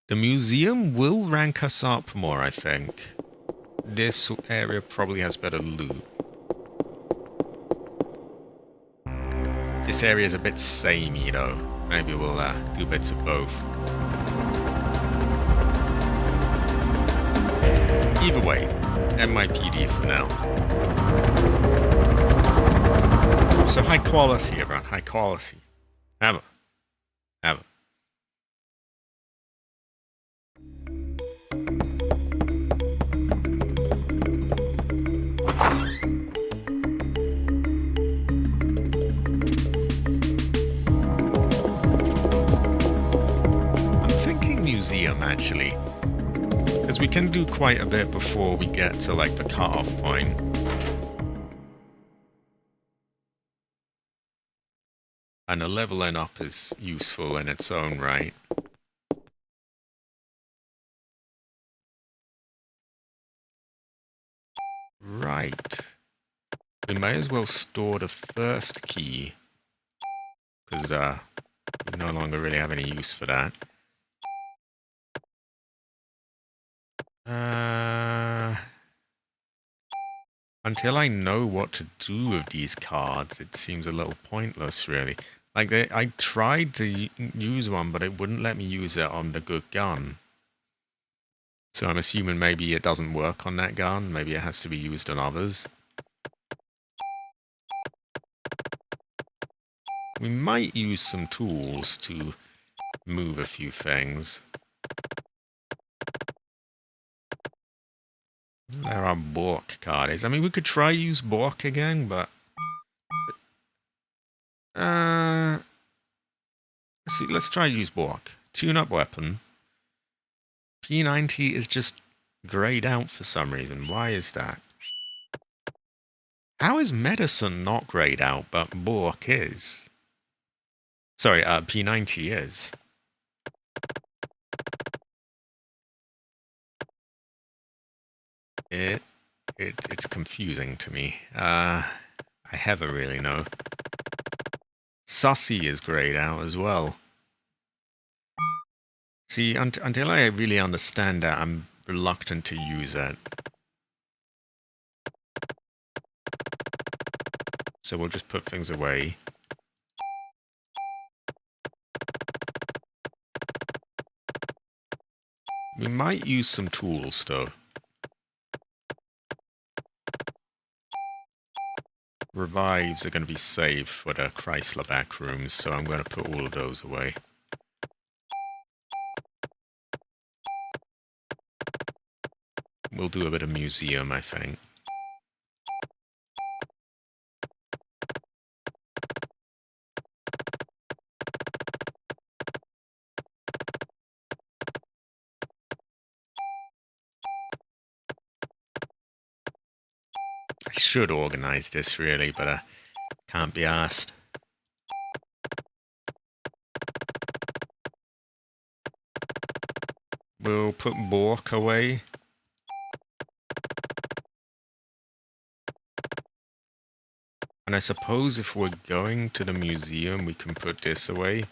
The museum will rank us up more, I think. This area probably has better loot. This area is a bit samey though. Maybe we'll do bits of both. Either way, NYPD for now. So high quality, everyone. High quality. Have it. Have it. I'm thinking museum, actually. Because we can do quite a bit before we get to, like, the cutoff point. And the leveling up is useful in its own right. Right. We may as well store the first key. Because we no longer really have any use for that. Until I know what to do with these cards, it seems a little pointless, really. Like, I tried to use one, but it wouldn't let me use it on the good gun. So I'm assuming maybe it doesn't work on that gun. Maybe it has to be used on others. We might use some tools to move a few things. There are Bork cards. I mean, we could try use Bork again, but... let's try use Bork. Tune-up weapon. P90 is just grayed out for some reason. Why is that? How is medicine not grayed out, but Bork is? Sorry, P90 is. It's confusing to me. I never really know. Sussy is grayed out as well. See, until I really understand that, I'm reluctant to use it. So we'll just put things away. We might use some tools, though. Revives are going to be saved for the Chrysler back rooms, so I'm going to put all of those away. We'll do a bit of museum, I think. I should organize this, really, but I can't be asked. We'll put Bork away. And I suppose if we're going to the museum, we can put this away.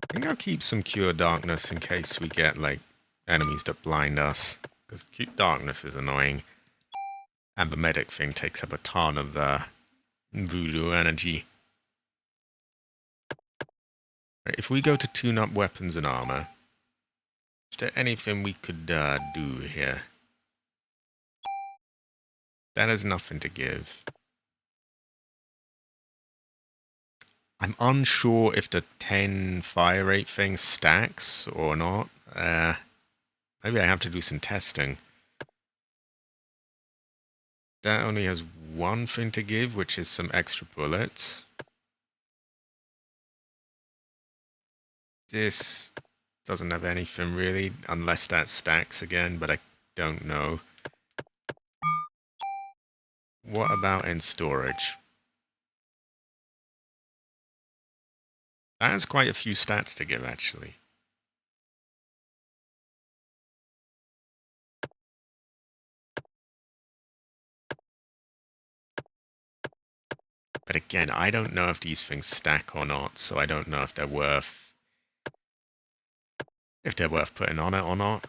I think I'll keep some Cure Darkness in case we get, like, enemies that blind us. Because Cure Darkness is annoying. And the medic thing takes up a ton of voodoo energy. Right, if we go to tune up weapons and armor, is there anything we could do here? That has nothing to give. I'm unsure if the 10 fire rate thing stacks or not. Maybe I have to do some testing. That only has one thing to give, which is some extra bullets. This doesn't have anything really, unless that stacks again, but I don't know. What about in storage? That has quite a few stats to give, actually. But again, I don't know if these things stack or not, so I don't know if they're worth putting on it or not.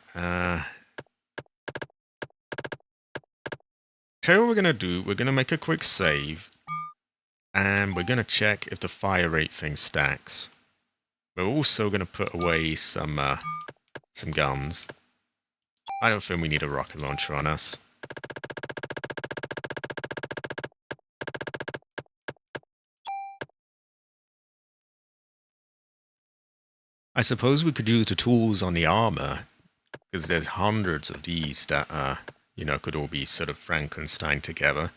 Tell you what we're gonna do. We're gonna make a quick save, and we're gonna check if the fire rate thing stacks. We're also gonna put away some guns. I don't think we need a rocket launcher on us. I suppose we could use the tools on the armor, because there's hundreds of these that, could all be sort of Frankenstein together.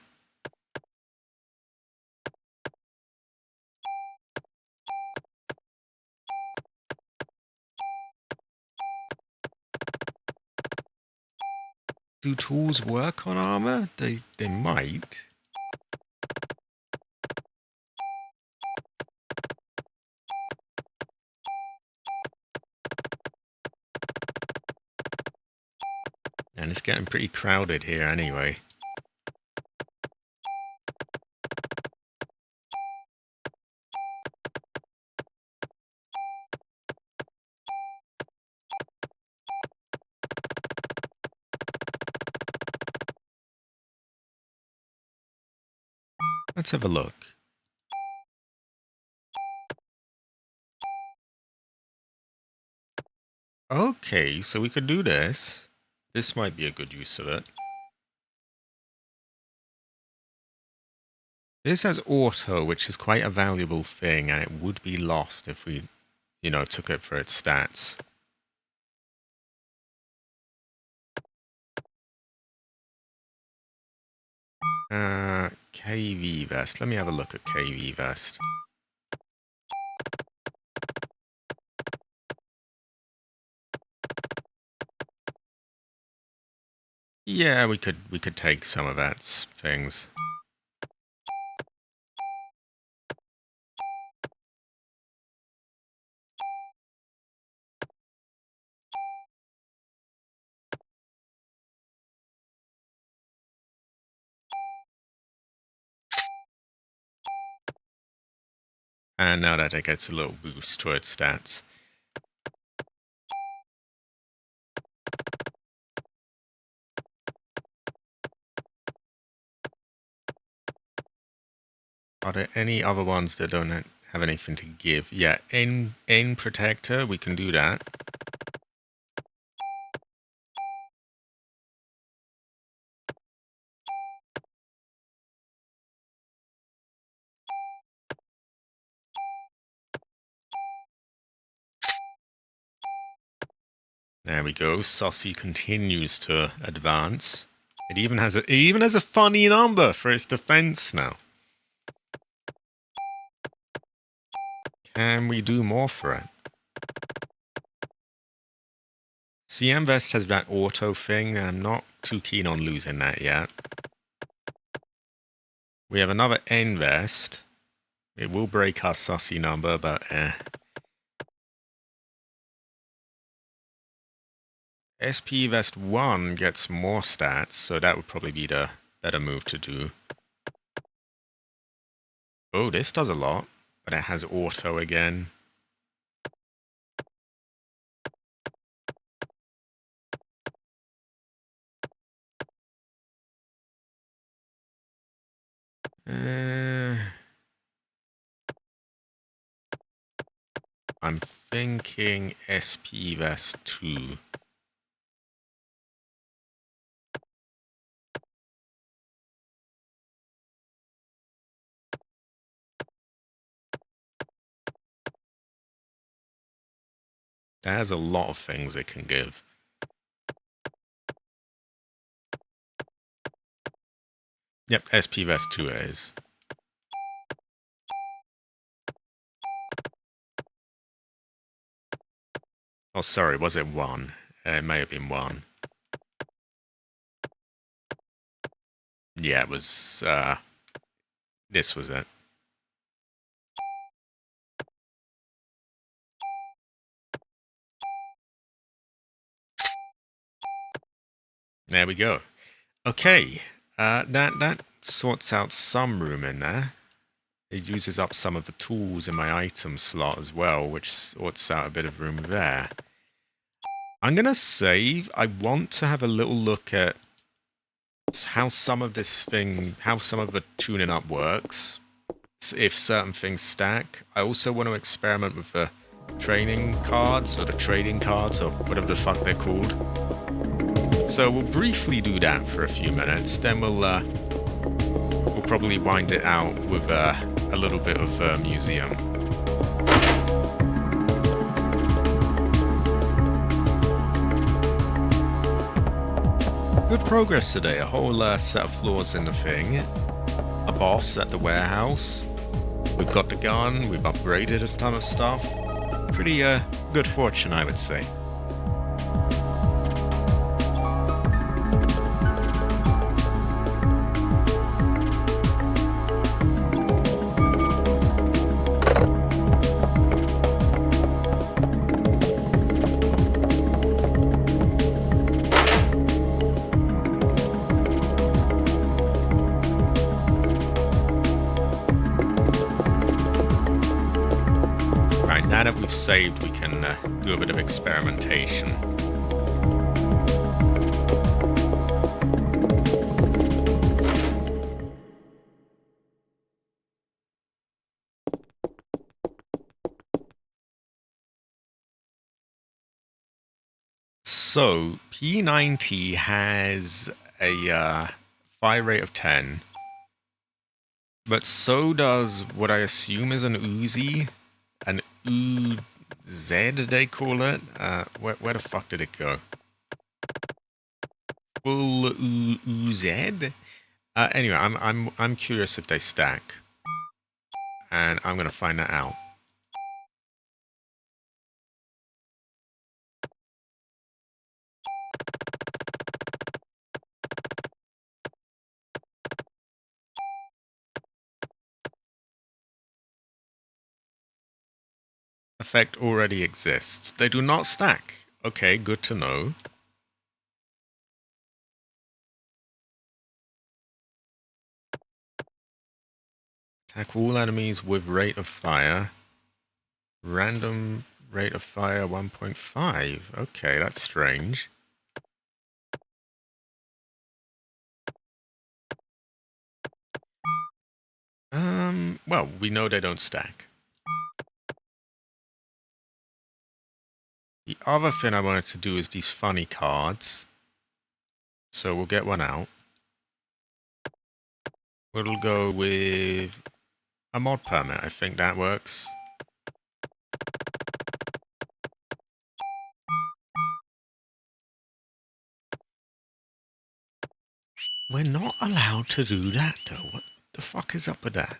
Do tools work on armor? They might. And it's getting pretty crowded here anyway. Let's have a look. Okay, so we could do this. This might be a good use of it. This has auto, which is quite a valuable thing, and it would be lost if we, took it for its stats. KV vest. Let me have a look at KV vest. Yeah, we could take some of that things. And now that it gets a little boost to its stats. Are there any other ones that don't have anything to give? Yeah, N protector, we can do that. There we go. Saucy continues to advance. It even has a funny number for its defense now. Can we do more for it? CM Vest has that auto thing. I'm not too keen on losing that yet. We have another N Vest. It will break our Saucy number, but SP Vest 1 gets more stats, so that would probably be the better move to do. Oh, this does a lot, but it has auto again. I'm thinking SP Vest 2. That has a lot of things it can give. Yep, SP Vest 2 it is. Oh, sorry, was it 1? It may have been 1. Yeah, it was, this was it. There we go. Okay, that sorts out some room in there. It uses up some of the tools in my item slot as well, which sorts out a bit of room there. I'm going to save. I want to have a little look at how some of the tuning up works. If certain things stack. I also want to experiment with the training cards, or the trading cards, or whatever the fuck they're called. So we'll briefly do that for a few minutes, then we'll probably wind it out with a little bit of museum. Good progress today. A whole set of floors in the thing. A boss at the warehouse. We've got the gun. We've upgraded a ton of stuff. Pretty good fortune, I would say. Now that we've saved, we can do a bit of experimentation. So, P90 has a fire rate of 10, but so does what I assume is an Uzi. An UZ, they call it. Where the fuck did it go? Full UZ. Anyway, I'm curious if they stack, and I'm gonna find that out. Effect already exists. They do not stack. Okay, good to know. Attack all enemies with rate of fire. Random rate of fire 1.5. Okay, that's strange. Well, we know they don't stack. The other thing I wanted to do is these funny cards. So we'll get one out. We'll go with a mod permit. I think that works. We're not allowed to do that, though. What the fuck is up with that?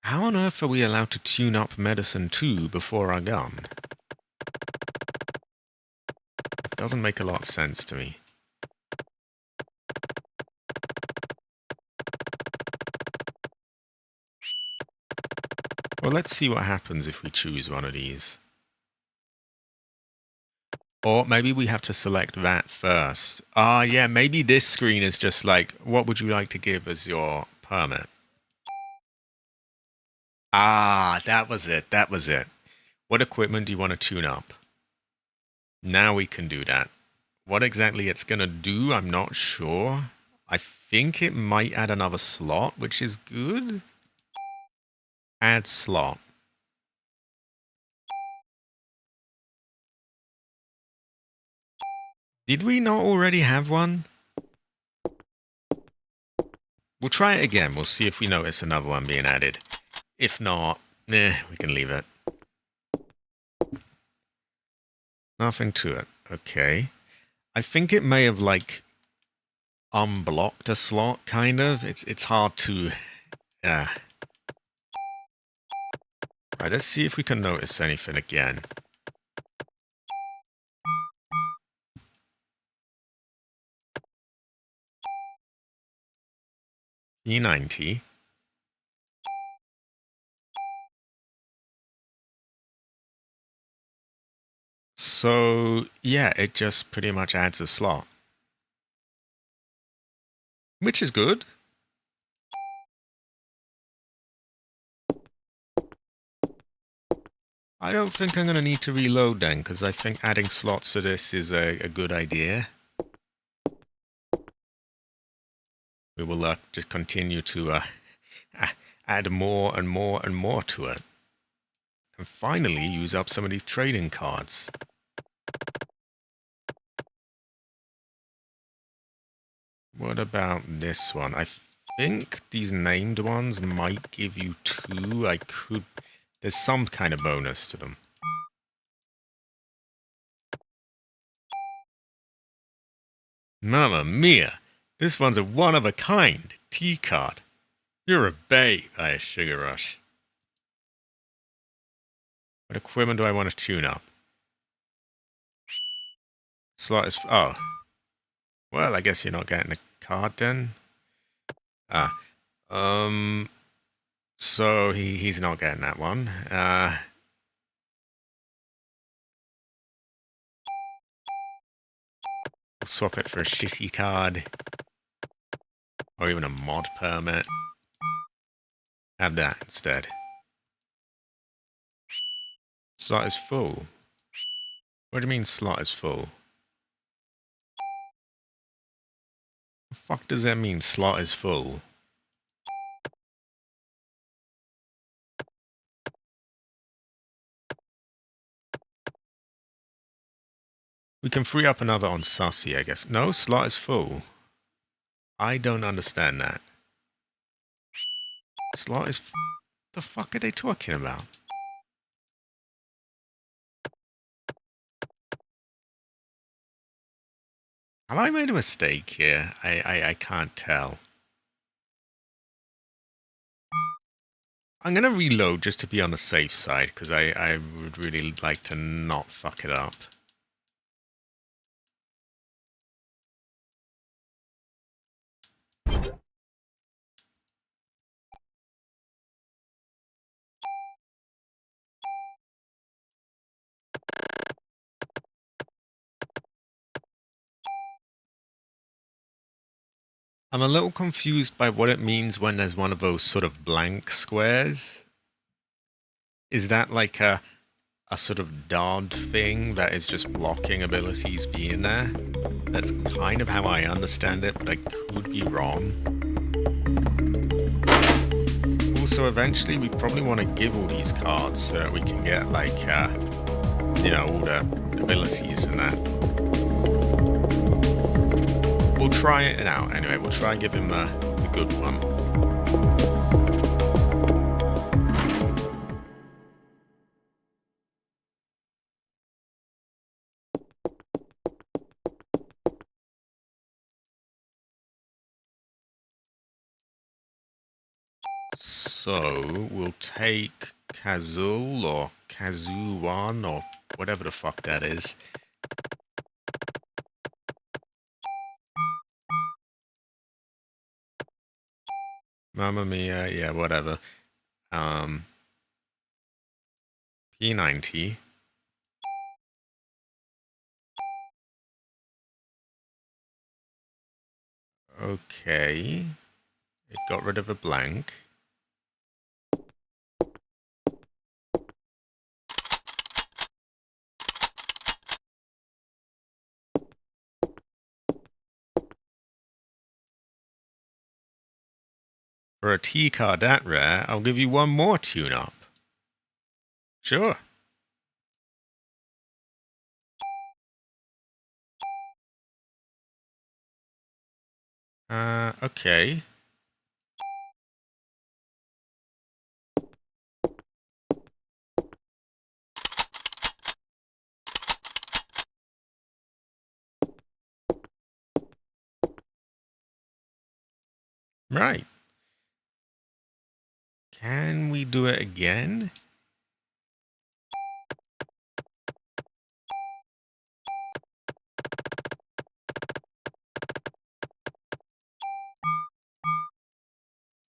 How on earth are we allowed to tune up medicine 2 before our gun? Doesn't make a lot of sense to me. Well, let's see what happens if we choose one of these. Or maybe we have to select that first. Yeah, maybe this screen is just like, what would you like to give as your permit? That was it. That was it. What equipment do you want to tune up? Now we can do that. What exactly it's going to do, I'm not sure. I think it might add another slot, which is good. Add slot. Did we not already have one? We'll try it again. We'll see if we notice another one being added. If not, we can leave it. Nothing to it. Okay. I think it may have, like, unblocked a slot, kind of. It's hard to... Right, let's see if we can notice anything again. E90. So, yeah, it just pretty much adds a slot. which is good. I don't think I'm going to need to reload then, because I think adding slots to this is a good idea. We will just continue to add more and more and more to it. And finally use up some of these trading cards. What about this one? I think these named ones might give you 2. There's some kind of bonus to them. Mamma mia! This one's a one-of-a-kind T card. You're a babe, I sugar rush. What equipment do I want to tune up? Slot is... oh. Well, I guess you're not getting a card then. So he's not getting that one. Swap it for a shitty card. Or even a mod permit. Have that instead. Slot is full. What do you mean slot is full? The fuck does that mean, slot is full? We can free up another on Sussy, I guess. No, slot is full. I don't understand that. Slot is... the fuck are they talking about? Have I made a mistake here? I can't tell. I'm going to reload just to be on the safe side, because I would really like to not fuck it up. I'm a little confused by what it means when there's one of those sort of blank squares. Is that like a sort of dot thing that is just blocking abilities being there? That's kind of how I understand it, but I could be wrong. Also, eventually we probably want to give all these cards so that we can get like, you know, all the abilities and that. We'll try it out anyway. We'll try and give him the good one. So we'll take Kazul or Kazuwan or whatever the fuck that is. Mamma mia, yeah, whatever. P90. Okay. It got rid of a blank. For a T card that rare, I'll give you one more tune-up. Sure. Okay. Right. Can we do it again?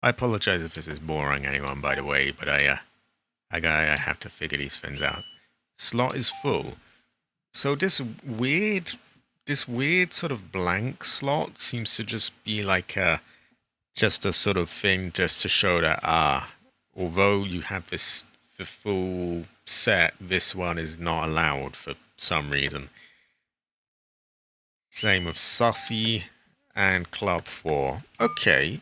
I apologize if this is boring anyone, by the way, but I have to figure these things out. Slot is full. So this weird this weird sort of blank slot seems to just be like just a sort of thing just to show that, although you have the full set, this one is not allowed for some reason. Same with Sussy and Club 4. Okay.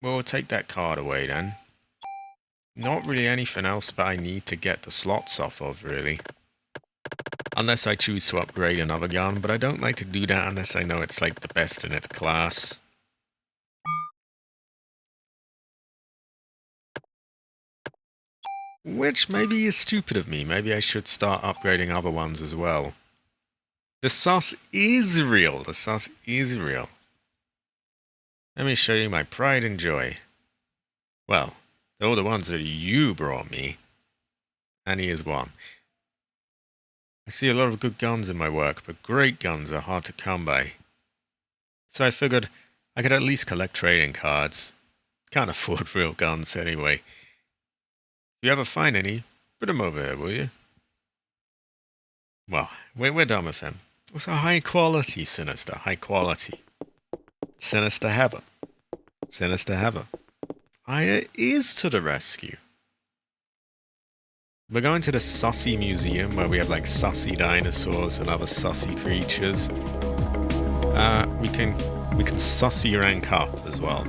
We'll take that card away then. Not really anything else that I need to get the slots off of, really. Unless I choose to upgrade another gun, but I don't like to do that unless I know it's like the best in its class. Which maybe is stupid of me. Maybe I should start upgrading other ones as well. The sus is real. The sus is real. Let me show you my pride and joy. Well, they're all the ones that you brought me. And he is one. I see a lot of good guns in my work, but great guns are hard to come by. So I figured I could at least collect trading cards. Can't afford real guns anyway. If you ever find any, put them over here, will you? Well, we're done with him. What's a high quality Sinister? High quality. Sinister Heather. Sinister Heather. Aya is to the rescue. We're going to the Sussy Museum where we have like sussy dinosaurs and other sussy creatures. We can sussy rank up as well.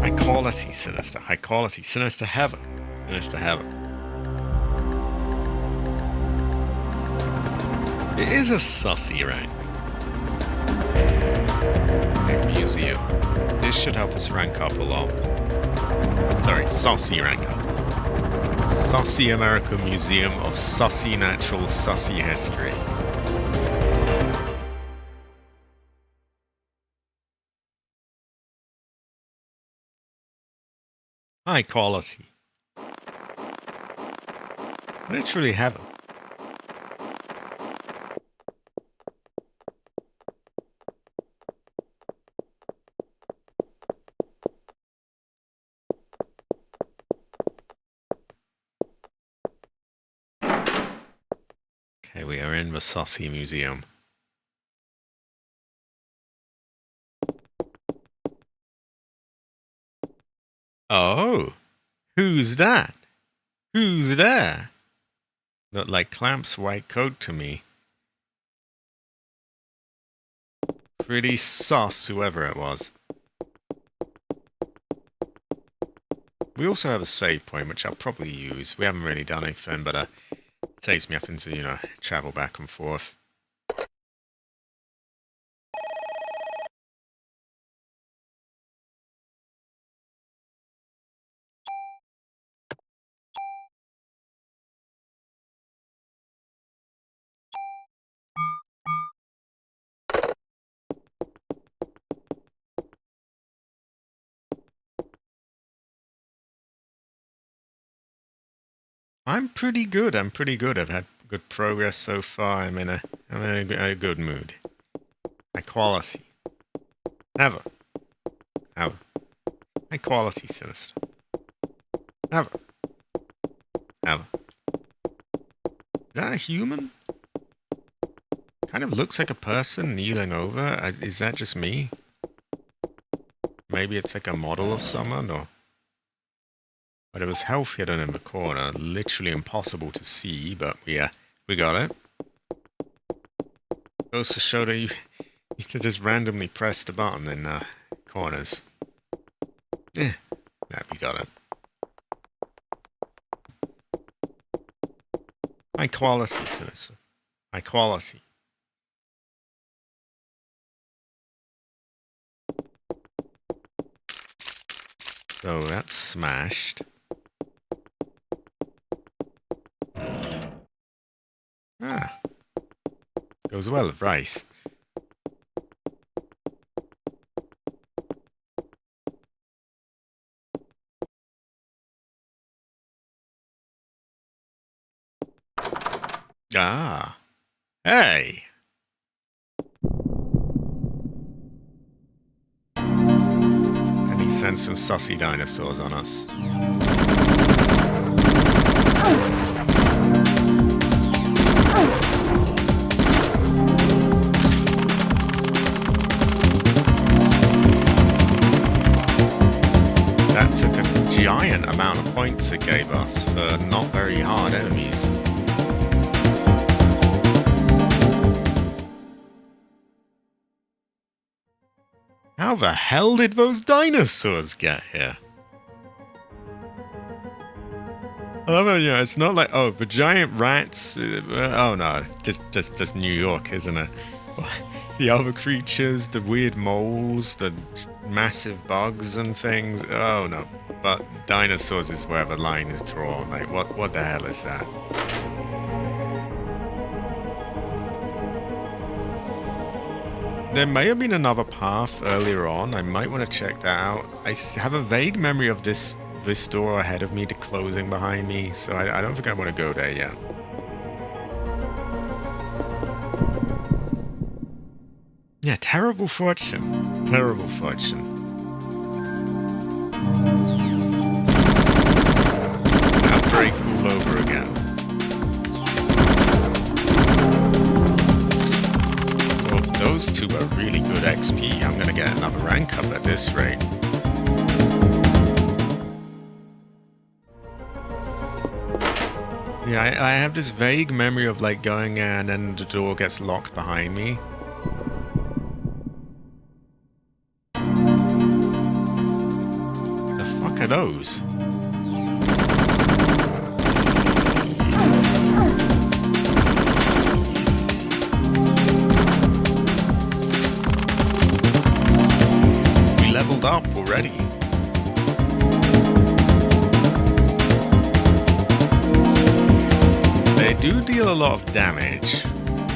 High quality Sinister. High quality Sinister Heather. Sinister Heather. It is a sussy rank. Museum. This should help us rank up a lot. Sorry, Sussy rank up a lot. Sussy American Museum of Sussy Natural Sussy History. High quality. Literally heaven. Okay, we are in the Sussy Museum. Oh, who's that? Who's there? Looked like Clamp's white coat to me. Pretty sus, whoever it was. We also have a save point, which I'll probably use. We haven't really done anything, but it saves me having to, travel back and forth. I'm pretty good. I've had good progress so far. I'm in a good mood. High quality. Never. High quality Sinister. Never. Is that a human? Kind of looks like a person kneeling over. Is that just me? Maybe it's like a model of someone, or... But it was health hidden in the corner. Literally impossible to see, but we got it. Goes to show that you need to just randomly press the button in corners. Yeah, we got it. High quality, Sinister. High quality. So that's smashed. Goes well with rice. Ah. Hey. And he send some sussy dinosaurs on us. That took a giant amount of points it gave us for not very hard enemies. How the hell did those dinosaurs get here? I love it, it's not like, oh, the giant rats, oh no, just New York, isn't it? The other creatures, the weird moles, the massive bugs and things, oh no, but dinosaurs is where the line is drawn, like, what the hell is that? There may have been another path earlier on. I might want to check that out. I have a vague memory of this door ahead of me closing behind me, so I don't think I want to go there yet. Yeah, terrible fortune. Terrible fortune. Now break all over again. Those two are really good XP. I'm gonna get another rank up at this rate. Yeah, I have this vague memory of like going there and then the door gets locked behind me. The fuck are those? Leveled up already. They do deal a lot of damage,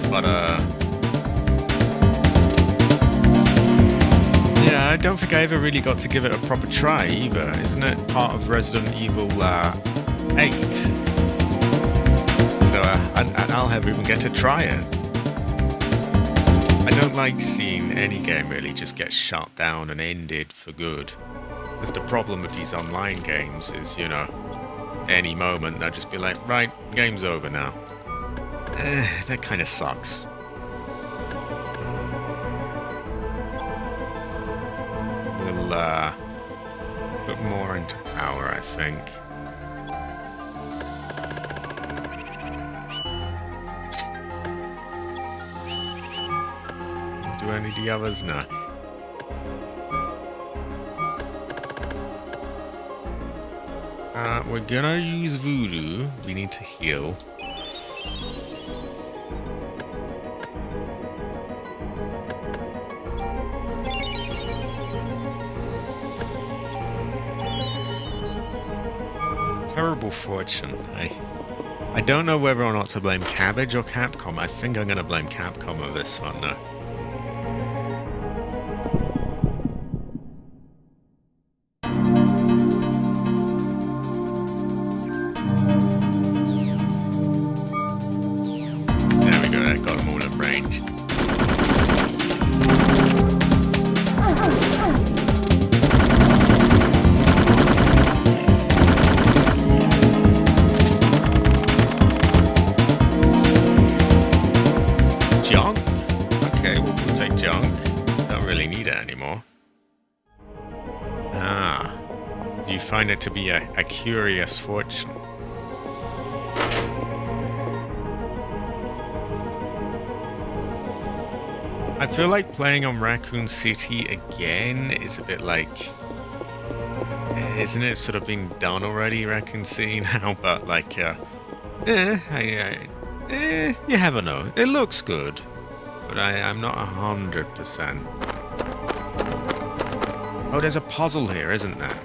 but yeah, I don't think I ever really got to give it a proper try either. Isn't it part of Resident Evil 8? So I'll never even get to try it. I don't like seeing any game really just get shut down and ended for good. That's the problem with these online games is, you know, any moment they'll just be like, right, game's over now. That kind of sucks. We'll put more into power, I think. Do any of the others? No. We're gonna use voodoo. We need to heal. Terrible fortune. I don't know whether or not to blame Cabbage or Capcom. I think I'm gonna blame Capcom on this one though. Find it to be a curious fortune. I feel like playing on Raccoon City again is a bit like, isn't it sort of being done already, Raccoon City now? But like, you never know. It looks good, but I'm not 100%. Oh, there's a puzzle here, isn't there?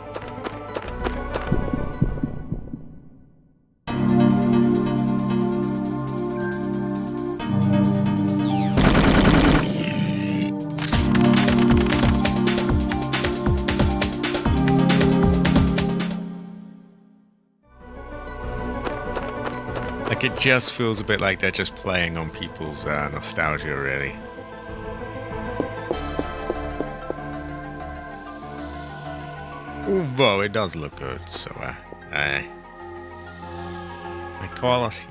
Like, it just feels a bit like they're just playing on people's nostalgia, really. Although it does look good, so I call us.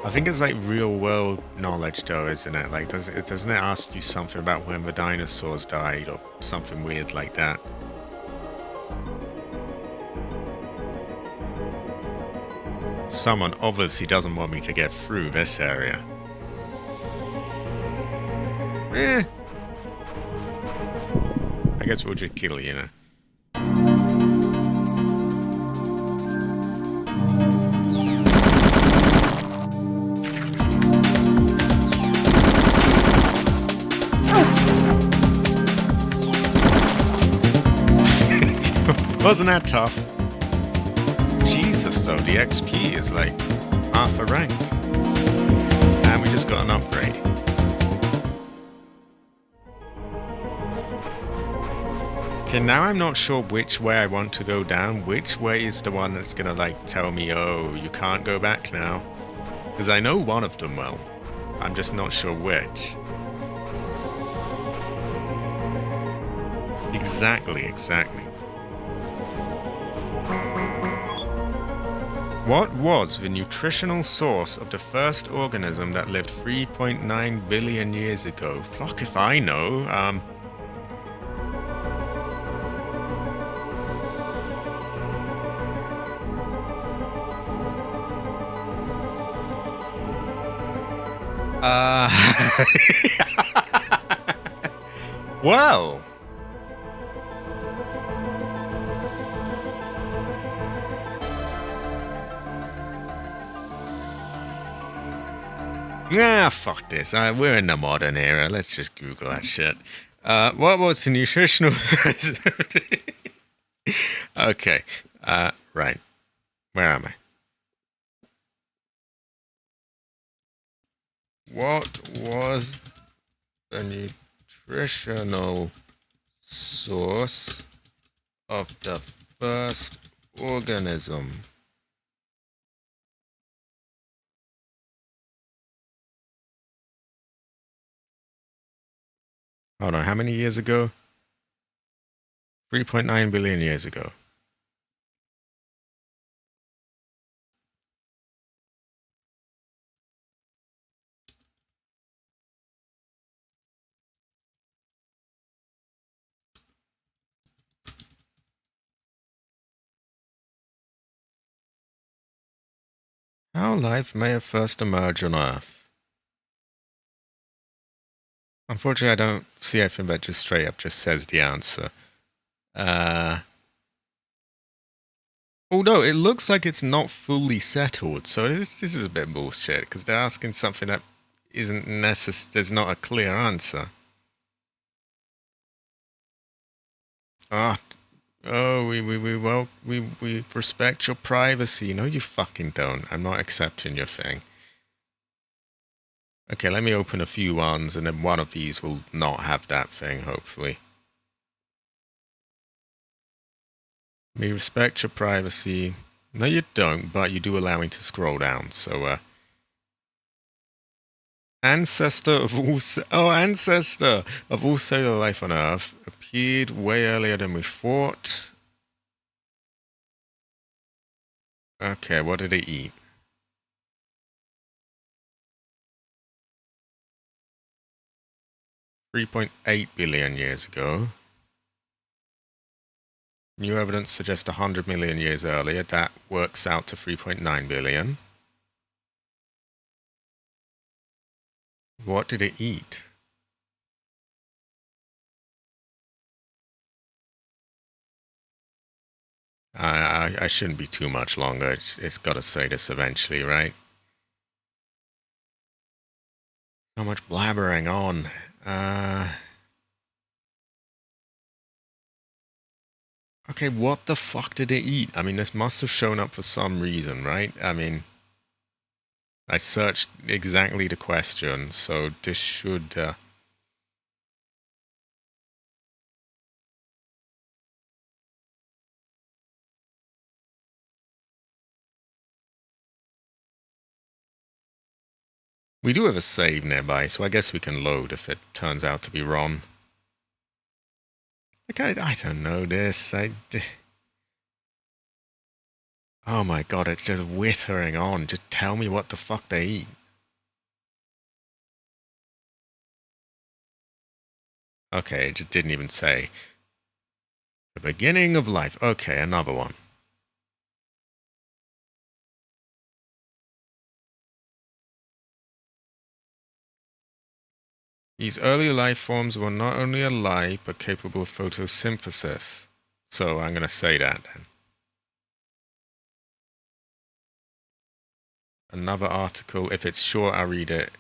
I think it's like real world knowledge though, isn't it? Like, doesn't it ask you something about when the dinosaurs died or something weird like that? Someone obviously doesn't want me to get through this area. I guess we'll just kill you, know. Wasn't that tough? Jesus, though, the XP is like half a rank. And we just got an upgrade. Okay, now I'm not sure which way I want to go down. Which way is the one that's gonna, like, tell me, oh, you can't go back now? Because I know one of them will. I'm just not sure which. Exactly. What was the nutritional source of the first organism that lived 3.9 billion years ago? Fuck if I know. Well. Ah, fuck this. We're in the modern era. Let's just Google that shit. What was the nutritional... Okay. Right. Where am I? What was the nutritional source of the first organism? Hold on, how many years ago? 3.9 billion years ago. How life may have first emerged on Earth. Unfortunately, I don't see anything that just straight up just says the answer. Although it looks like it's not fully settled, so this is a bit bullshit, because they're asking something that isn't necessary. There's not a clear answer. We respect your privacy. No, you fucking don't. I'm not accepting your thing. Okay, let me open a few ones, and then one of these will not have that thing, hopefully. We respect your privacy. No, you don't, but you do allow me to scroll down, so, ancestor of all cellular life on Earth appeared way earlier than we thought. Okay, what did it eat? 3.8 billion years ago. New evidence suggests 100 million years earlier. That works out to 3.9 billion. What did it eat? I shouldn't be too much longer. It's got to say this eventually, right? So much blabbering on. Okay, what the fuck did it eat? I mean, this must have shown up for some reason, right? I mean, I searched exactly the question, so this should... We do have a save nearby, so I guess we can load if it turns out to be wrong. Like, I don't know this. Oh my god, it's just whittering on. Just tell me what the fuck they eat. Okay, it just didn't even say. The beginning of life. Okay, another one. These early life forms were not only alive, but capable of photosynthesis. So I'm going to say that then. Another article. If it's short, I'll read it.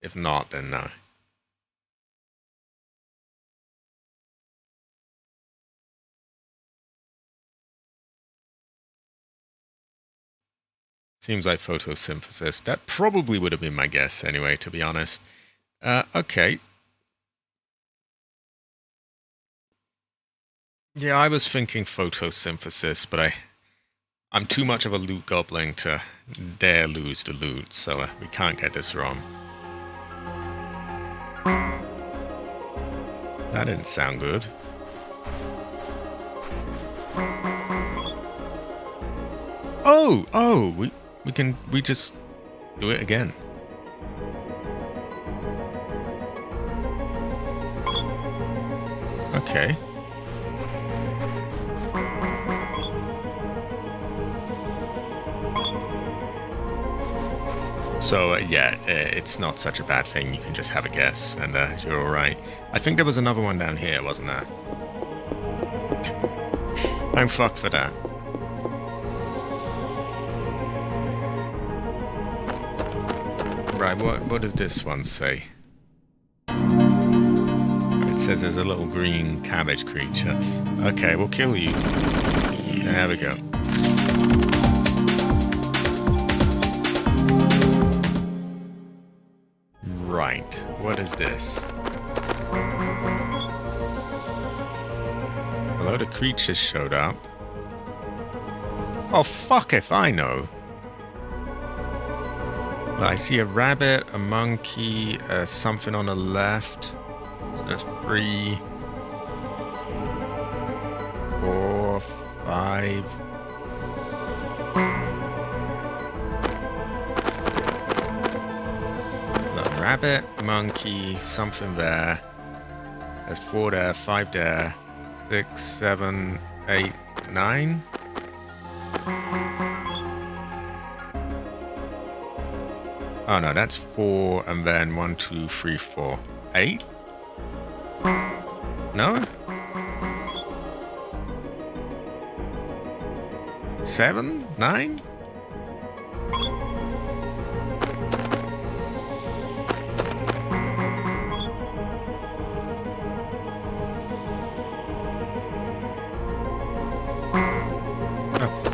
If not, then no. Seems like photosynthesis. That probably would have been my guess anyway, to be honest. Okay. Yeah, I was thinking photosynthesis, but I'm too much of a loot goblin to dare lose the loot, so we can't get this wrong. That didn't sound good. Oh, we just do it again. Okay. So yeah, it's not such a bad thing. You can just have a guess, and you're all right. I think there was another one down here, wasn't there? I'm fucked for that. Right, what does this one say? It says there's a little green cabbage creature. Okay, we'll kill you. There we go. Right, what is this? A load of creatures showed up. Oh, fuck if I know. I see a rabbit, a monkey, something on the left. So there's 3, 4, 5. A rabbit, monkey, something there. There's 4 there, 5 there, 6, 7, 8, 9. Oh no, that's 4, and then 1, 2, 3, 4, 8? No? 7? 9?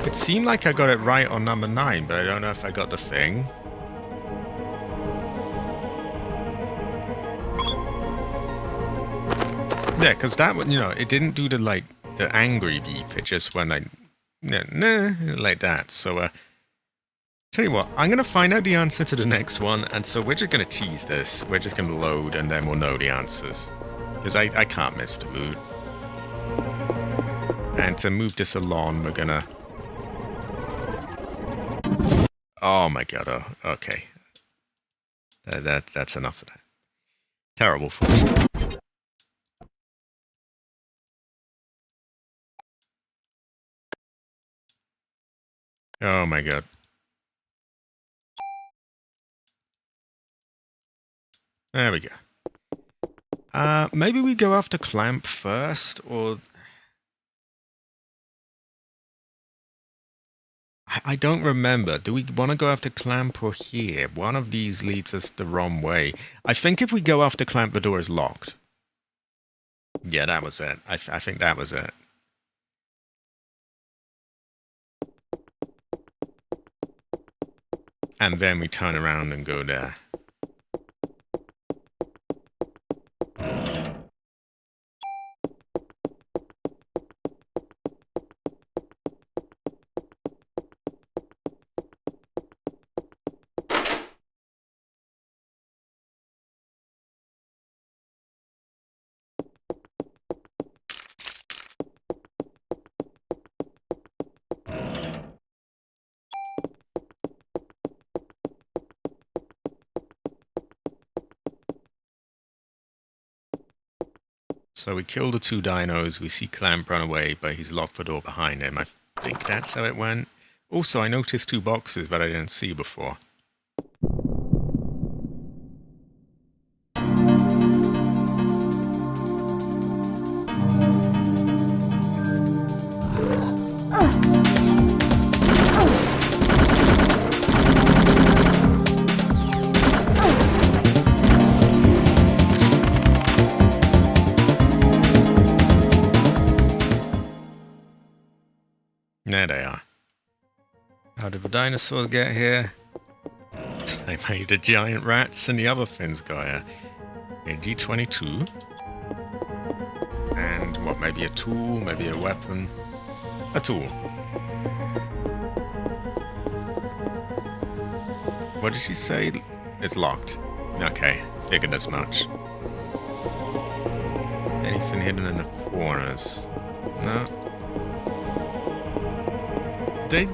It seemed like I got it right on number 9, but I don't know if I got the thing. Yeah, because that one, it didn't do the angry beep. It just went like, nah, like that. So, tell you what, I'm going to find out the answer to the next one. And so we're just going to tease this. We're just going to load and then we'll know the answers. Because I can't miss the loot. And to move this along, we're going to... Oh my god, oh, okay. That's enough of that. Terrible fortune. Oh my god. There we go. Maybe we go after Clamp first, or... I don't remember. Do we want to go after Clamp or here? One of these leads us the wrong way. I think if we go after Clamp, the door is locked. Yeah, that was it. I think that was it. And then we turn around and go there. So we kill the two dinos, we see Clamp run away, but he's locked the door behind him. I think that's how it went. Also, I noticed two boxes, but I didn't see before. There they are. How did the dinosaurs get here? They made the giant rats and the other things got here. A G22. And what, maybe a tool, maybe a weapon? A tool. What did she say? It's locked. Okay, figured as much. Anything hidden in the corners? No.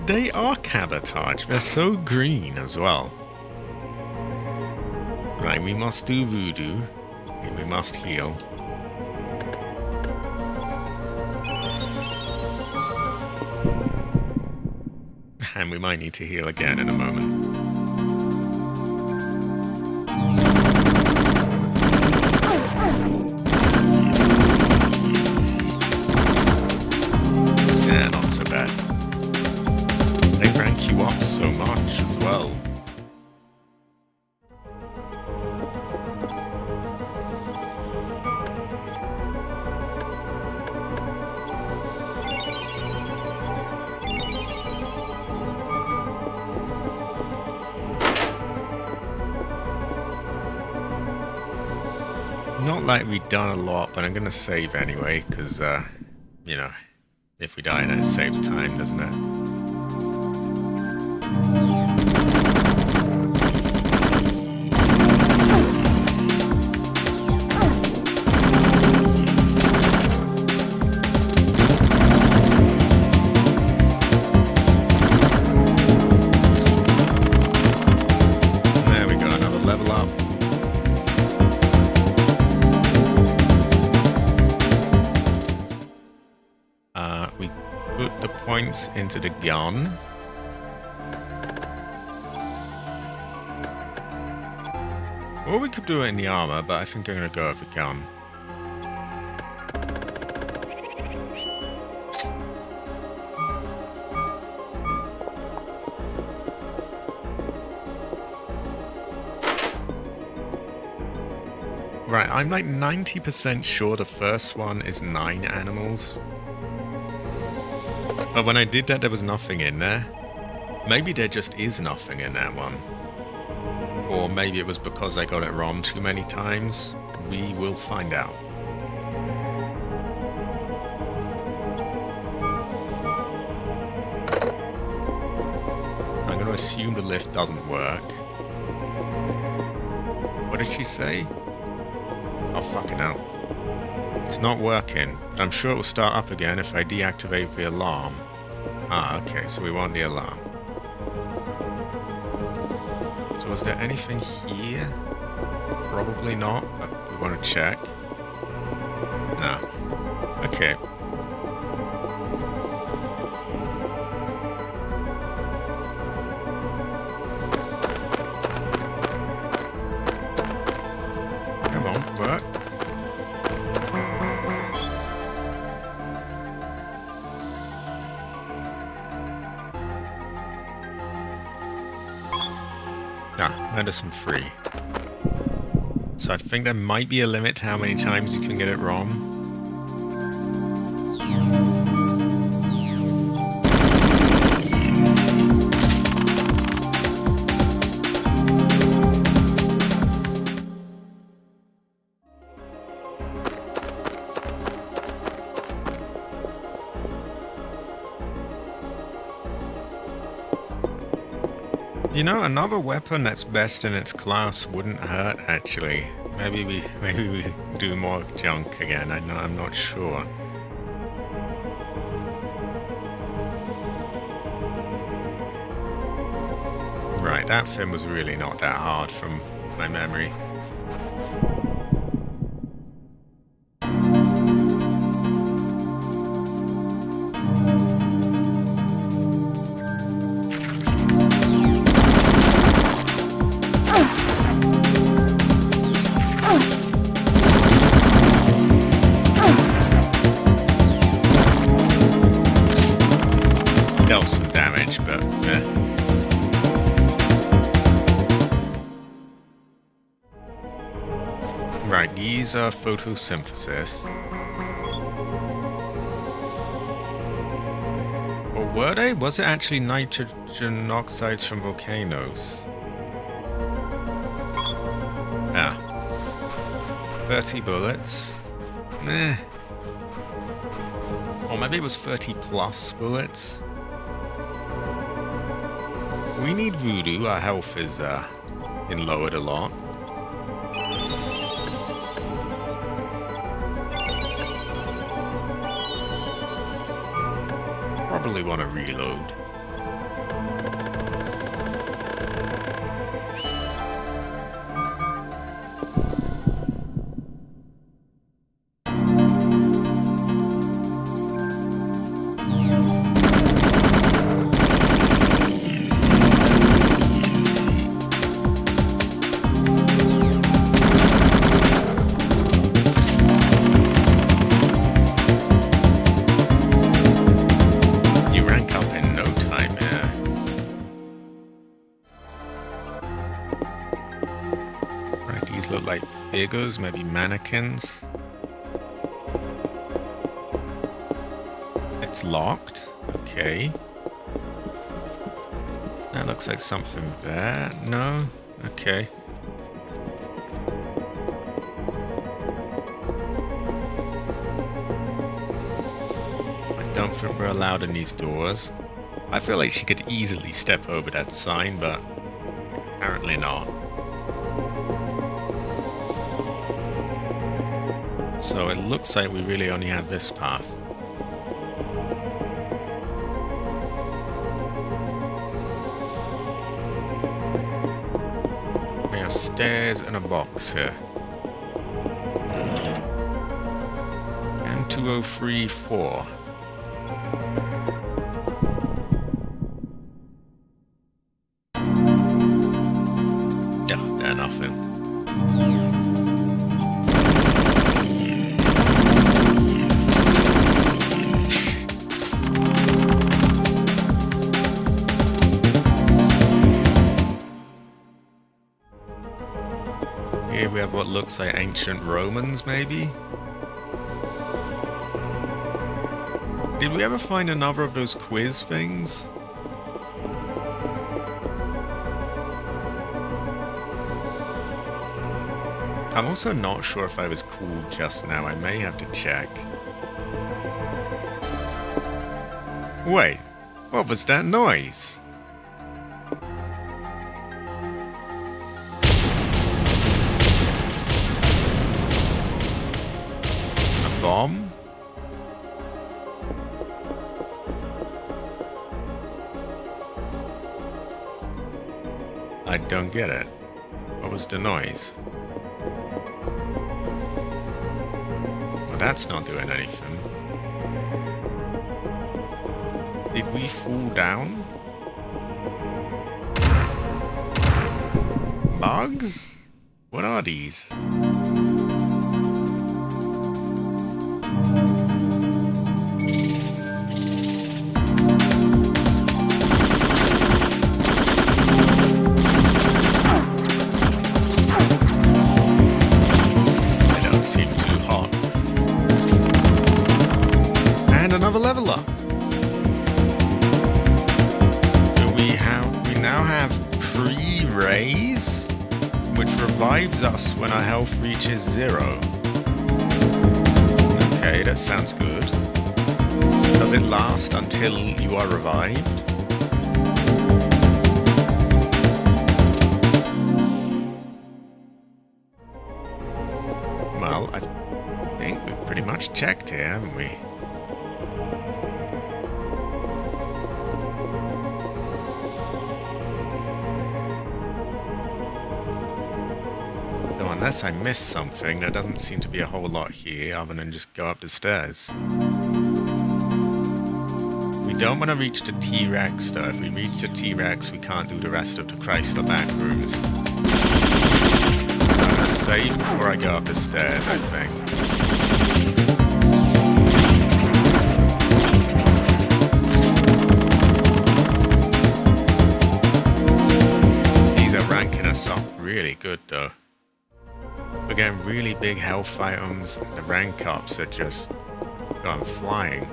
They are cabotage. They're so green as well. Right, we must do voodoo. We must heal. And we might need to heal again in a moment. Yeah, not so bad. They rank you up so much as well. Not like we've done a lot, but I'm going to save anyway, because, you know, if we die, then it saves time, doesn't it? There we go, another level up. We put the points into the gun. Or we could do it in the armor, but I think I'm going to go with the gun. Right, I'm like 90% sure the first one is 9 animals. But when I did that, there was nothing in there. Maybe there just is nothing in that one. Or maybe it was because I got it wrong too many times. We will find out. I'm going to assume the lift doesn't work. What did she say? Oh, fucking hell. It's not working, but I'm sure it will start up again if I deactivate the alarm. Ah, okay, so we want the alarm. So was there anything here? Probably not, but we want to check. No. Okay. Come on, work. Medicine free. So I think there might be a limit to how many times you can get it wrong. You know, another weapon that's best in its class wouldn't hurt, actually. Maybe we do more junk again. I'm not sure. Right, that thing was really not that hard from my memory. these are photosynthesis. Or were they? Was it actually nitrogen oxides from volcanoes? Ah. 30 bullets. Eh. Or maybe it was 30 plus bullets. We need voodoo. Our health is been lowered a lot. Probably want to reload. Figures, maybe mannequins. It's locked. Okay. That looks like something there. No? Okay. I don't think we're allowed in these doors. I feel like she could easily step over that sign, but apparently not. So it looks like we really only have this path. We have stairs and a box here. And 2034. Yeah, they're nothing. We have what looks like ancient Romans, maybe? Did we ever find another of those quiz things? I'm also not sure if I was cool just now. I may have to check. Wait, what was that noise? Bomb? I don't get it. What was the noise? Well, that's not doing anything. Did we fall down? Bugs? What are these? Level up. We now have pre-raise, which revives us when our health reaches 0. Okay, that sounds good. Does it last until you are revived? Well, I think we've pretty much checked here, haven't we? Unless I missed something, there doesn't seem to be a whole lot here other than just go up the stairs. We don't want to reach the T-Rex though. If we reach the T-Rex, we can't do the rest of the Chrysler back rooms. So I'm going to save before I go up the stairs, I think. These are ranking us up really good though. We're getting really big health items, and the rank ups are just going flying.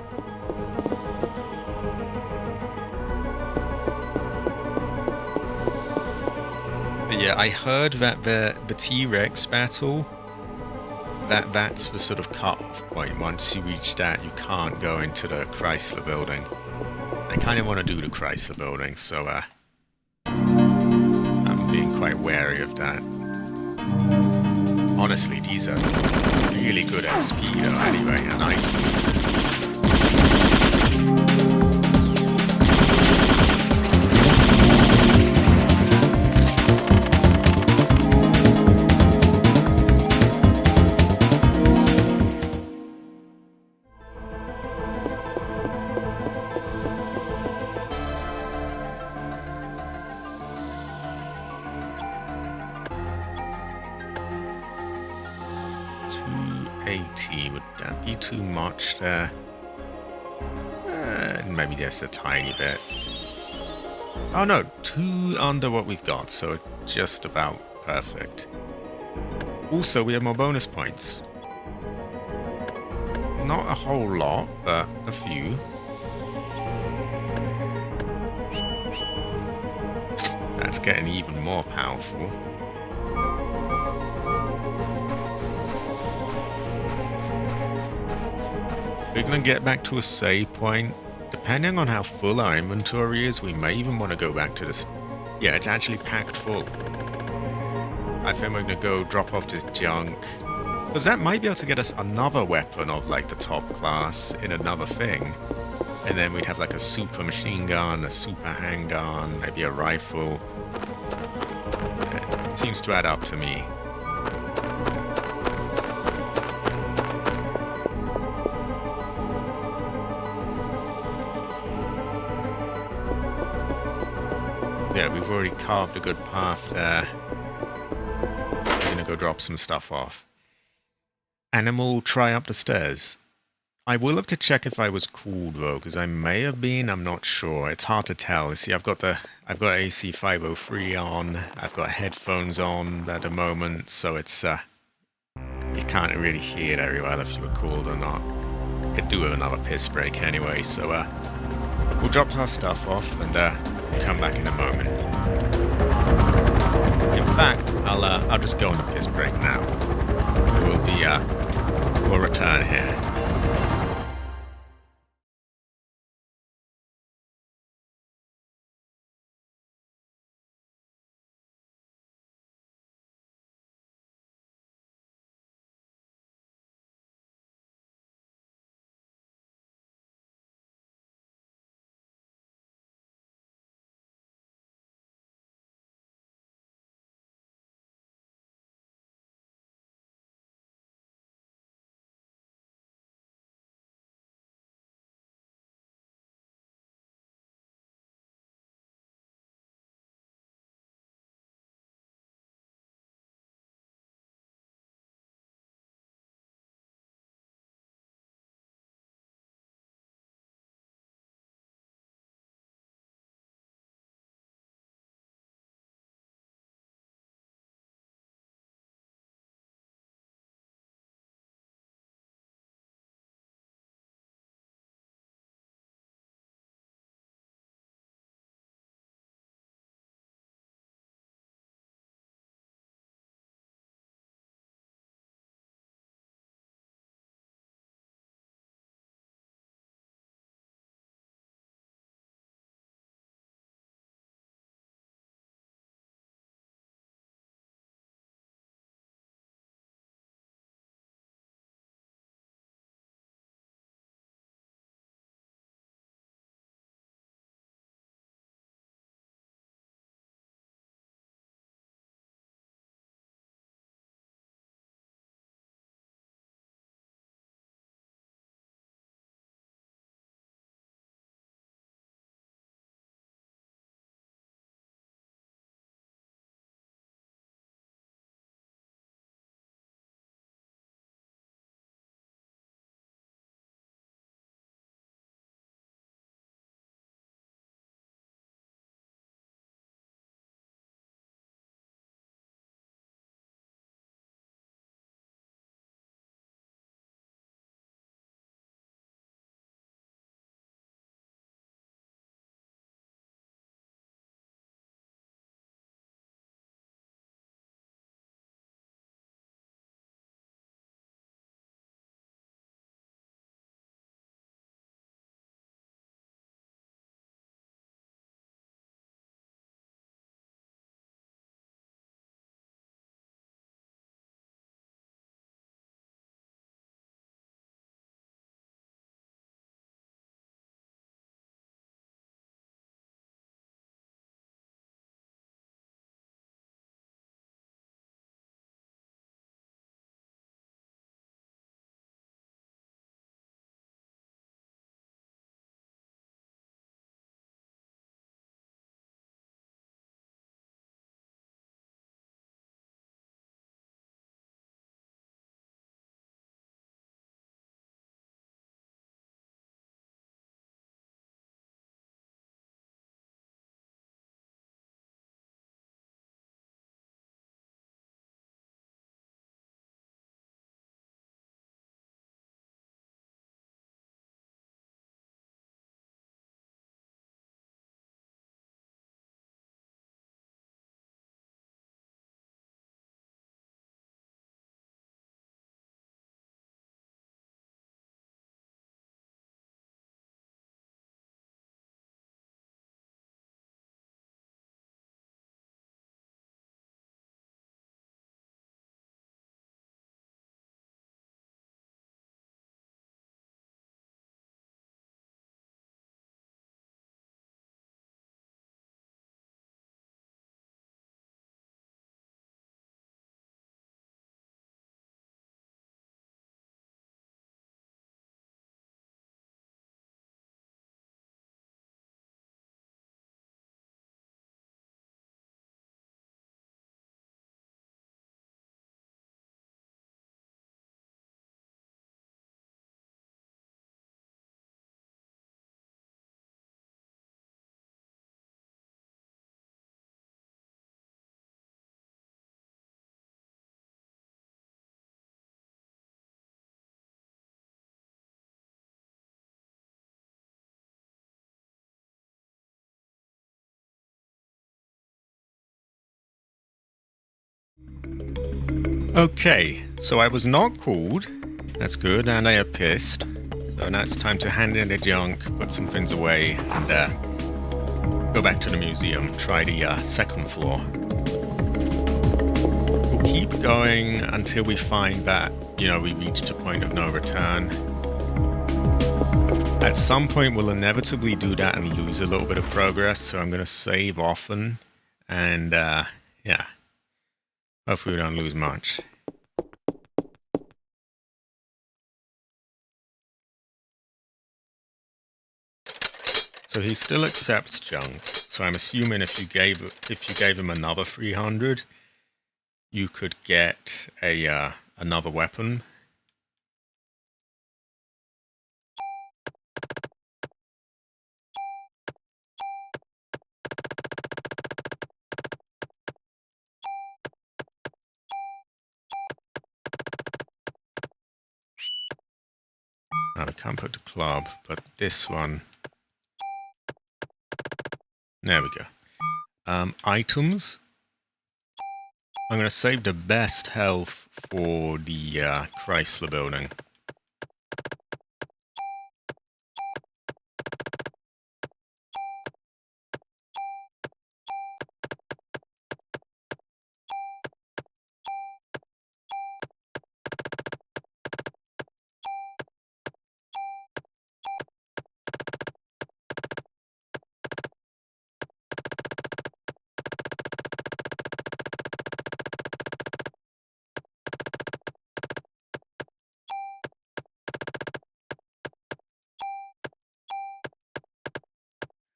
But yeah, I heard that the T-Rex battle, that's the sort of cut-off point. Once you reach that, you can't go into the Chrysler building. I kind of want to do the Chrysler building, so I'm being quite wary of that. Honestly, these are really good XP though anyway, and items. Would that be too much there? Maybe just a tiny bit. Oh no, 2 under what we've got, so just about perfect. Also, we have more bonus points. Not a whole lot, but a few. That's getting even more powerful. We're going to get back to a save point. Depending on how full our inventory is, we may even want to go back to this. Yeah, it's actually packed full. I think we're going to go drop off this junk. Because that might be able to get us another weapon of like the top class in another thing. And then we'd have like a super machine gun, a super handgun, maybe a rifle. It seems to add up to me. Yeah, we've already carved a good path there. I'm gonna go drop some stuff off. Animal, try up the stairs. I will have to check if I was cooled though, because I may have been. I'm not sure. It's hard to tell. See, I've got AC 503 on. I've got headphones on at the moment, so it's you can't really hear it very well if you were cooled or not. Could do with another piss break anyway. So we'll drop our stuff off and come back in a moment. In fact, I'll just go on a piss break now. We'll return here. Okay, so I was not called. That's good, and I am pissed. So now it's time to hand in the junk, put some things away, and go back to the museum, try the second floor. We'll keep going until we find that, we reached a point of no return. At some point, we'll inevitably do that and lose a little bit of progress, so I'm going to save often, and yeah, hopefully we don't lose much. So he still accepts junk. So I'm assuming if you gave him another 300, you could get a another weapon. Now we can't put the club, but this one. There we go. Items. I'm going to save the best health for the Chrysler building.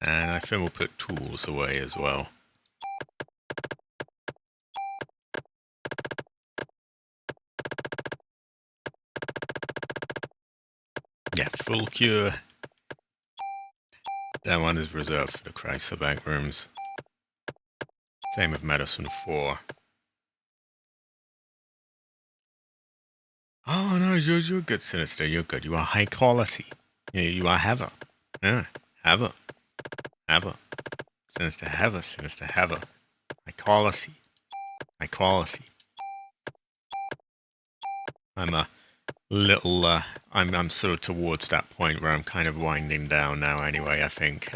And I think we'll put tools away as well. Yeah, full cure. That one is reserved for the Chrysler back rooms. Same with medicine 4. Oh no, you're good, Sinister. You're good. You are high quality. Yeah, you are Heather. Yeah, Heather. Heather. Sinister Heather. Sinister Heather. High quality. High quality. I'm a little. I'm sort of towards that point where I'm kind of winding down now. Anyway, I think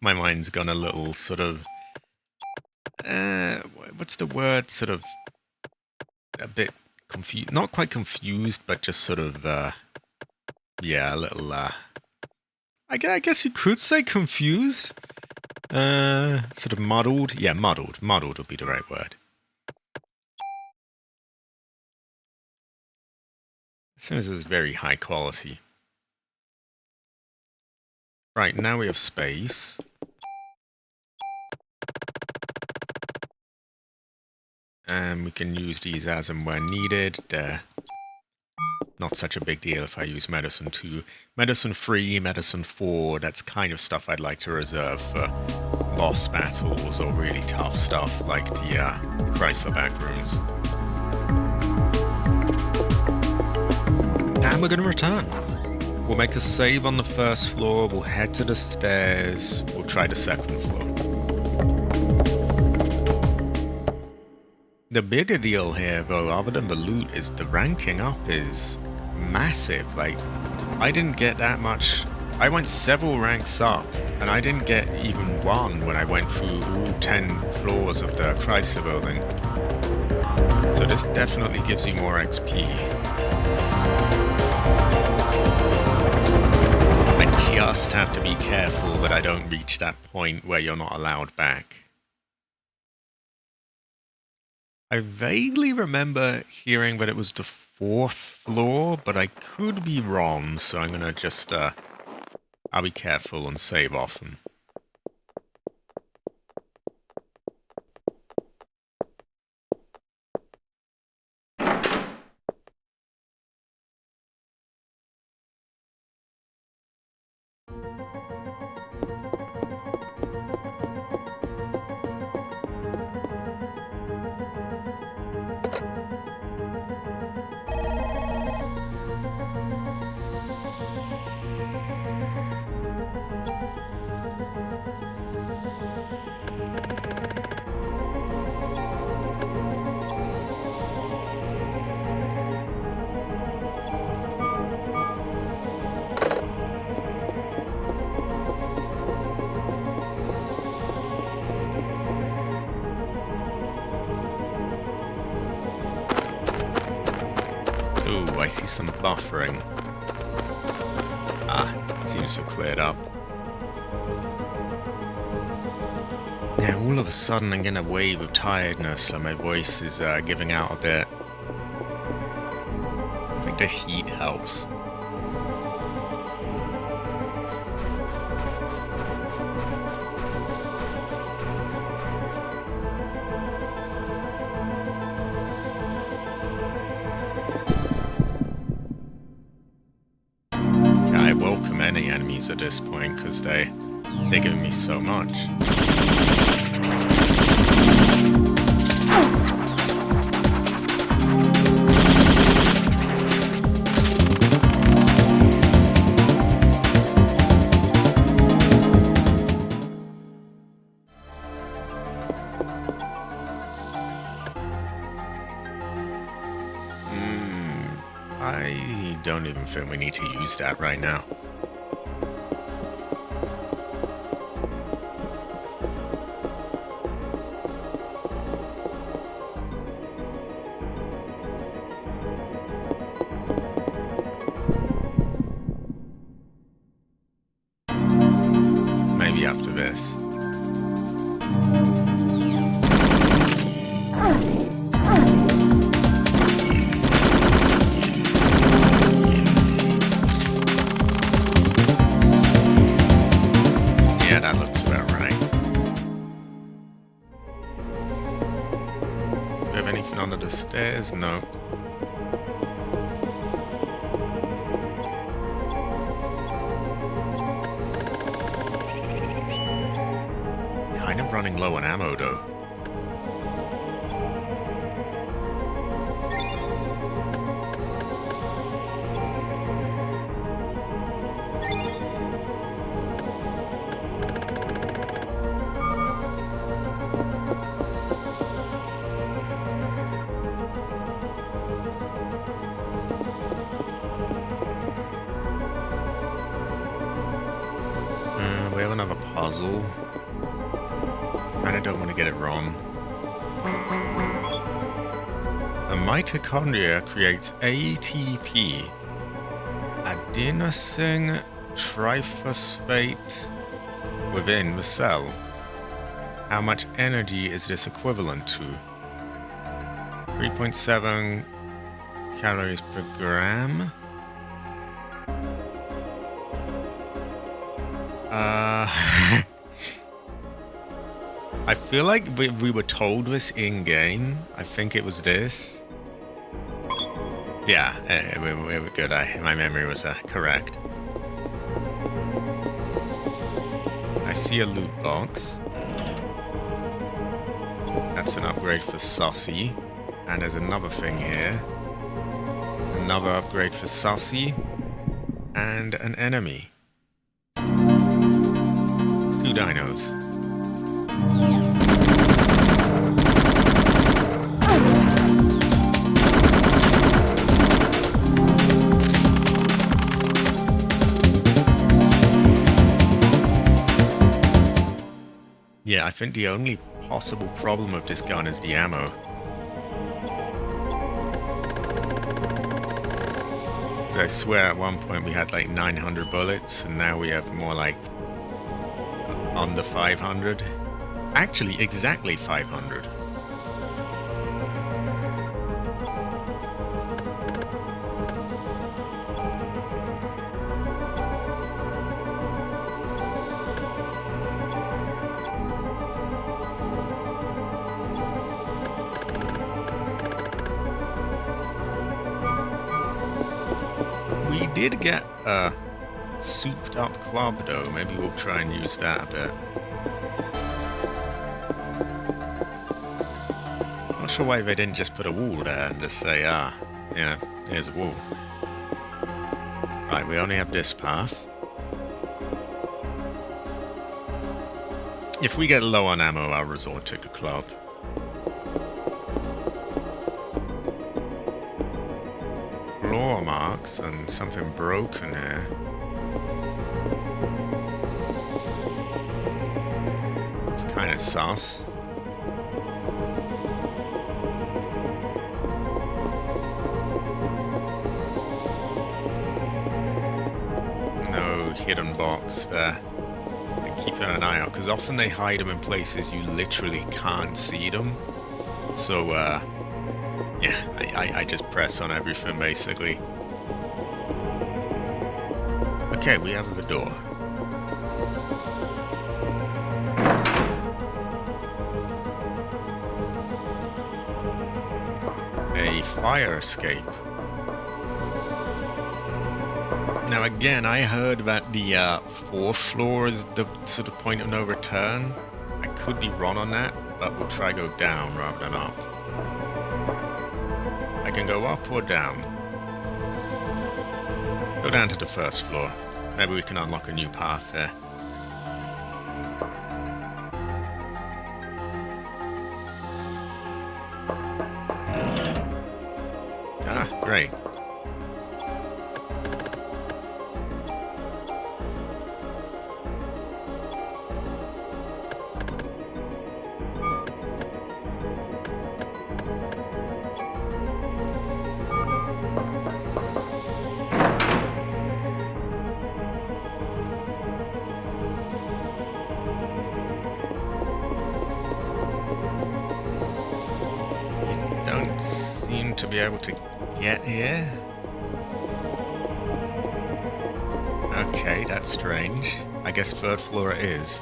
my mind's gone a little sort of. What's the word? Sort of a bit confused. Not quite confused, but just sort of. Yeah, a little. I guess you could say confused. Sort of muddled. Yeah, muddled. Muddled would be the right word. As soon as it's very high quality. Right, now we have space. And we can use these as and when needed. They're not such a big deal if I use medicine 2. Medicine 3, medicine 4, that's kind of stuff I'd like to reserve for boss battles or really tough stuff like the Chrysler back rooms. And we're going to return. We'll make a save on the first floor, we'll head to the stairs, we'll try the second floor. The bigger deal here, though, other than the loot, is the ranking up is massive. Like, I didn't get that much. I went several ranks up, and I didn't get even one when I went through all 10 floors of the Chrysler building. So this definitely gives you more XP. I just have to be careful that I don't reach that point where you're not allowed back. I vaguely remember hearing that it was the 4th floor, but I could be wrong, so I'm gonna just, I'll be careful and save often. Ooh, I see some buffering. Ah, it seems to have cleared up. Yeah, all of a sudden I'm getting a wave of tiredness, so my voice is giving out a bit. I think the heat helps. Yeah, I welcome any enemies at this point because they're giving me so much. I don't even feel we need to use that right now. Maybe after this. Yeah, that looks about right. Do we have anything under the stairs? No. Kind of running low on ammo, though. We have another puzzle. Kinda don't want to get it wrong. The mitochondria creates ATP, adenosine triphosphate, within the cell. How much energy is this equivalent to? 3.7 calories per gram. I feel like we were told this in-game. I think it was this. Yeah, we were good. My memory was correct. I see a loot box. That's an upgrade for Saucy. And there's another thing here. Another upgrade for Saucy. And an enemy. 2 dinos. Yeah, I think the only possible problem with this gun is the ammo. Because I swear at one point we had like 900 bullets, and now we have more like under 500. Actually, exactly 500. We did get a souped up club though. Maybe we'll try and use that a bit. Not sure why they didn't just put a wall there and just say, yeah, here's a wall. Right, we only have this path. If we get low on ammo, I'll resort to the club. Floor marks and something broken here. It's kind of sus. hidden box there. And keep an eye out, because often they hide them in places you literally can't see them. So, yeah, I just press on everything, basically. Okay, we have the door. A fire escape. Now again, I heard that the 4th floor is the sort of point of no return. I could be wrong on that, but we'll try go down rather than up. I can go up or down. Go down to the 1st floor. Maybe we can unlock a new path there. Ah, great. Don't seem to be able to get here. Okay, that's strange. I guess 3rd floor it is.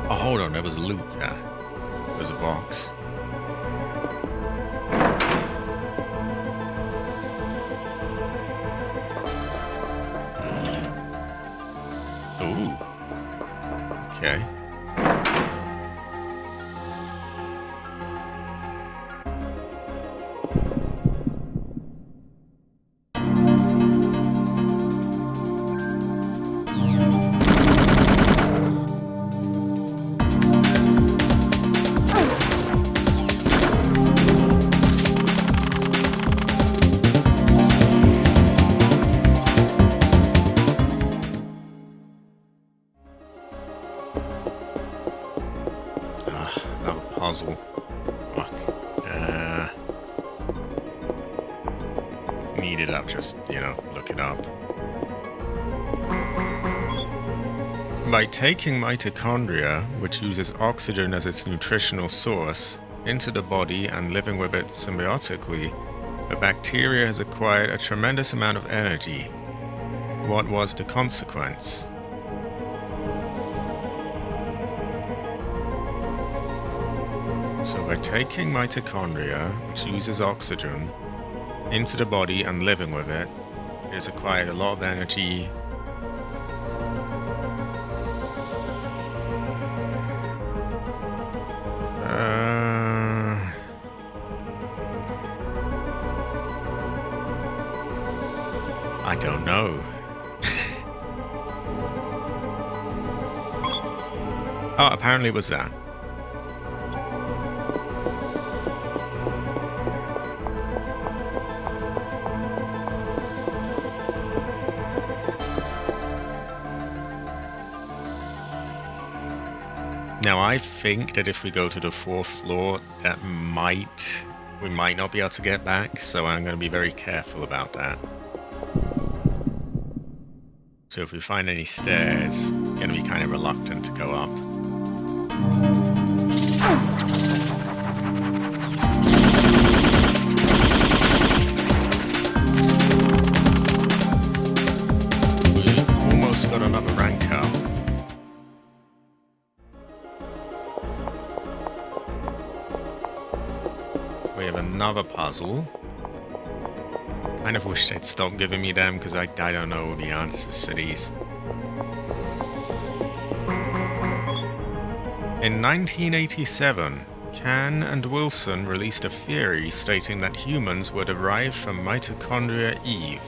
Oh, hold on, there was a loop there. There was a box. Ooh. Okay. Another puzzle. Fuck. If needed, I'll just, look it up. By taking mitochondria, which uses oxygen as its nutritional source, into the body and living with it symbiotically, the bacteria has acquired a tremendous amount of energy. What was the consequence? So by taking mitochondria, which uses oxygen, into the body and living with it, it has acquired a lot of energy. I don't know. Oh, apparently it was that. Now, I think that if we go to the 4th floor, we might not be able to get back, so I'm going to be very careful about that. So if we find any stairs, we're going to be kind of reluctant to go up. We almost got another rank up. We have another puzzle. Kind of wish they'd stop giving me them because I don't know the answers to these. In 1987, Kahn and Wilson released a theory stating that humans were derived from mitochondria Eve.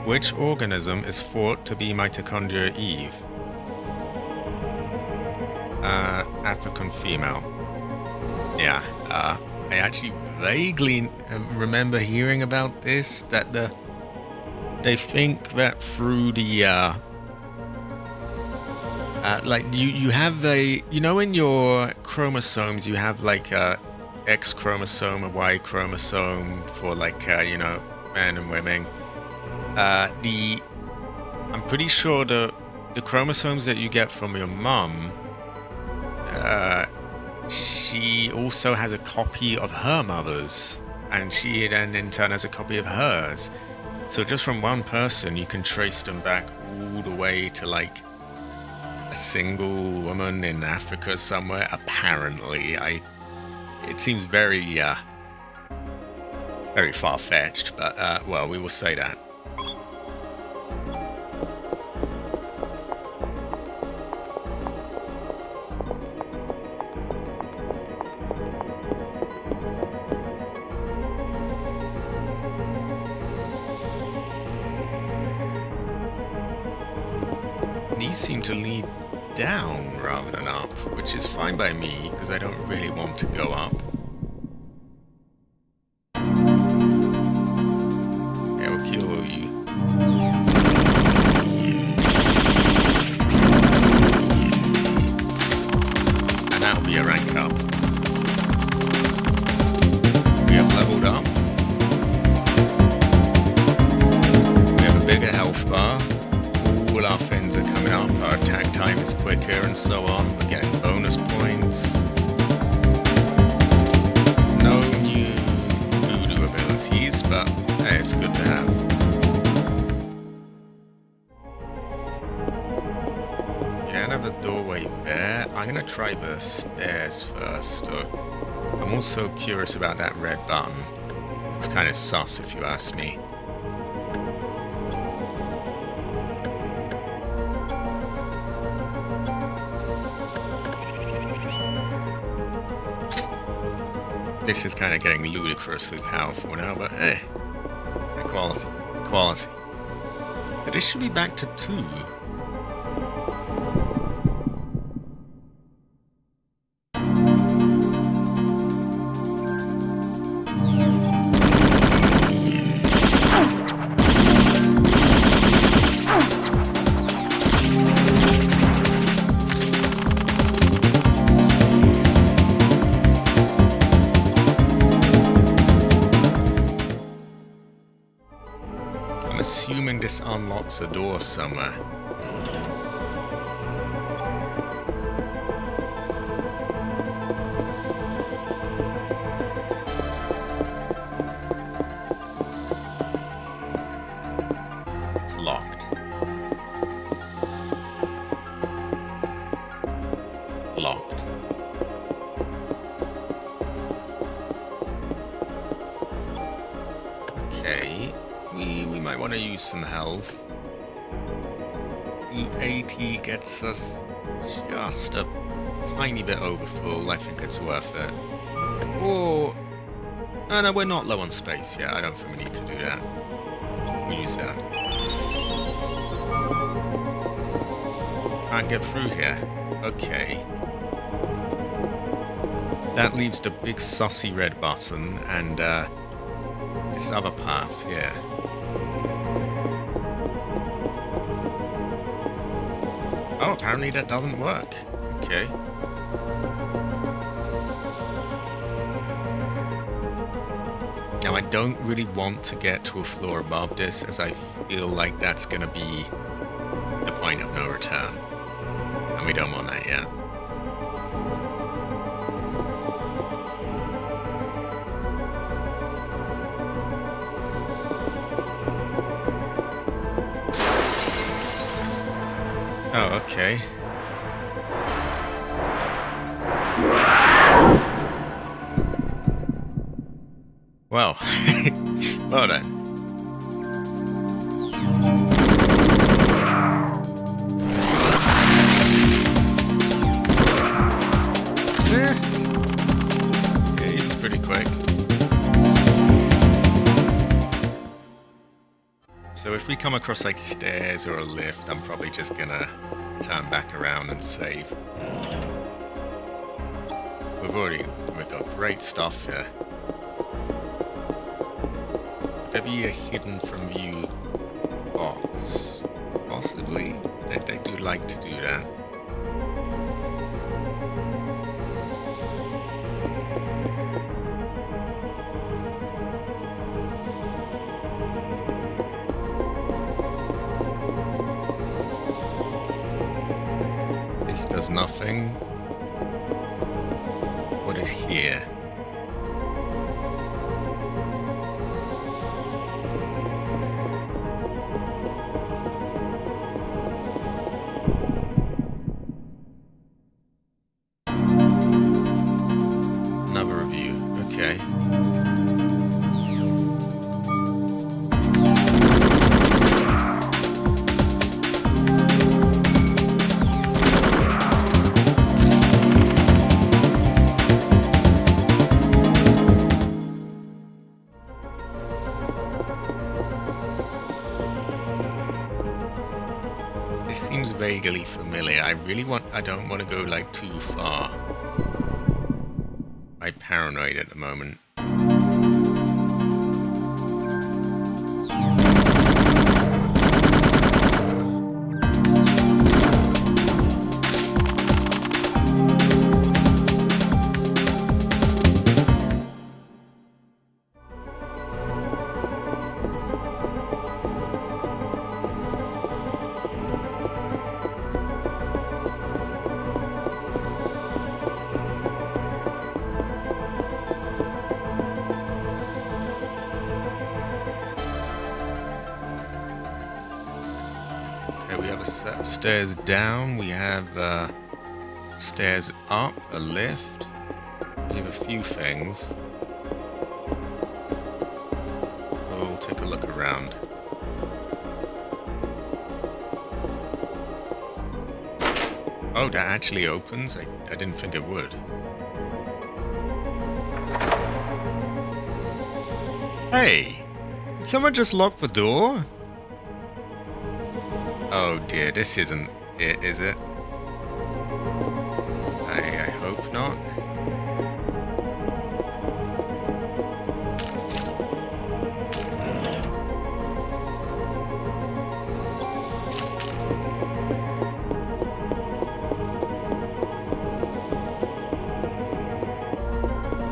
Which organism is thought to be mitochondria Eve? African female. Yeah, I actually vaguely remember hearing about this, that they think that through the like you have in your chromosomes you have like a X chromosome, a Y chromosome for like men and women. I'm pretty sure the chromosomes that you get from your mum, she also has a copy of her mother's, and she then in turn has a copy of hers. So just from one person, you can trace them back all the way to like a single woman in Africa somewhere. Apparently, it seems very very far-fetched, but well, we will say that. These seem to lead down rather than up, which is fine by me because I don't really want to go up. Yeah, we'll kill you. And that'll be a rank up. We have leveled up. We have a bigger health bar. All our fins are coming up, our attack time is quicker and so on, we're getting bonus points. No new voodoo abilities, but hey, it's good to have. Yeah, another doorway there. I'm gonna try the stairs first. I'm also curious about that red button. It's kind of sus if you ask me. This is kind of getting ludicrously powerful now, but hey, equality. But this should be back to 2. I'm assuming this unlocks a door somewhere. It's locked. Locked. Okay. We might want to use some health. 80 gets us just a tiny bit over full. I think it's worth it. Or... oh, no, we're not low on space yet. I don't think we need to do that. We'll use that. Can't get through here. Okay. That leaves the big sussy red button and this other path here. Oh, apparently that doesn't work. Okay. Now, I don't really want to get to a floor above this, as I feel like that's going to be the point of no return. And we don't want that yet. Oh, okay. Well, well then. Yeah, he was pretty quick. So if we come across like stairs or a lift, I'm probably just gonna turn back around and save. we've got great stuff here. Would there be a hidden from view box? Possibly. They do like to do that. This does nothing. What is here? Another review. Okay. This seems vaguely familiar. I don't want to go like too far. I'm paranoid at the moment. Okay, we have a set of stairs down. We have stairs up, a lift. We have a few things. We'll take a look around. Oh, that actually opens? I didn't think it would. Hey! Did someone just lock the door? Oh dear, this isn't it, is it? I hope not.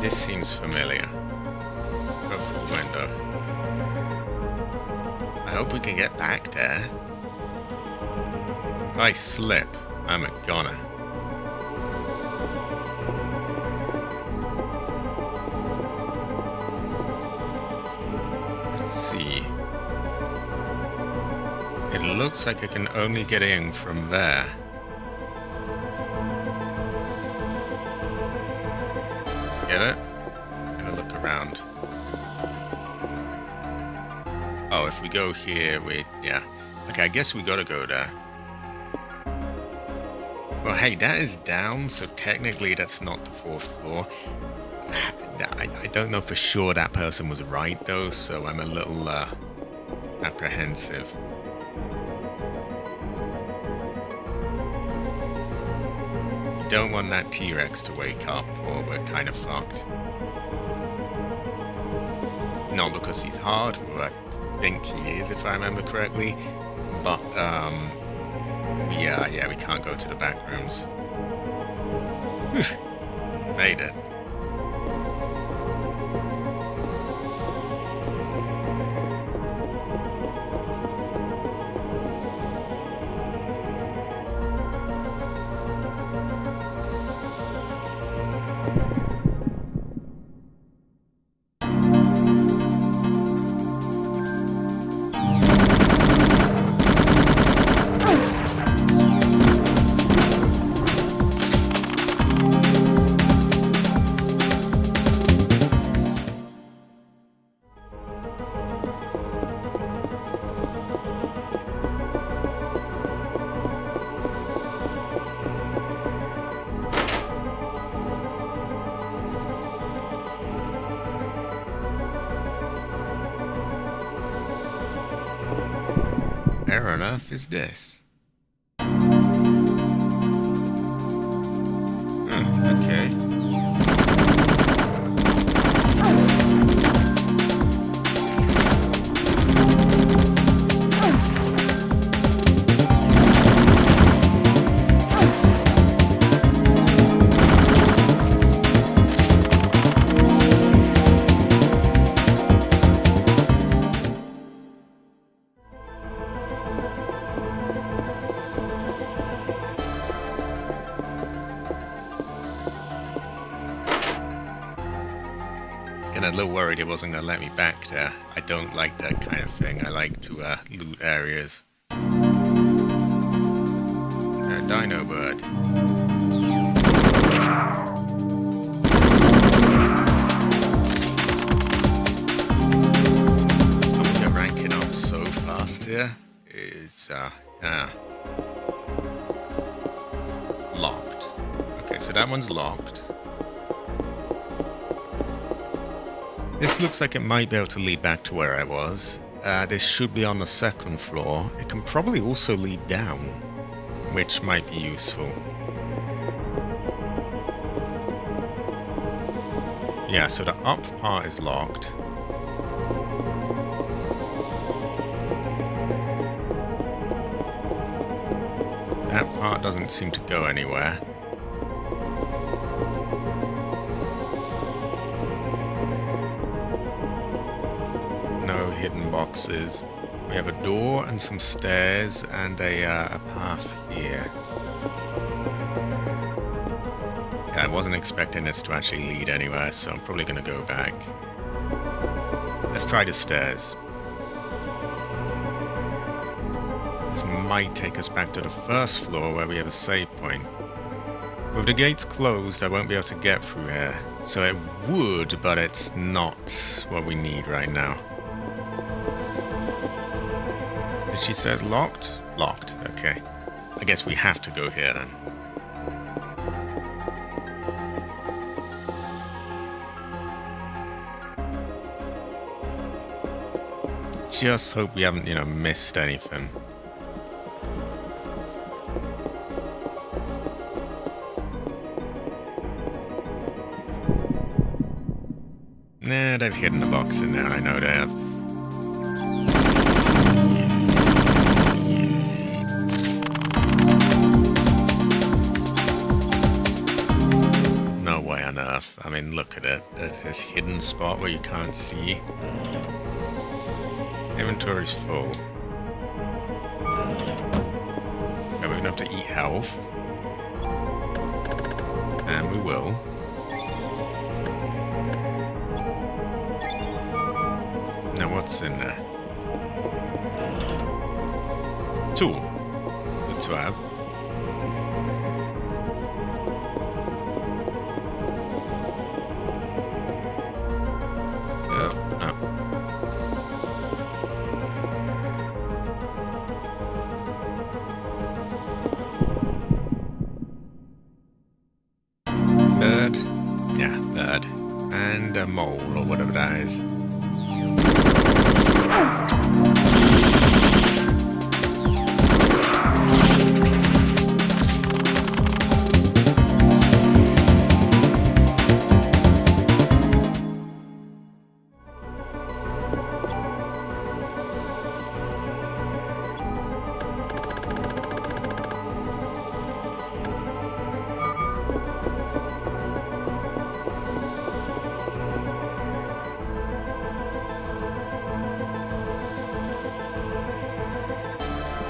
This seems familiar. Go through the window. I hope we can get back there. If I slip, I'm a goner. Let's see. It looks like I can only get in from there. Get it? I'm gonna look around. Oh, if we go here, yeah. Okay, I guess we gotta go there. Well, hey, that is down, so technically that's not the 4th floor. I don't know for sure that person was right, though, so I'm a little apprehensive. We don't want that T-Rex to wake up, or we're kind of fucked. Not because he's hard, or I think he is, if I remember correctly, but, yeah, we can't go to the back rooms. Whew. Made it. Where on earth is this? Okay. a little worried it wasn't going to let me back there. I don't like that kind of thing. I like to loot areas. Dino bird. We're ranking up so fast here. It's locked. Okay, so that one's locked. This looks like it might be able to lead back to where I was. This should be on the second floor. It can probably also lead down, which might be useful. Yeah, so the up part is locked. That part doesn't seem to go anywhere. No hidden boxes. We have a door and some stairs and a path here. Yeah, I wasn't expecting this to actually lead anywhere, so I'm probably going to go back. Let's try the stairs. This might take us back to the first floor where we have a save point. With the gates closed, I won't be able to get through here. So it would, but it's not what we need right now. She says locked? Locked, okay. I guess we have to go here then. Just hope we haven't, missed anything. Nah, they've hidden a box in there, I know they have. I mean, look at it. This hidden spot where you can't see. Inventory's full. Okay, we're gonna have to eat health. And we will. Now what's in there? Tool. Good to have. A mole or whatever that is.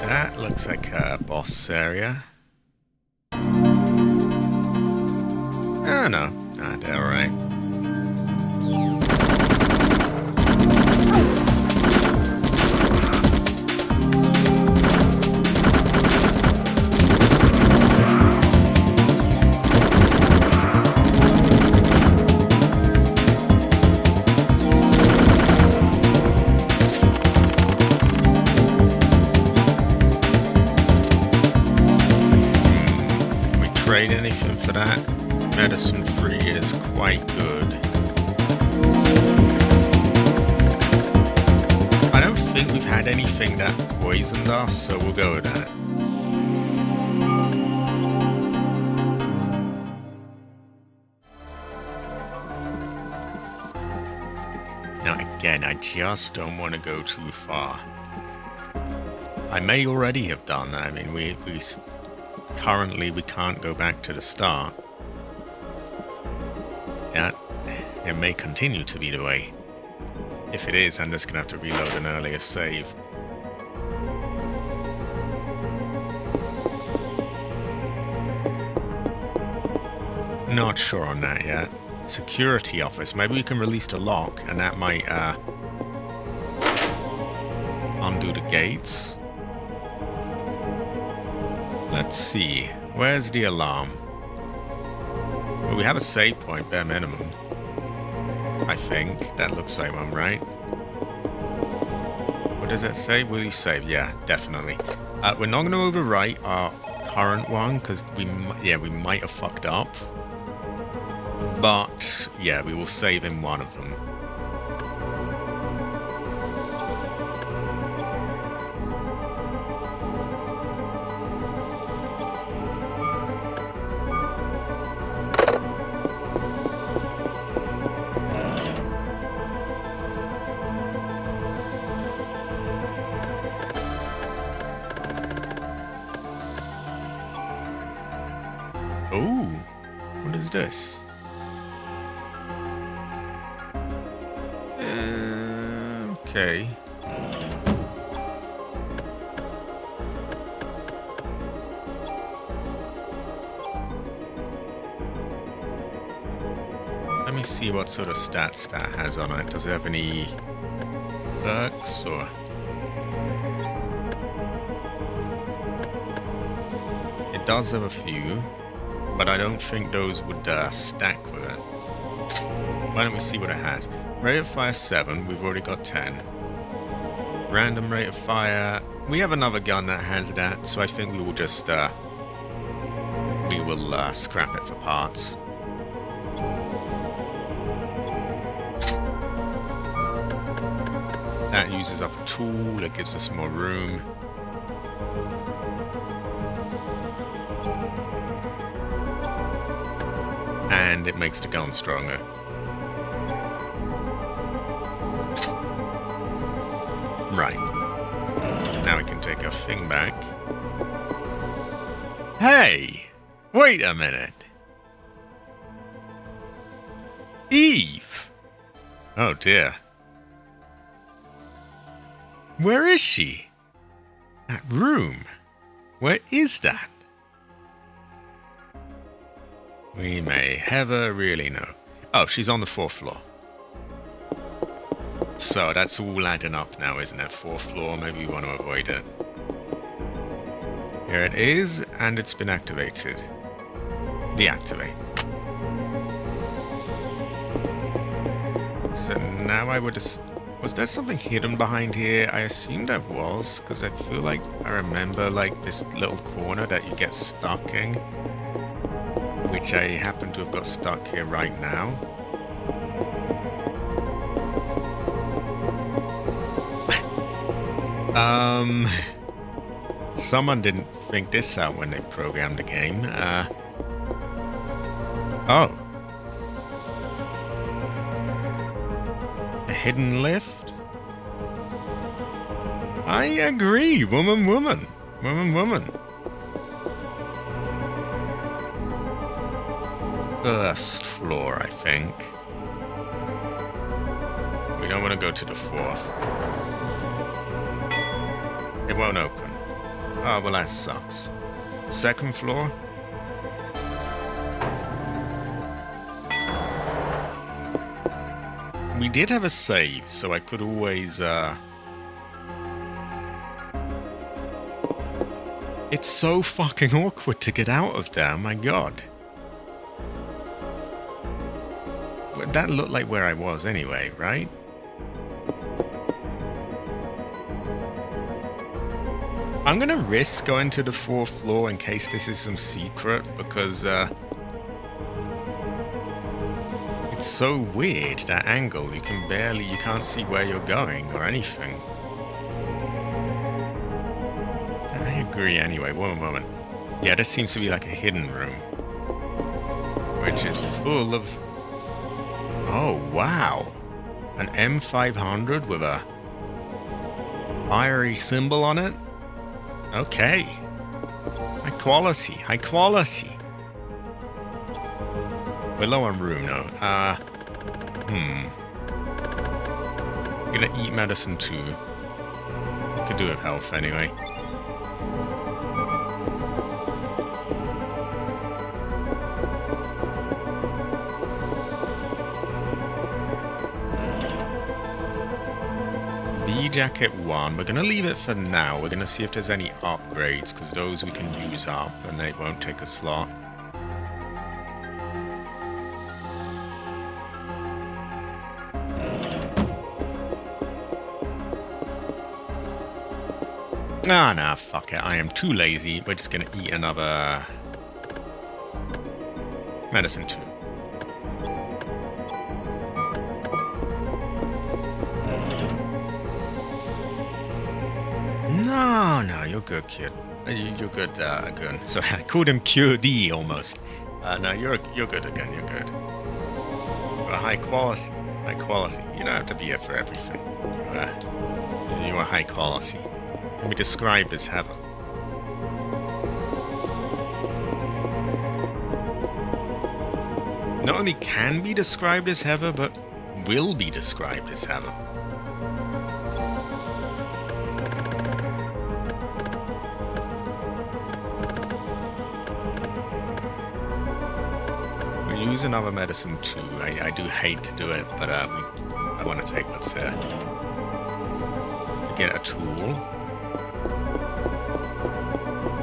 That looks like a boss area. Oh no, they're alright. Trade anything for that. Medicine free is quite good. I don't think we've had anything that poisoned us, so we'll go with that. Now again, I just don't want to go too far. I may already have done that. I mean, currently, we can't go back to the start. That it may continue to be the way. If it is, I'm just going to have to reload an earlier save. Not sure on that yet. security office. Maybe we can release the lock, and that might undo the gates. Let's see. Where's the alarm? Well, we have a save point, bare minimum. I think. That looks like one, right? What does that say? Will you save? Yeah, definitely. We're not going to overwrite our current one, because we might have fucked up. But, yeah, we will save in one of them. Oh, what is this? Okay. Let me see what sort of stats that has on it. Does it have any perks or? It does have a few, but I don't think those would stack with it. Why don't we see what it has? Rate of fire 7, we've already got 10. Random rate of fire, we have another gun that has that, so I think we will just scrap it for parts. That uses up a tool, it gives us more room. And it makes the gun stronger. Right. Now we can take our thing back. Hey! Wait a minute! Eve! Oh dear. Where is she? That room? Where is that? We may ever really know. Oh, she's on the 4th floor. So that's all adding up now, isn't it? 4th floor, maybe we want to avoid it. Here it is, and it's been activated. Deactivate. So now I would... Was there something hidden behind here? I assume there was, because I feel like I remember like this little corner that you get stuck in. Which I happen to have got stuck here right now. Someone didn't think this out when they programmed the game. Oh. A hidden lift? I agree. Woman, woman. Woman, woman. First floor, I think. We don't want to go to the 4th. It won't open. Oh, well, that sucks. 2nd floor? We did have a save, so I could always, It's so fucking awkward to get out of there, my god. That looked like where I was anyway, right? I'm gonna risk going to the 4th floor in case this is some secret, because it's so weird, that angle. You can't see where you're going or anything. I agree anyway, one moment. Yeah, this seems to be like a hidden room, which is full of... Oh, wow. An M500 with a fiery symbol on it? Okay. High quality, high quality. We're low on room now. Gonna eat medicine too. Could do with health anyway. Sea Jacket 1. We're going to leave it for now. We're going to see if there's any upgrades, because those we can use up, and they won't take a slot. Ah, nah, fuck it. I am too lazy. We're just going to eat another medicine 2. No, you're good, kid. You're good, good. Sorry, I called him QD almost. No, you're good again, you're good. You're high quality. High quality. You don't have to be here for everything. You are high quality. Can be described as heaven. Not only can be described as heaven, but will be described as heaven. We'll use another medicine too. I do hate to do it, but I want to take what's there. Get a tool.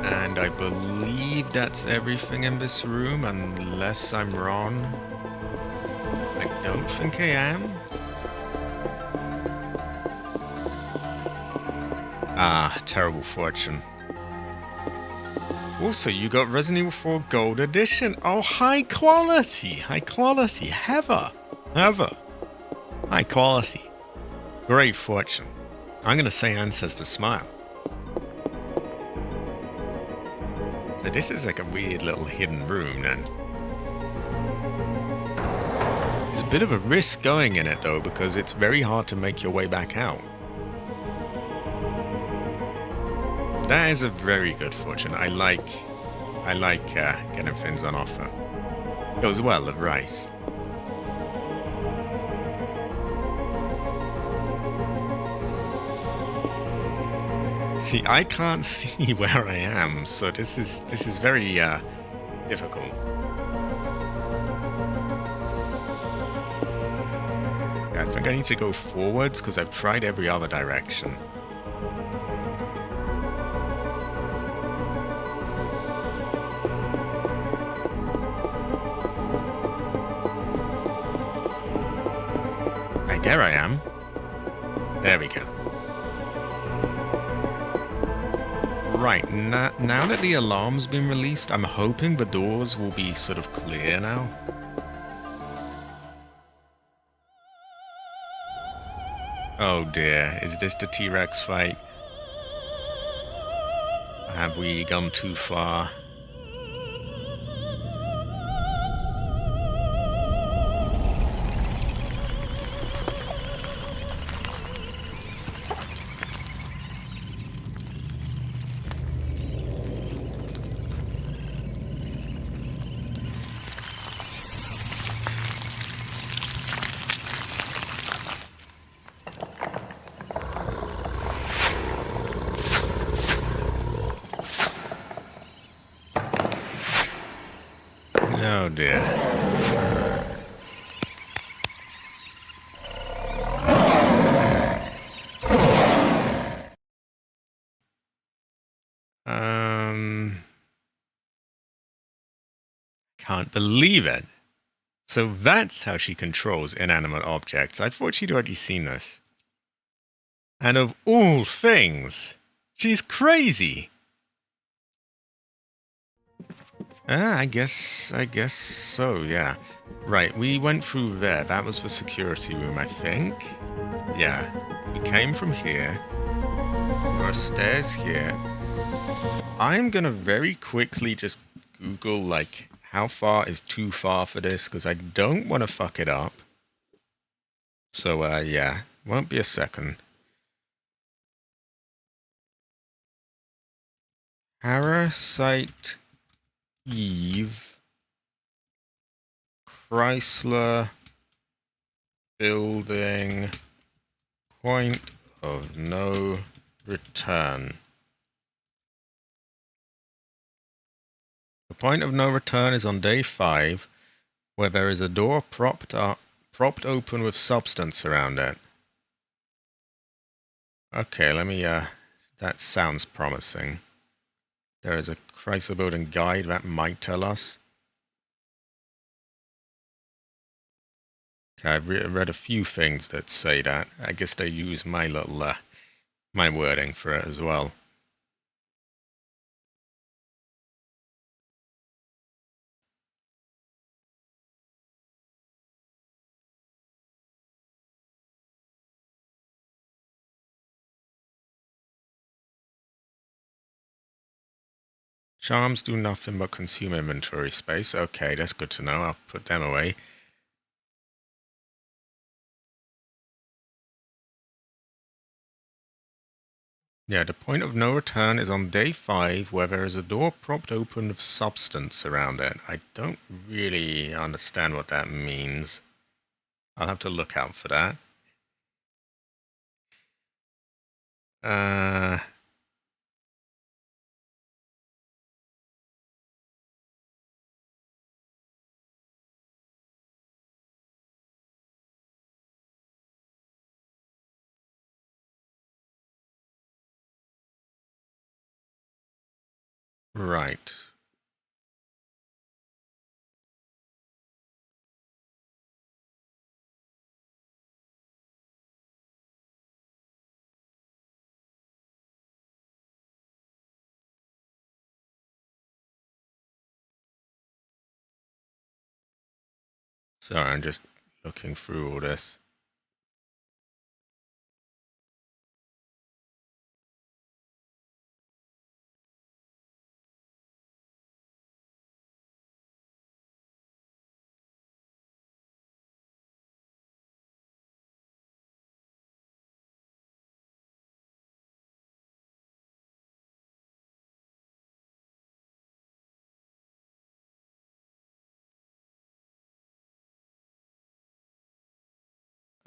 And I believe that's everything in this room, unless I'm wrong. I don't think I am. Ah, terrible fortune. Also, you got Resident Evil 4 Gold Edition. Oh, high quality. High quality. Heather. High quality. Great fortune. I'm going to say Ancestor Smile. So this is like a weird little hidden room then. It's a bit of a risk going in it though, because it's very hard to make your way back out. That is a very good fortune. I like getting things on offer. Goes well with rice. See, I can't see where I am, so this is very difficult. I think I need to go forwards because I've tried every other direction. Right, there I am. There we go. Right, now that the alarm's been released, I'm hoping the doors will be sort of clear now. Oh dear, is this the T-Rex fight? Have we gone too far? Oh dear. Can't believe it. So that's how she controls inanimate objects. I thought she'd already seen this. And of all things, she's crazy. I guess so, yeah. Right, we went through there. That was the security room, I think. Yeah, we came from here. There are stairs here. I'm gonna very quickly just Google, like, how far is too far for this, because I don't want to fuck it up. So, yeah, won't be a second. Parasite Eve, Chrysler Building, point of no return. The point of no return is on day 5, where there is a door propped open with substance around it. Okay, let me, that sounds promising. There is a Chrysler building guide that might tell us. Okay, I've read a few things that say that. I guess they use my little, my wording for it as well. Charms do nothing but consume inventory space. Okay, that's good to know. I'll put them away. Yeah, the point of no return is on day 5, where there is a door propped open with substance around it. I don't really understand what that means. I'll have to look out for that. Right. Sorry, I'm just looking through all this.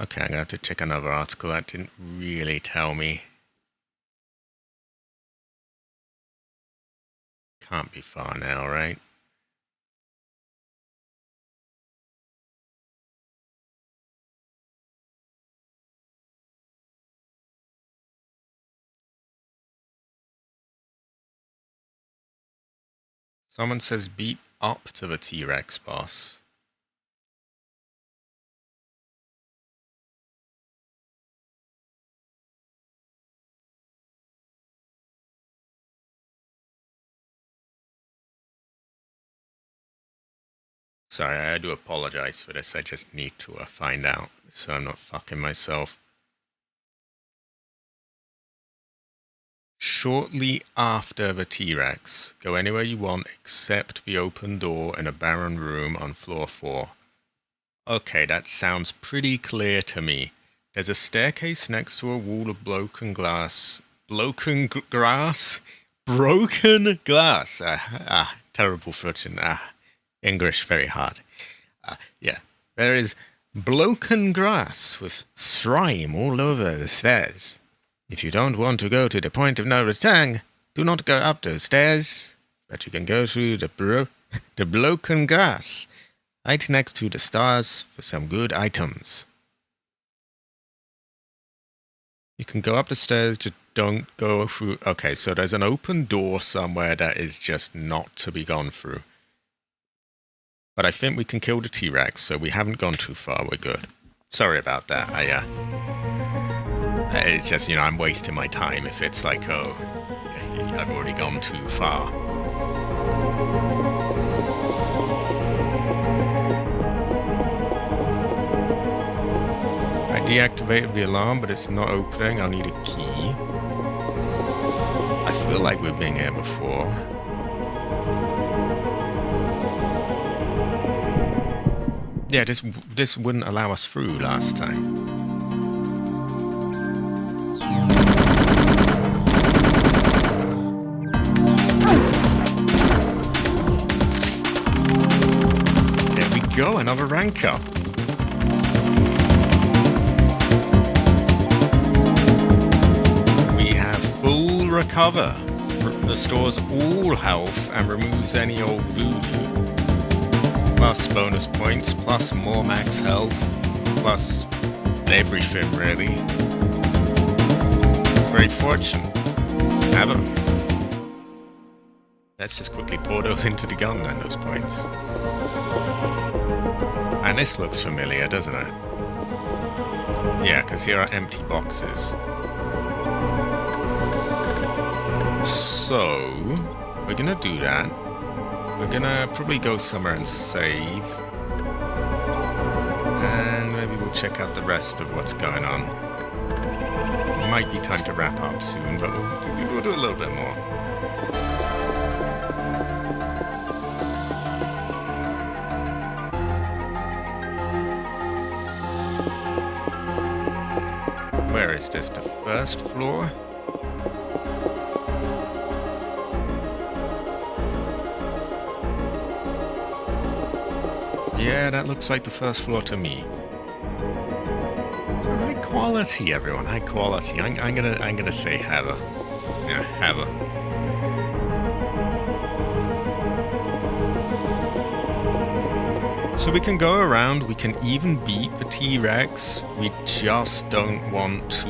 Okay, I'm going to have to check another article. That didn't really tell me. Can't be far now, right? Someone says beat up to the T-Rex boss. Sorry, I do apologize for this. I just need to find out so I'm not fucking myself. Shortly after the T-Rex, go anywhere you want except the open door in a barren room on floor 4. Okay, that sounds pretty clear to me. There's a staircase next to a wall of broken glass. Broken glass? Terrible fortune. English very hard. Yeah, there is broken grass with slime all over the stairs. If you don't want to go to the point of no return, do not go up those stairs, but you can go through the broken grass, right next to the stars for some good items. You can go up the stairs, just don't go through. Okay, so there's an open door somewhere that is just not to be gone through. But I think we can kill the T-Rex, so we haven't gone too far. We're good. Sorry about that. It's just, I'm wasting my time if it's like, oh, I've already gone too far. I deactivated the alarm, but it's not opening. I'll need a key. I feel like we've been here before. Yeah, this wouldn't allow us through last time. There we go, another rank up. We have full recover. Restores all health and removes any old voodoo. Plus bonus points, plus more max health, plus everything really. great fortune. Have a. Let's just quickly pour those into the gun then, those points. And this looks familiar, doesn't it? Yeah, because here are empty boxes. So, we're gonna do that. We're gonna probably go somewhere and save. And maybe we'll check out the rest of what's going on. It might be time to wrap up soon, but we'll do a little bit more. Where is this? The first floor? Yeah, that looks like the first floor to me. So high quality, everyone. High quality. I'm gonna say have a. Yeah, have a. So we can go around, we can even beat the T-Rex. We just don't want to,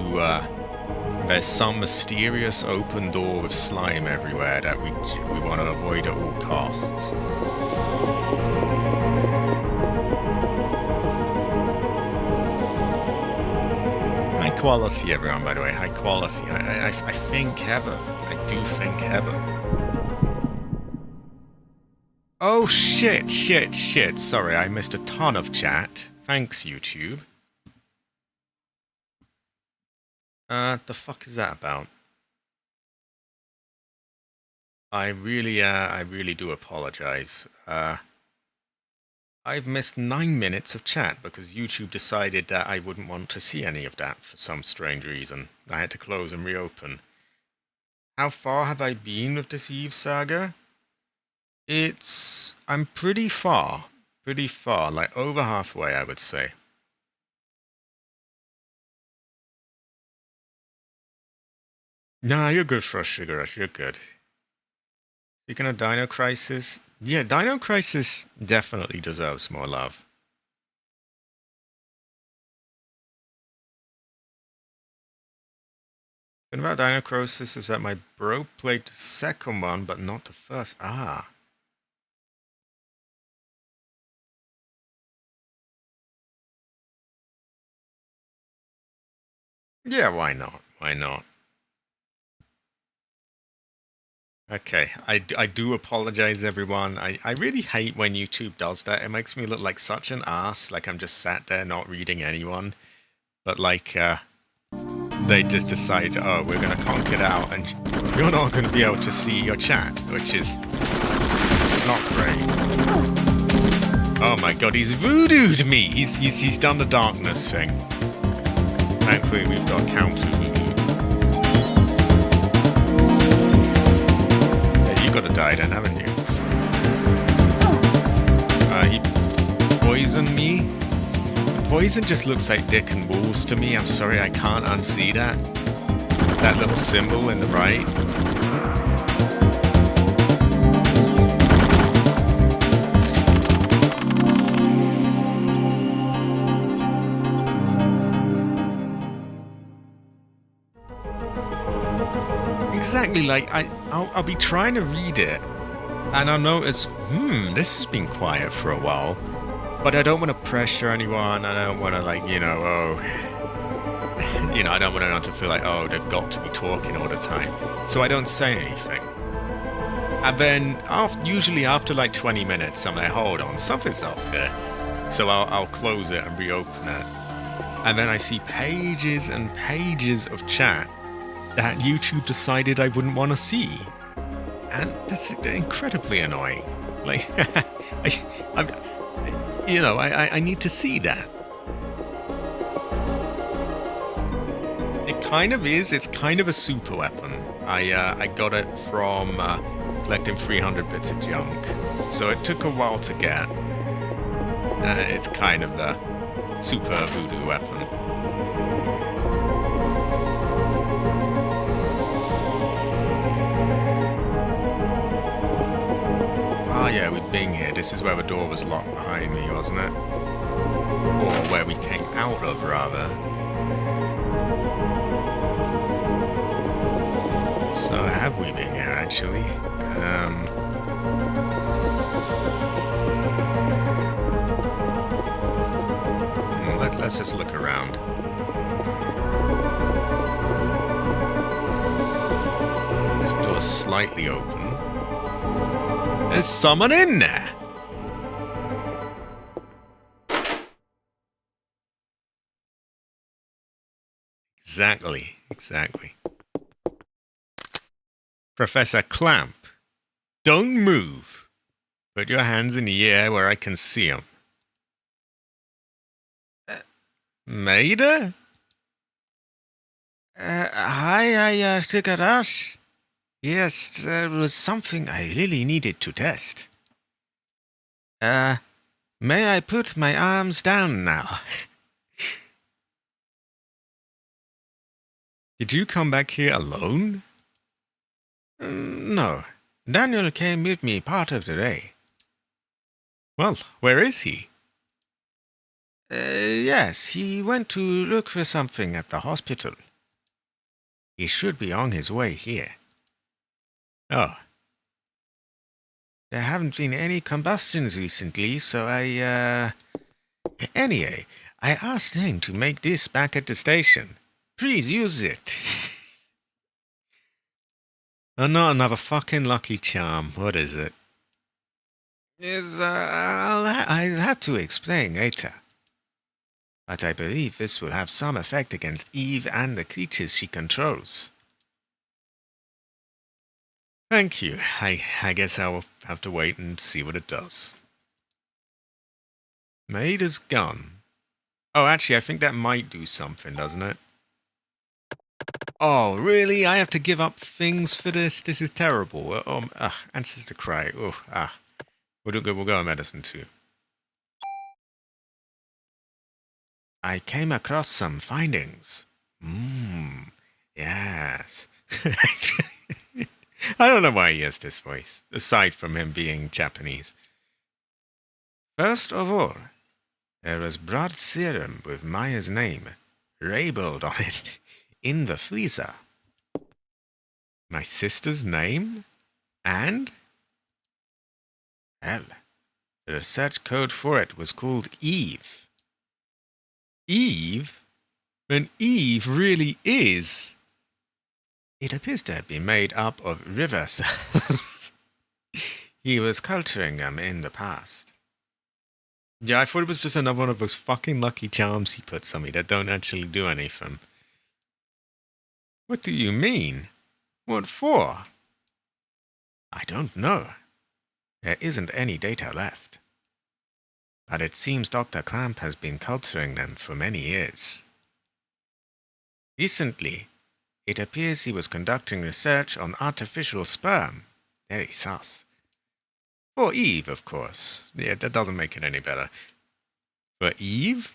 there's some mysterious open door with slime everywhere that we want to avoid at all costs. High quality, everyone, by the way, high quality. I think ever. I do think ever. Oh, shit. Sorry, I missed a ton of chat. Thanks, YouTube. The fuck is that about? I really do apologize. I've missed 9 minutes of chat because YouTube decided that I wouldn't want to see any of that for some strange reason. I had to close and reopen. How far have I been with this Eve saga? I'm pretty far, like over halfway, I would say. Nah, you're good for a sugar rush, you're good. Speaking of Dino Crisis, yeah, Dino Crisis definitely deserves more love. The thing about Dino Crisis is that my bro played the second one, but not the first. Ah. Yeah, why not? Why not? Okay, I do apologize, everyone. I really hate when YouTube does that. It makes me look like such an ass, like I'm just sat there not reading anyone. But like, they just decide, oh, we're going to conk it out, and you're not going to be able to see your chat, which is not great. Oh my god, he's voodooed me! He's done the darkness thing. Thankfully, we've got counter voodoo. Yeah, you got to die then, haven't you? He poisoned me. The poison just looks like dick and balls to me. I'm sorry, I can't unsee that. That little symbol in the right. Exactly, like, I'll be trying to read it, and I'll notice, this has been quiet for a while, but I don't want to pressure anyone, I don't want to, like, I don't want anyone to feel like, oh, they've got to be talking all the time, so I don't say anything. And then, usually after like 20 minutes, I'm like, hold on, something's up here, so I'll close it and reopen it, and then I see pages and pages of chat that YouTube decided I wouldn't want to see. And that's incredibly annoying. Like, I need to see that. It kind of is, it's kind of a super weapon. I got it from collecting 300 bits of junk. So it took a while to get. It's kind of the super voodoo weapon. Oh yeah, we've been here. This is where the door was locked behind me, wasn't it? Or where we came out of, rather. have we been here, actually? Let's just look around. This door's slightly open. There's someone in there! Exactly. Professor Clamp, don't move. Put your hands in the air where I can see them. Maida? Hi, I figured out. Yes, there was something I really needed to test. May I put my arms down now? Did you come back here alone? No. Daniel came with me part of the day. Well, where is he? Yes, he went to look for something at the hospital. He should be on his way here. Oh. There haven't been any combustions recently, so Anyway, I asked him to make this back at the station. Please use it. Oh, not another fucking Lucky Charm. What is it? I'll have to explain later. But I believe this will have some effect against Eve and the creatures she controls. Thank you. I guess I'll have to wait and see what it does. Maida's gun. Oh, actually, I think that might do something, doesn't it? Oh, really? I have to give up things for this? This is terrible. Ancestor cry. We'll go on medicine too. I came across some findings. Yes. I don't know why he has this voice, aside from him being Japanese. First of all, there was blood serum with Maya's name labeled on it in the freezer. My sister's name? And? Well, the research code for it was called Eve. Eve? Then Eve really is. It appears to have been made up of river cells. He was culturing them in the past. Yeah, I thought it was just another one of those fucking Lucky Charms he puts on me that don't actually do anything. What do you mean? What for? I don't know. There isn't any data left. But it seems Dr. Clamp has been culturing them for many years. Recently, it appears he was conducting research on artificial sperm. Very sus. For Eve, of course. Yeah, that doesn't make it any better. For Eve?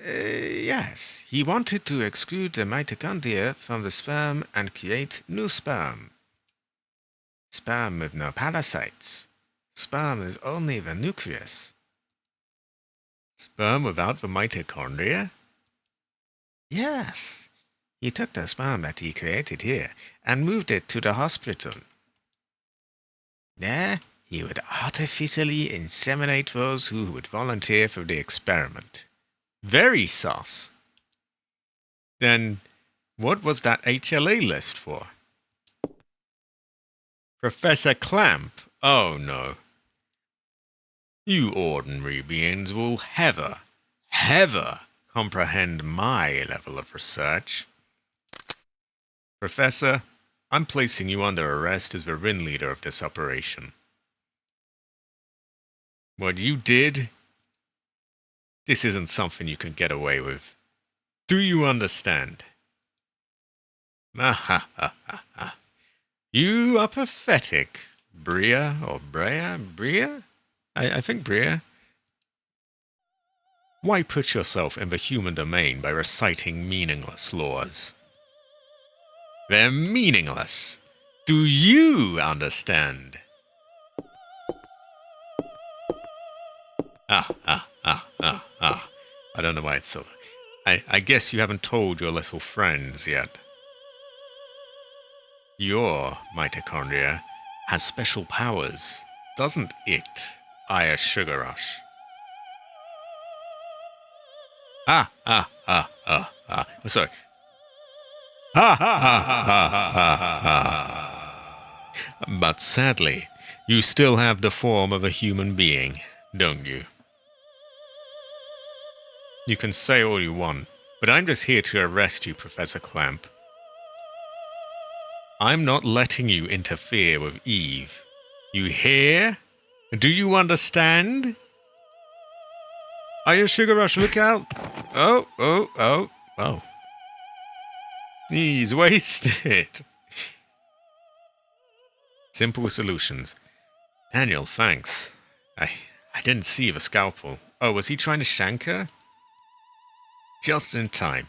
Yes. He wanted to exclude the mitochondria from the sperm and create new sperm. Sperm with no parasites. Sperm with only the nucleus. Sperm without the mitochondria? Yes. He took the sperm that he created here and moved it to the hospital. There, he would artificially inseminate those who would volunteer for the experiment. Very sus. Then, what was that HLA list for? Professor Clamp? Oh no. You ordinary beings will ever comprehend my level of research. Professor, I'm placing you under arrest as the ringleader of this operation. What you did, this isn't something you can get away with. Do you understand? You are pathetic, Bria, or Bria? I think Bria. Why put yourself in the human domain by reciting meaningless laws? They're meaningless. Do you understand? I don't know why it's so... I guess you haven't told your little friends yet. Your mitochondria has special powers, doesn't it, Aya Sugar Rush? Sorry. But sadly, you still have the form of a human being, don't you? You can say all you want, but I'm just here to arrest you, Professor Clamp. I'm not letting you interfere with Eve. You hear? Do you understand? Are you Sugar Rush? Look out! Oh. He's wasted. Simple solutions. Daniel, thanks. I didn't see the scalpel. Oh, was he trying to shank her? Just in time.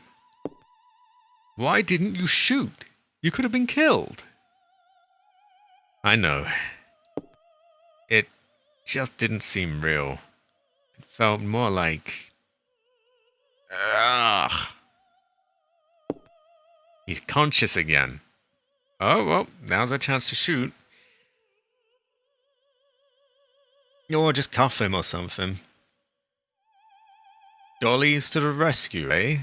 Why didn't you shoot? You could have been killed. I know. It just didn't seem real. It felt more like... Ugh. He's conscious again. Oh, well, now's a chance to shoot. Or just cuff him or something. Dollies to the rescue, eh?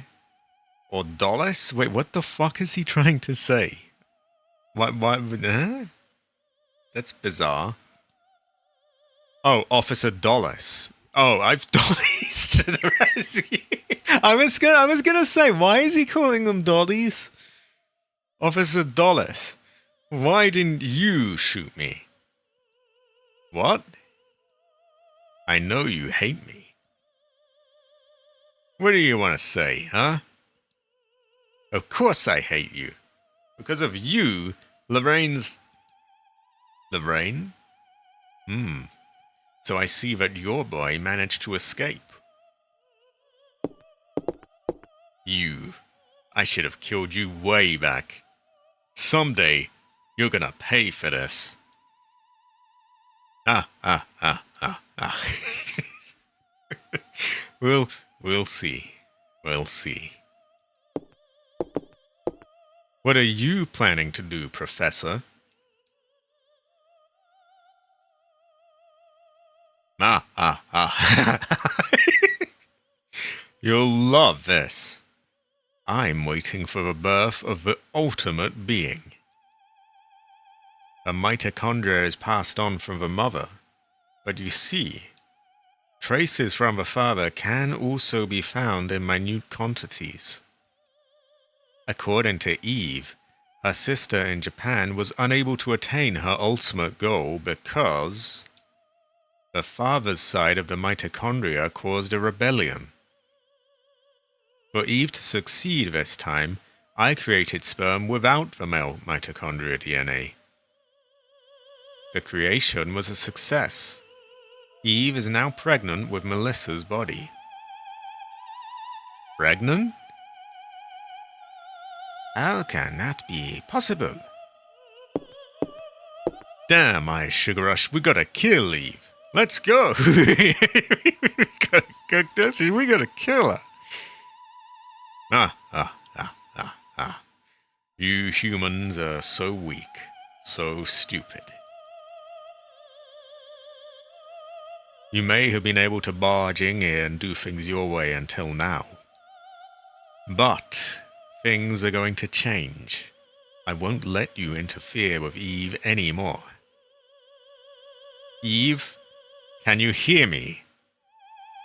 Or Dollis? Wait, what the fuck is he trying to say? What, huh? That's bizarre. Oh, Officer Dollis. Oh, I've Dollies to the rescue. I was gonna say, why is he calling them Dollies? Officer Dollis, why didn't you shoot me? What? I know you hate me. What do you want to say, huh? Of course I hate you. Because of you, Lorraine's... Lorraine? So I see that your boy managed to escape. You. I should have killed you way back. Someday, you're gonna pay for this. We'll see. We'll see. What are you planning to do, Professor? You'll love this. I'm waiting for the birth of the ultimate being. The mitochondria is passed on from the mother, but you see, traces from the father can also be found in minute quantities. According to Eve, her sister in Japan was unable to attain her ultimate goal because the father's side of the mitochondria caused a rebellion. For Eve to succeed this time, I created sperm without the male mitochondria DNA. The creation was a success. Eve is now pregnant with Melissa's body. Pregnant? How can that be possible? Damn, I Sugar Rush, we gotta kill Eve. Let's go! We gotta cook this, we gotta kill her. You humans are so weak, so stupid. You may have been able to barge in here and do things your way until now. But things are going to change. I won't let you interfere with Eve anymore. Eve, can you hear me?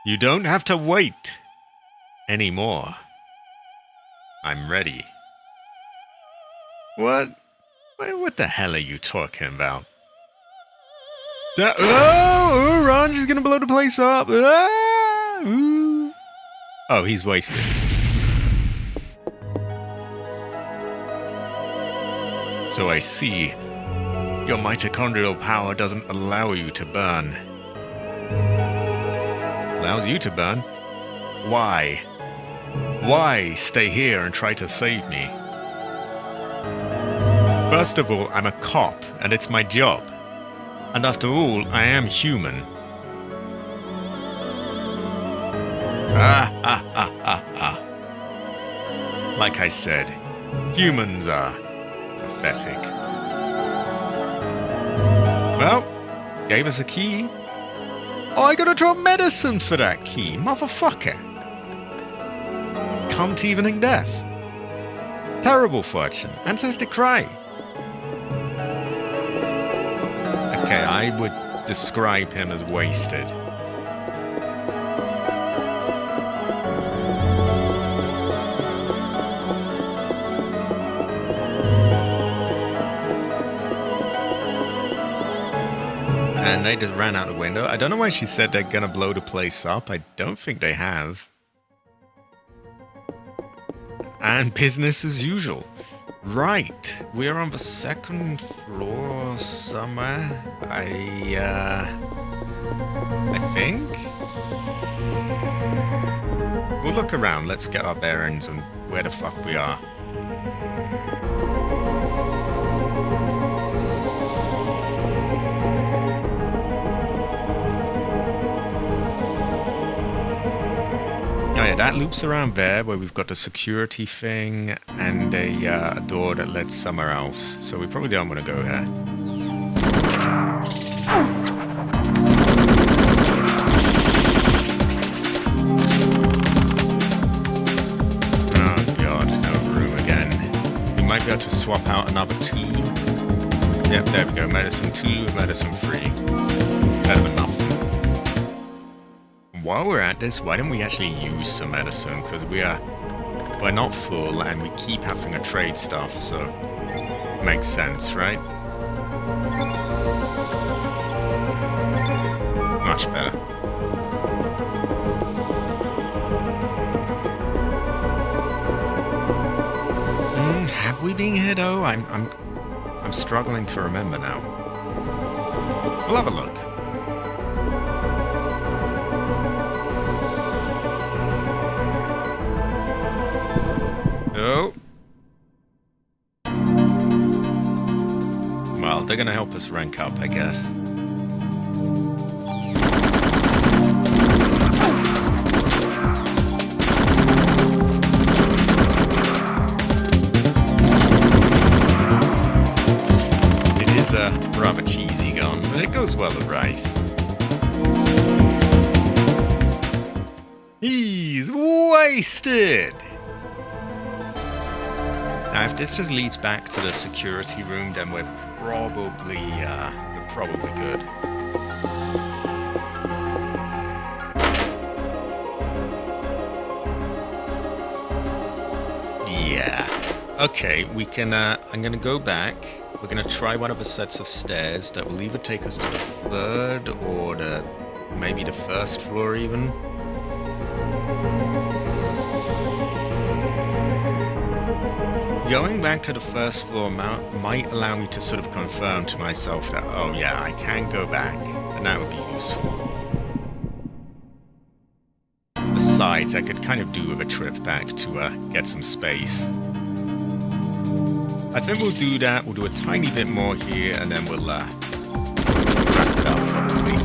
You don't have to wait anymore. I'm ready. What? What the hell are you talking about? Ron, she's gonna blow the place up. Oh, he's wasted. So I see. Your mitochondrial power doesn't allow you to burn. Allows you to burn? Why? Why stay here and try to save me? First of all, I'm a cop, and it's my job. And after all, I am human. Like I said, humans are pathetic. Well, gave us a key. Oh, I gotta drop medicine for that key, motherfucker. Cunt evening death. Terrible fortune. Ancestor cry. Okay, I would describe him as wasted. And they just ran out the window. I don't know why she said they're gonna blow the place up. I don't think they have. And business as usual. Right, we're on the second floor somewhere. I think. We'll look around. Let's get our bearings and where the fuck we are. Oh yeah, that loops around there where we've got the security thing and a door that leads somewhere else. So we probably don't want to go here. Oh god, no room again. We might be able to swap out another 2. Yep, there we go. Medicine 2, medicine 3. Better than nothing. While we're at this, why don't we actually use some medicine? Because we're not full and we keep having to trade stuff, so makes sense, right? Much better. Have we been here though? I'm struggling to remember now. We'll have a look. Oh. Well, they're gonna help us rank up, I guess. It is a rather cheesy gun, but it goes well with rice. He's wasted! Now, if this just leads back to the security room, then we're probably good. Yeah. Okay, we can. I'm gonna go back. We're gonna try one of the sets of stairs that will either take us to the 3rd or maybe the 1st floor even. Going back to the 1st floor might allow me to sort of confirm to myself that, oh yeah, I can go back, and that would be useful. Besides, I could kind of do with a trip back to get some space. I think we'll do that, we'll do a tiny bit more here, and then we'll wrap it up probably.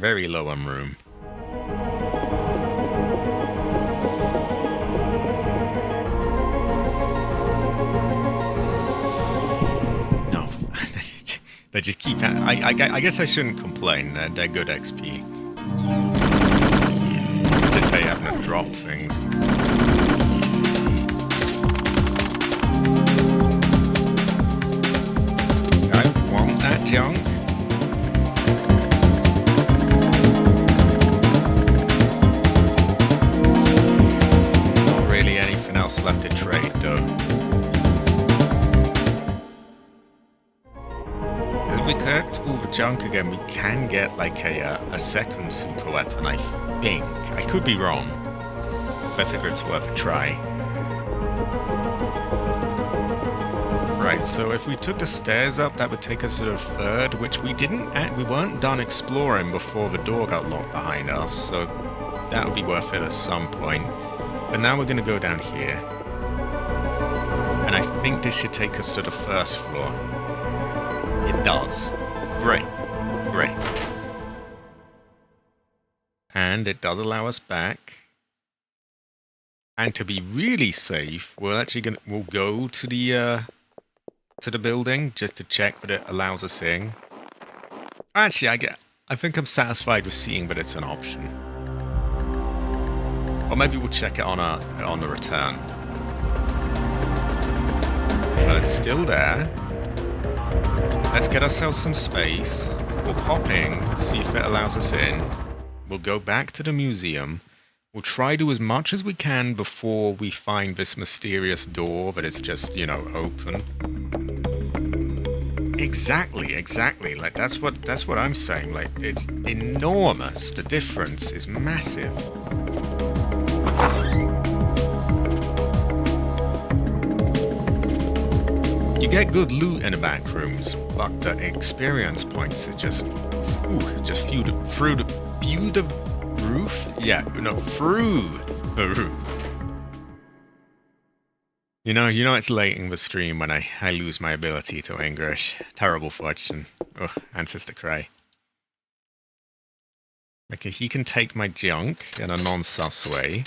Very low on room. No, they just keep. I guess I shouldn't complain. They're good XP. Just say having to drop things. I want that junk. Left to trade though. As we collect all the junk again, we can get like a second super weapon, I think. I could be wrong, but I figure it's worth a try. Right, so if we took the stairs up, that would take us to the 3rd, which we weren't done exploring before the door got locked behind us, so that would be worth it at some point. But now we're going to go down here. And I think this should take us to the 1st floor. It does. Great. Great. And it does allow us back. And to be really safe, we'll go to the building just to check that it allows us in. Actually, I think I'm satisfied with seeing that it's an option. Or maybe we'll check it on the return. But it's still there. Let's get ourselves some space. We'll pop in, see if it allows us in. We'll go back to the museum. We'll try to do as much as we can before we find this mysterious door that is just, open. Exactly. Like that's what I'm saying. Like it's enormous. The difference is massive. You get good loot in the back rooms, but the experience points is just through the roof. Yeah, through the roof. You know it's late in the stream when I lose my ability to English. Terrible fortune. Ugh, ancestor cry. Okay, he can take my junk in a non-sus way.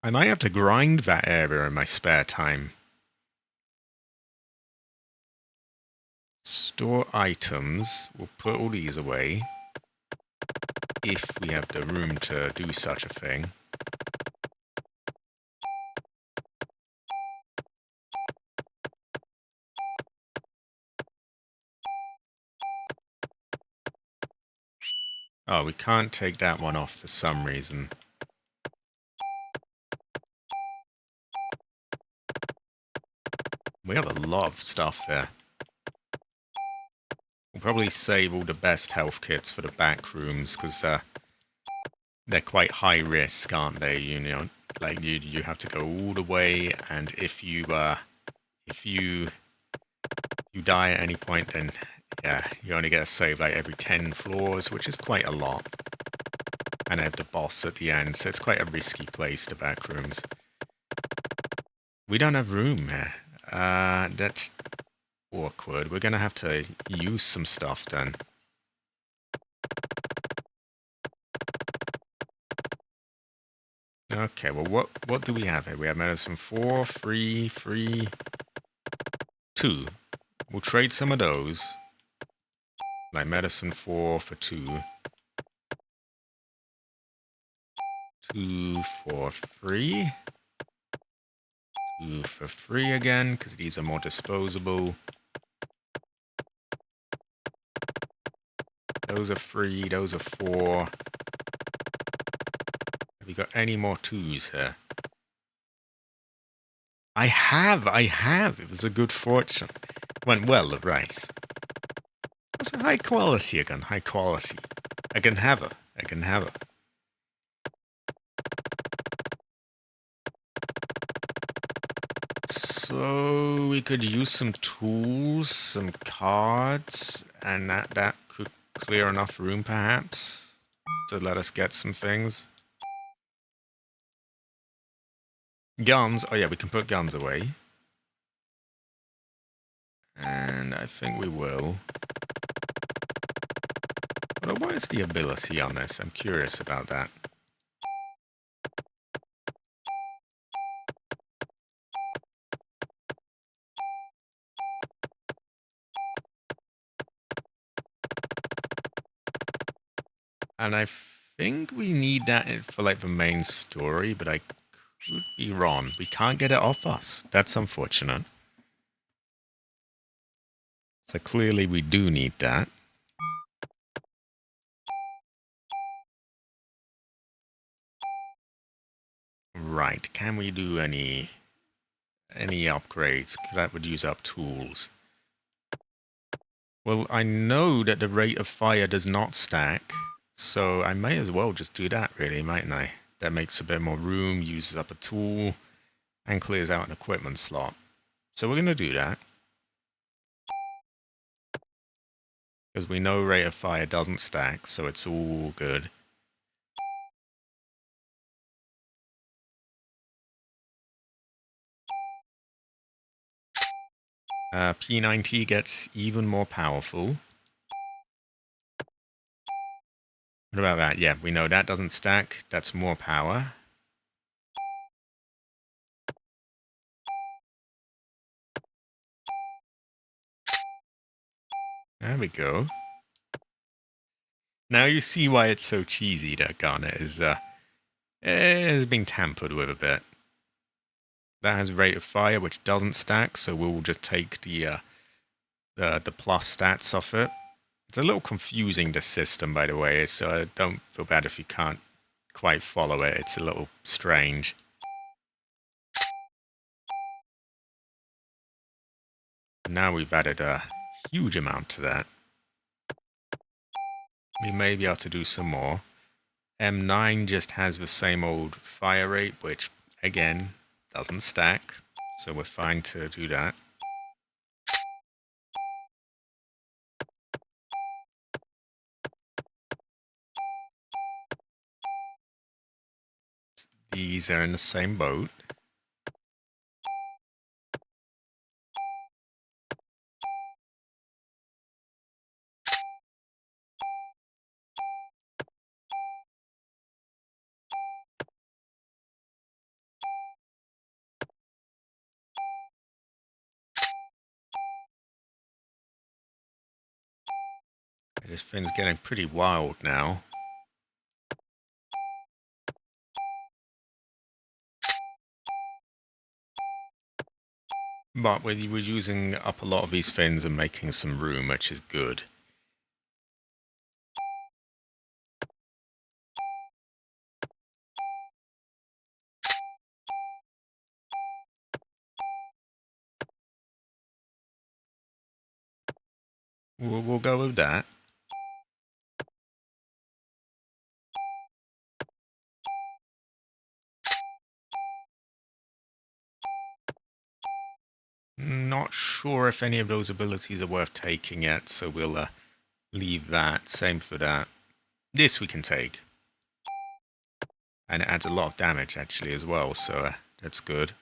I might have to grind that area in my spare time. Store items. We'll put all these away. If we have the room to do such a thing. Oh, we can't take that one off for some reason. We have a lot of stuff there. We'll probably save all the best health kits for the back rooms, because they're quite high risk, aren't they? Like you have to go all the way, and if you die at any point, then yeah, you only get a save like every 10 floors, which is quite a lot. And I have the boss at the end, so it's quite a risky place, the back rooms. We don't have room here. That's awkward. We're gonna have to use some stuff then. Okay, well, what do we have here? We have medicine 4, 3, 2. We'll trade some of those. Like medicine 4 for 2. 2 for 3. 2 for 3 again, because these are more disposable. Those are 3, those are 4. Have you got any more 2s here? I have! It was a good fortune. Went well, the rice. It's a high quality again, high quality. I can have it. So we could use some tools, some cards, and that could clear enough room perhaps to let us get some things. Gums, oh yeah, we can put gums away. And I think we will. But what is the ability on this? I'm curious about that. And I think we need that for like the main story, but I could be wrong. We can't get it off us. That's unfortunate. So clearly we do need that. Right, can we do any upgrades? That would use up tools. Well, I know that the rate of fire does not stack, so I may as well just do that really, mightn't I? That makes a bit more room, uses up a tool, and clears out an equipment slot. So we're going to do that. Because we know rate of fire doesn't stack, so it's all good. P90 gets even more powerful. What about that? Yeah, we know that doesn't stack. That's more power. There we go. Now you see why it's so cheesy that Garnet is has been tampered with a bit. That has rate of fire, which doesn't stack, so we'll just take the plus stats off it. It's a little confusing, the system, by the way, so don't feel bad if you can't quite follow it. It's a little strange. Now we've added a huge amount to that. We may be able to do some more. M9 just has the same old fire rate, which, again, doesn't stack, so we're fine to do that. These are in the same boat. This thing's getting pretty wild now. But we're using up a lot of these fins and making some room, which is good. We'll go with that. Not sure if any of those abilities are worth taking yet, so we'll leave that. Same for that. This we can take. And it adds a lot of damage, actually, as well, so that's good.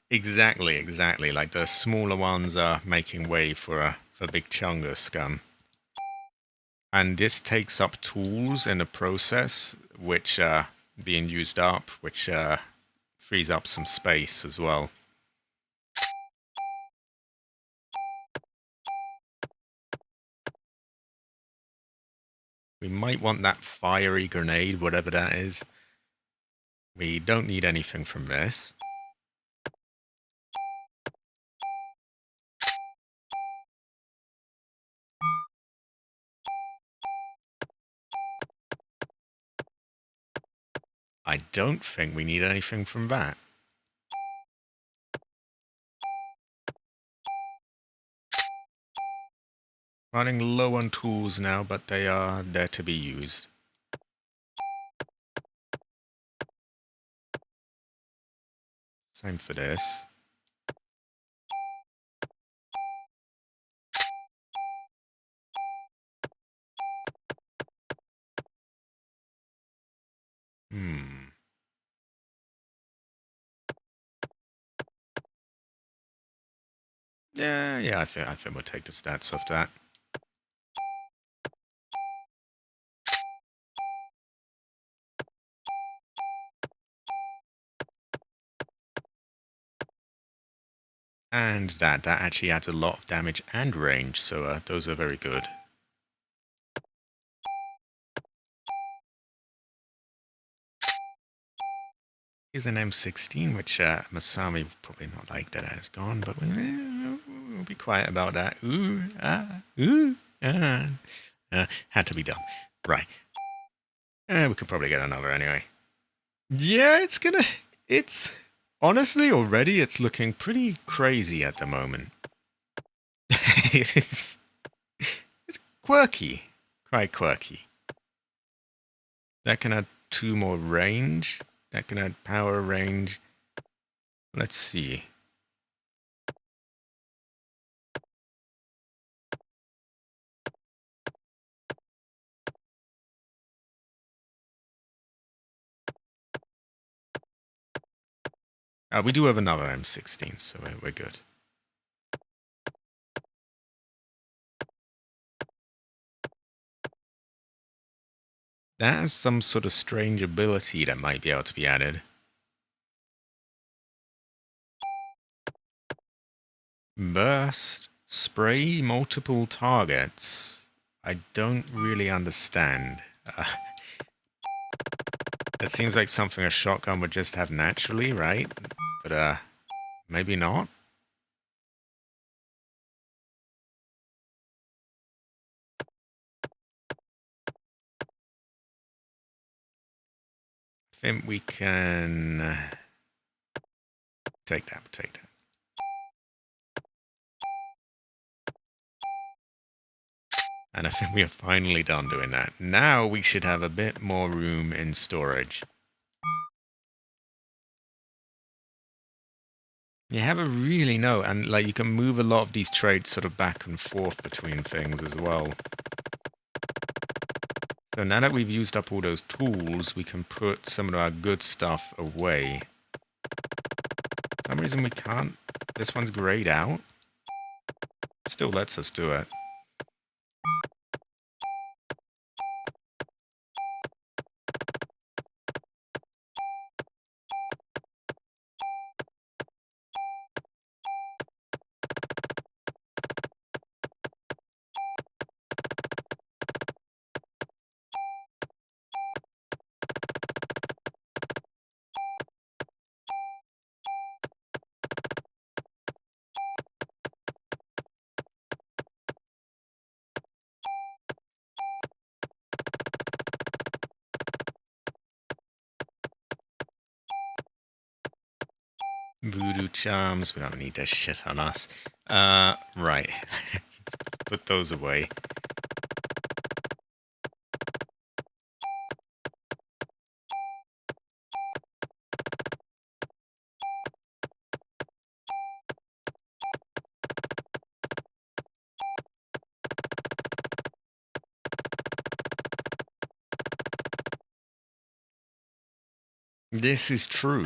Exactly. Like, the smaller ones are making way for Big Chungus scum. And this takes up tools in the process, which are being used up, which frees up some space as well. We might want that fiery grenade, whatever that is. We don't need anything from this. I don't think we need anything from that. Running low on tools now, but they are there to be used. Same for this. Yeah, I think we'll take the stats off that. And that actually adds a lot of damage and range, so those are very good. Here's an M16, which Masami will probably not like that it has gone, but we'll be quiet about that. Had to be done. Right. We could probably get another anyway. Yeah, it's honestly already it's looking pretty crazy at the moment. it's quirky, quite quirky. That can add 2 more range. That can add power range. Let's see. We do have another M16, so we're good. That has some sort of strange ability that might be able to be added. Burst. Spray multiple targets. I don't really understand. It seems like something a shotgun would just have naturally, right? But, maybe not? I think we can take that. And I think we are finally done doing that. Now we should have a bit more room in storage. You never really know, and like you can move a lot of these trades sort of back and forth between things as well. So now that we've used up all those tools, we can put some of our good stuff away. For some reason we can't. This one's grayed out. Still lets us do it. Voodoo charms, we don't need that shit on us. Right. Put those away. This is true.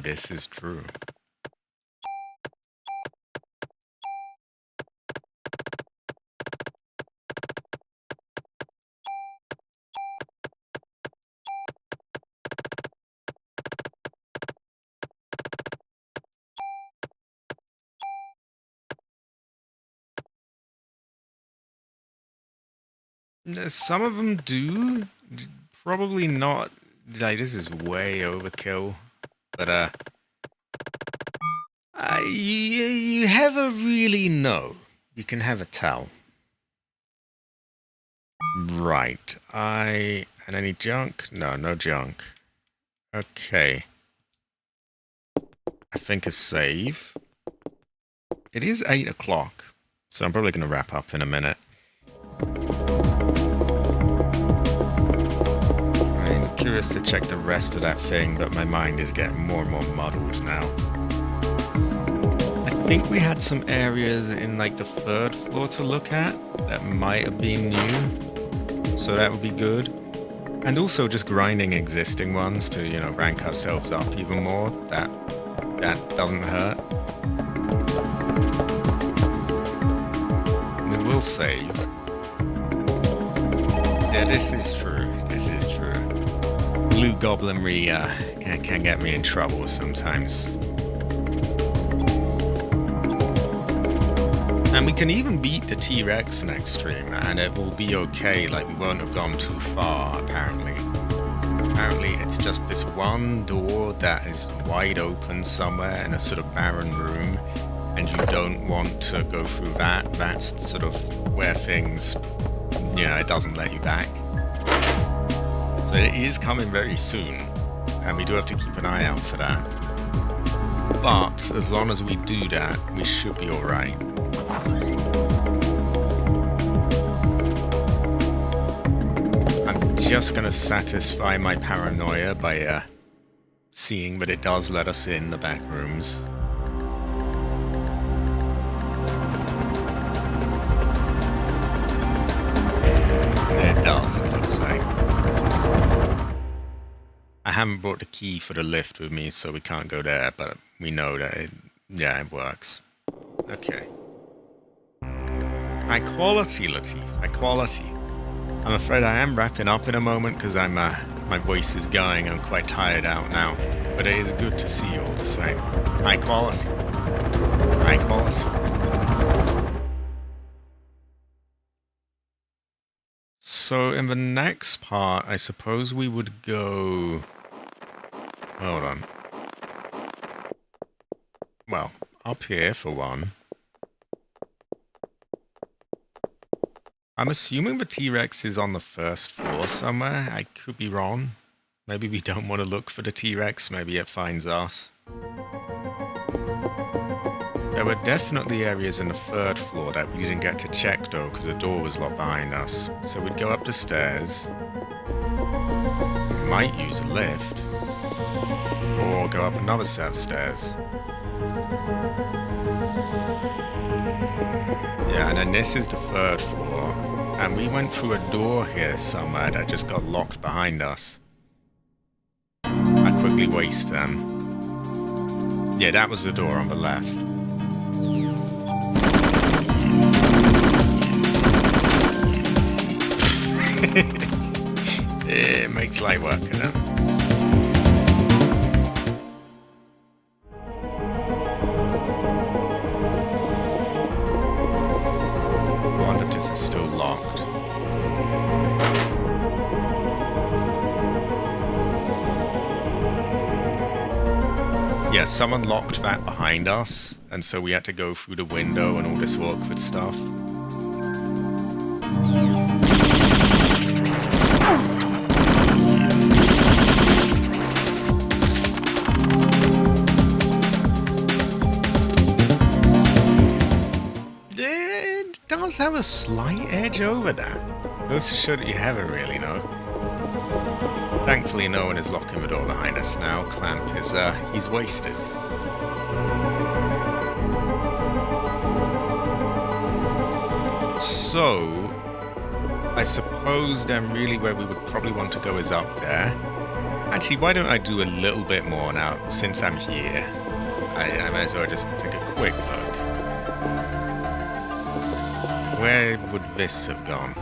Some of them do. Probably not. Like, this is way overkill. But, you never really know. You can have a tell. Right. And any junk? No junk. Okay. I think a save. It is 8 o'clock, so I'm probably going to wrap up in a minute. I'm curious to check the rest of that thing, but my mind is getting more and more muddled now. I think we had some areas in like the 3rd floor to look at that might have been new, so that would be good. And also just grinding existing ones to, you know, rank ourselves up even more. That doesn't hurt. We will save. Yeah, this is true. Blue goblinry can get me in trouble sometimes. And we can even beat the T-Rex next stream, and it will be okay, like we won't have gone too far, apparently. Apparently it's just this one door that is wide open somewhere in a sort of barren room, and you don't want to go through that. That's sort of where things, you know, it doesn't let you back. So it is coming very soon, and we do have to keep an eye out for that. But as long as we do that, we should be alright. I'm just going to satisfy my paranoia by seeing that it does let us in the back rooms. It does, it looks like. I haven't brought the key for the lift with me, so we can't go there, but we know that it works. Okay. High quality, Latif. High quality. I'm afraid I am wrapping up in a moment because my voice is going. I'm quite tired out now. But it is good to see you all the same. High quality. High quality. So in the next part, I suppose we would go... Hold on. Well, up here for one. I'm assuming the T-Rex is on the first floor somewhere. I could be wrong. Maybe we don't want to look for the T-Rex. Maybe it finds us. There were definitely areas in the third floor that we didn't get to check though, because the door was locked behind us. So we'd go up the stairs. We might use a lift. Or go up another set of stairs. Yeah, and then this is the third floor. And we went through a door here somewhere that just got locked behind us. I quickly waste them. Yeah, that was the door on the left. It makes light work of them. I wonder if this is still locked. Yeah, someone locked that behind us, and so we had to go through the window and all this awkward stuff. It does have a slight edge over that. Goes to show that you haven't really know. Thankfully, no one is locking the door behind us now. Clamp is, he's wasted. So, I suppose then really where we would probably want to go is up there. Actually, why don't I do a little bit more now, since I'm here? I might as well just take a quick look. Where would this have gone?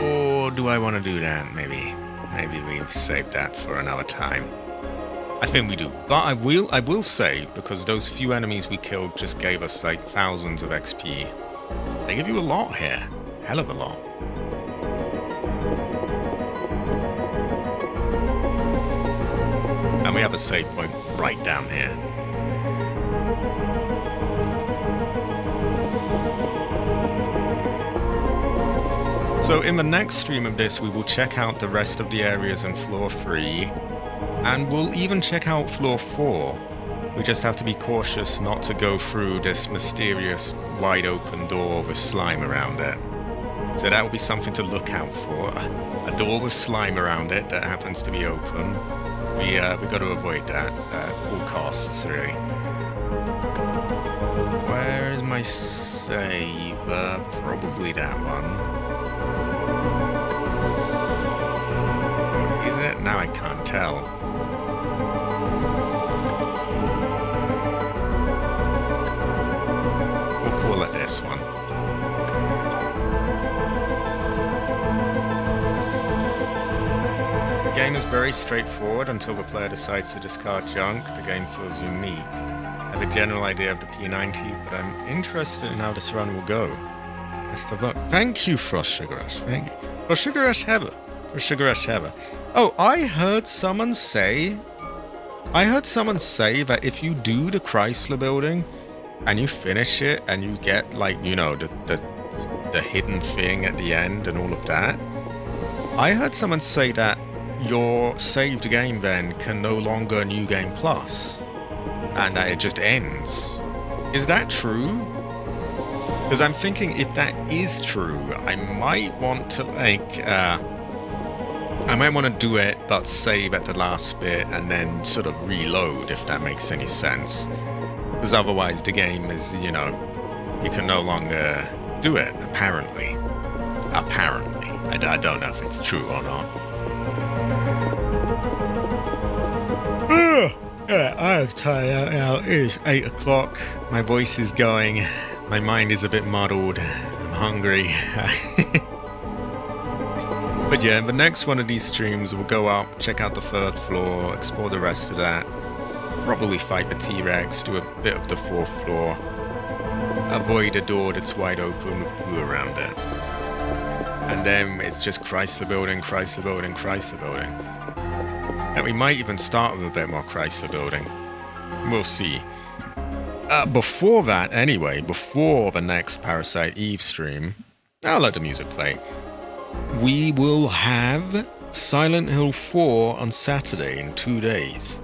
Or do I want to do that? Maybe we've saved that for another time. I think we do. But I will say, because those few enemies we killed just gave us like thousands of XP. They give you a lot here. Hell of a lot. And we have a save point right down here. So in the next stream of this, we will check out the rest of the areas in floor 3, and we'll even check out floor 4. We just have to be cautious not to go through this mysterious wide open door with slime around it. So that will be something to look out for. A door with slime around it that happens to be open. We got to avoid that at all costs, really. Where is my save? Probably that one. Is it? Now I can't tell. We'll call it this one. The game is very straightforward until the player decides to discard junk. The game feels unique. I have a general idea of the P90, but I'm interested in how this run will go. Best of luck. Thank you, Frostsugarush. Thank you. Frostsugarush Heather. Frostsugarush Heather. Oh, I heard someone say that if you do the Chrysler building and you finish it and you get, like, you know, the hidden thing at the end and all of that, I heard someone say that your saved game then can no longer New Game Plus and that it just ends. Is that true? Because I'm thinking if that is true, I might want to, like, I might want to do it, but save at the last bit and then sort of reload, if that makes any sense. Because otherwise the game is, you know, you can no longer do it, apparently. Apparently. I don't know if it's true or not. Yeah, I'm tired now. It is 8 o'clock. My voice is going. My mind is a bit muddled. I'm hungry. But yeah, the next one of these streams, we'll go up, check out the third floor, explore the rest of that. Probably fight the T-Rex, do a bit of the fourth floor. Avoid a door that's wide open with goo around it. And then it's just Chrysler Building, Chrysler Building, Chrysler Building. And we might even start with a bit more Chrysler Building. We'll see. Before that, anyway, before the next Parasite Eve stream, I'll let the music play. We will have Silent Hill 4 on Saturday in 2 days.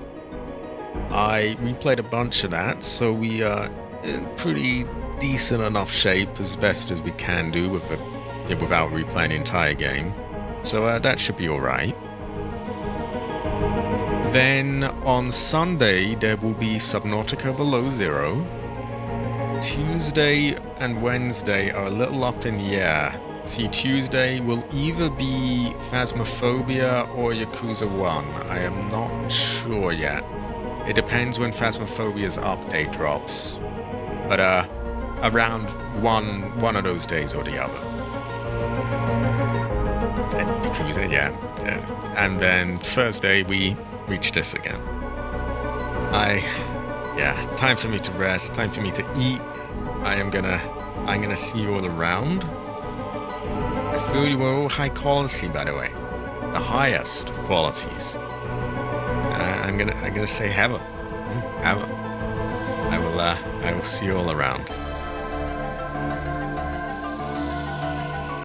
I replayed a bunch of that, so we are in pretty decent enough shape as best as we can do without replaying the entire game. So that should be alright. Then on Sunday there will be Subnautica Below Zero. Tuesday and Wednesday are a little up in the air. See, Tuesday will either be Phasmophobia or Yakuza 1. I am not sure yet. It depends when Phasmophobia's update drops. But around one of those days or the other. And Yakuza, yeah. And then Thursday we reach this again. Time for me to rest, time for me to eat. I'm gonna see you all around. I feel you were all high quality, by the way. The highest of qualities. I'm gonna say have a. I will see you all around.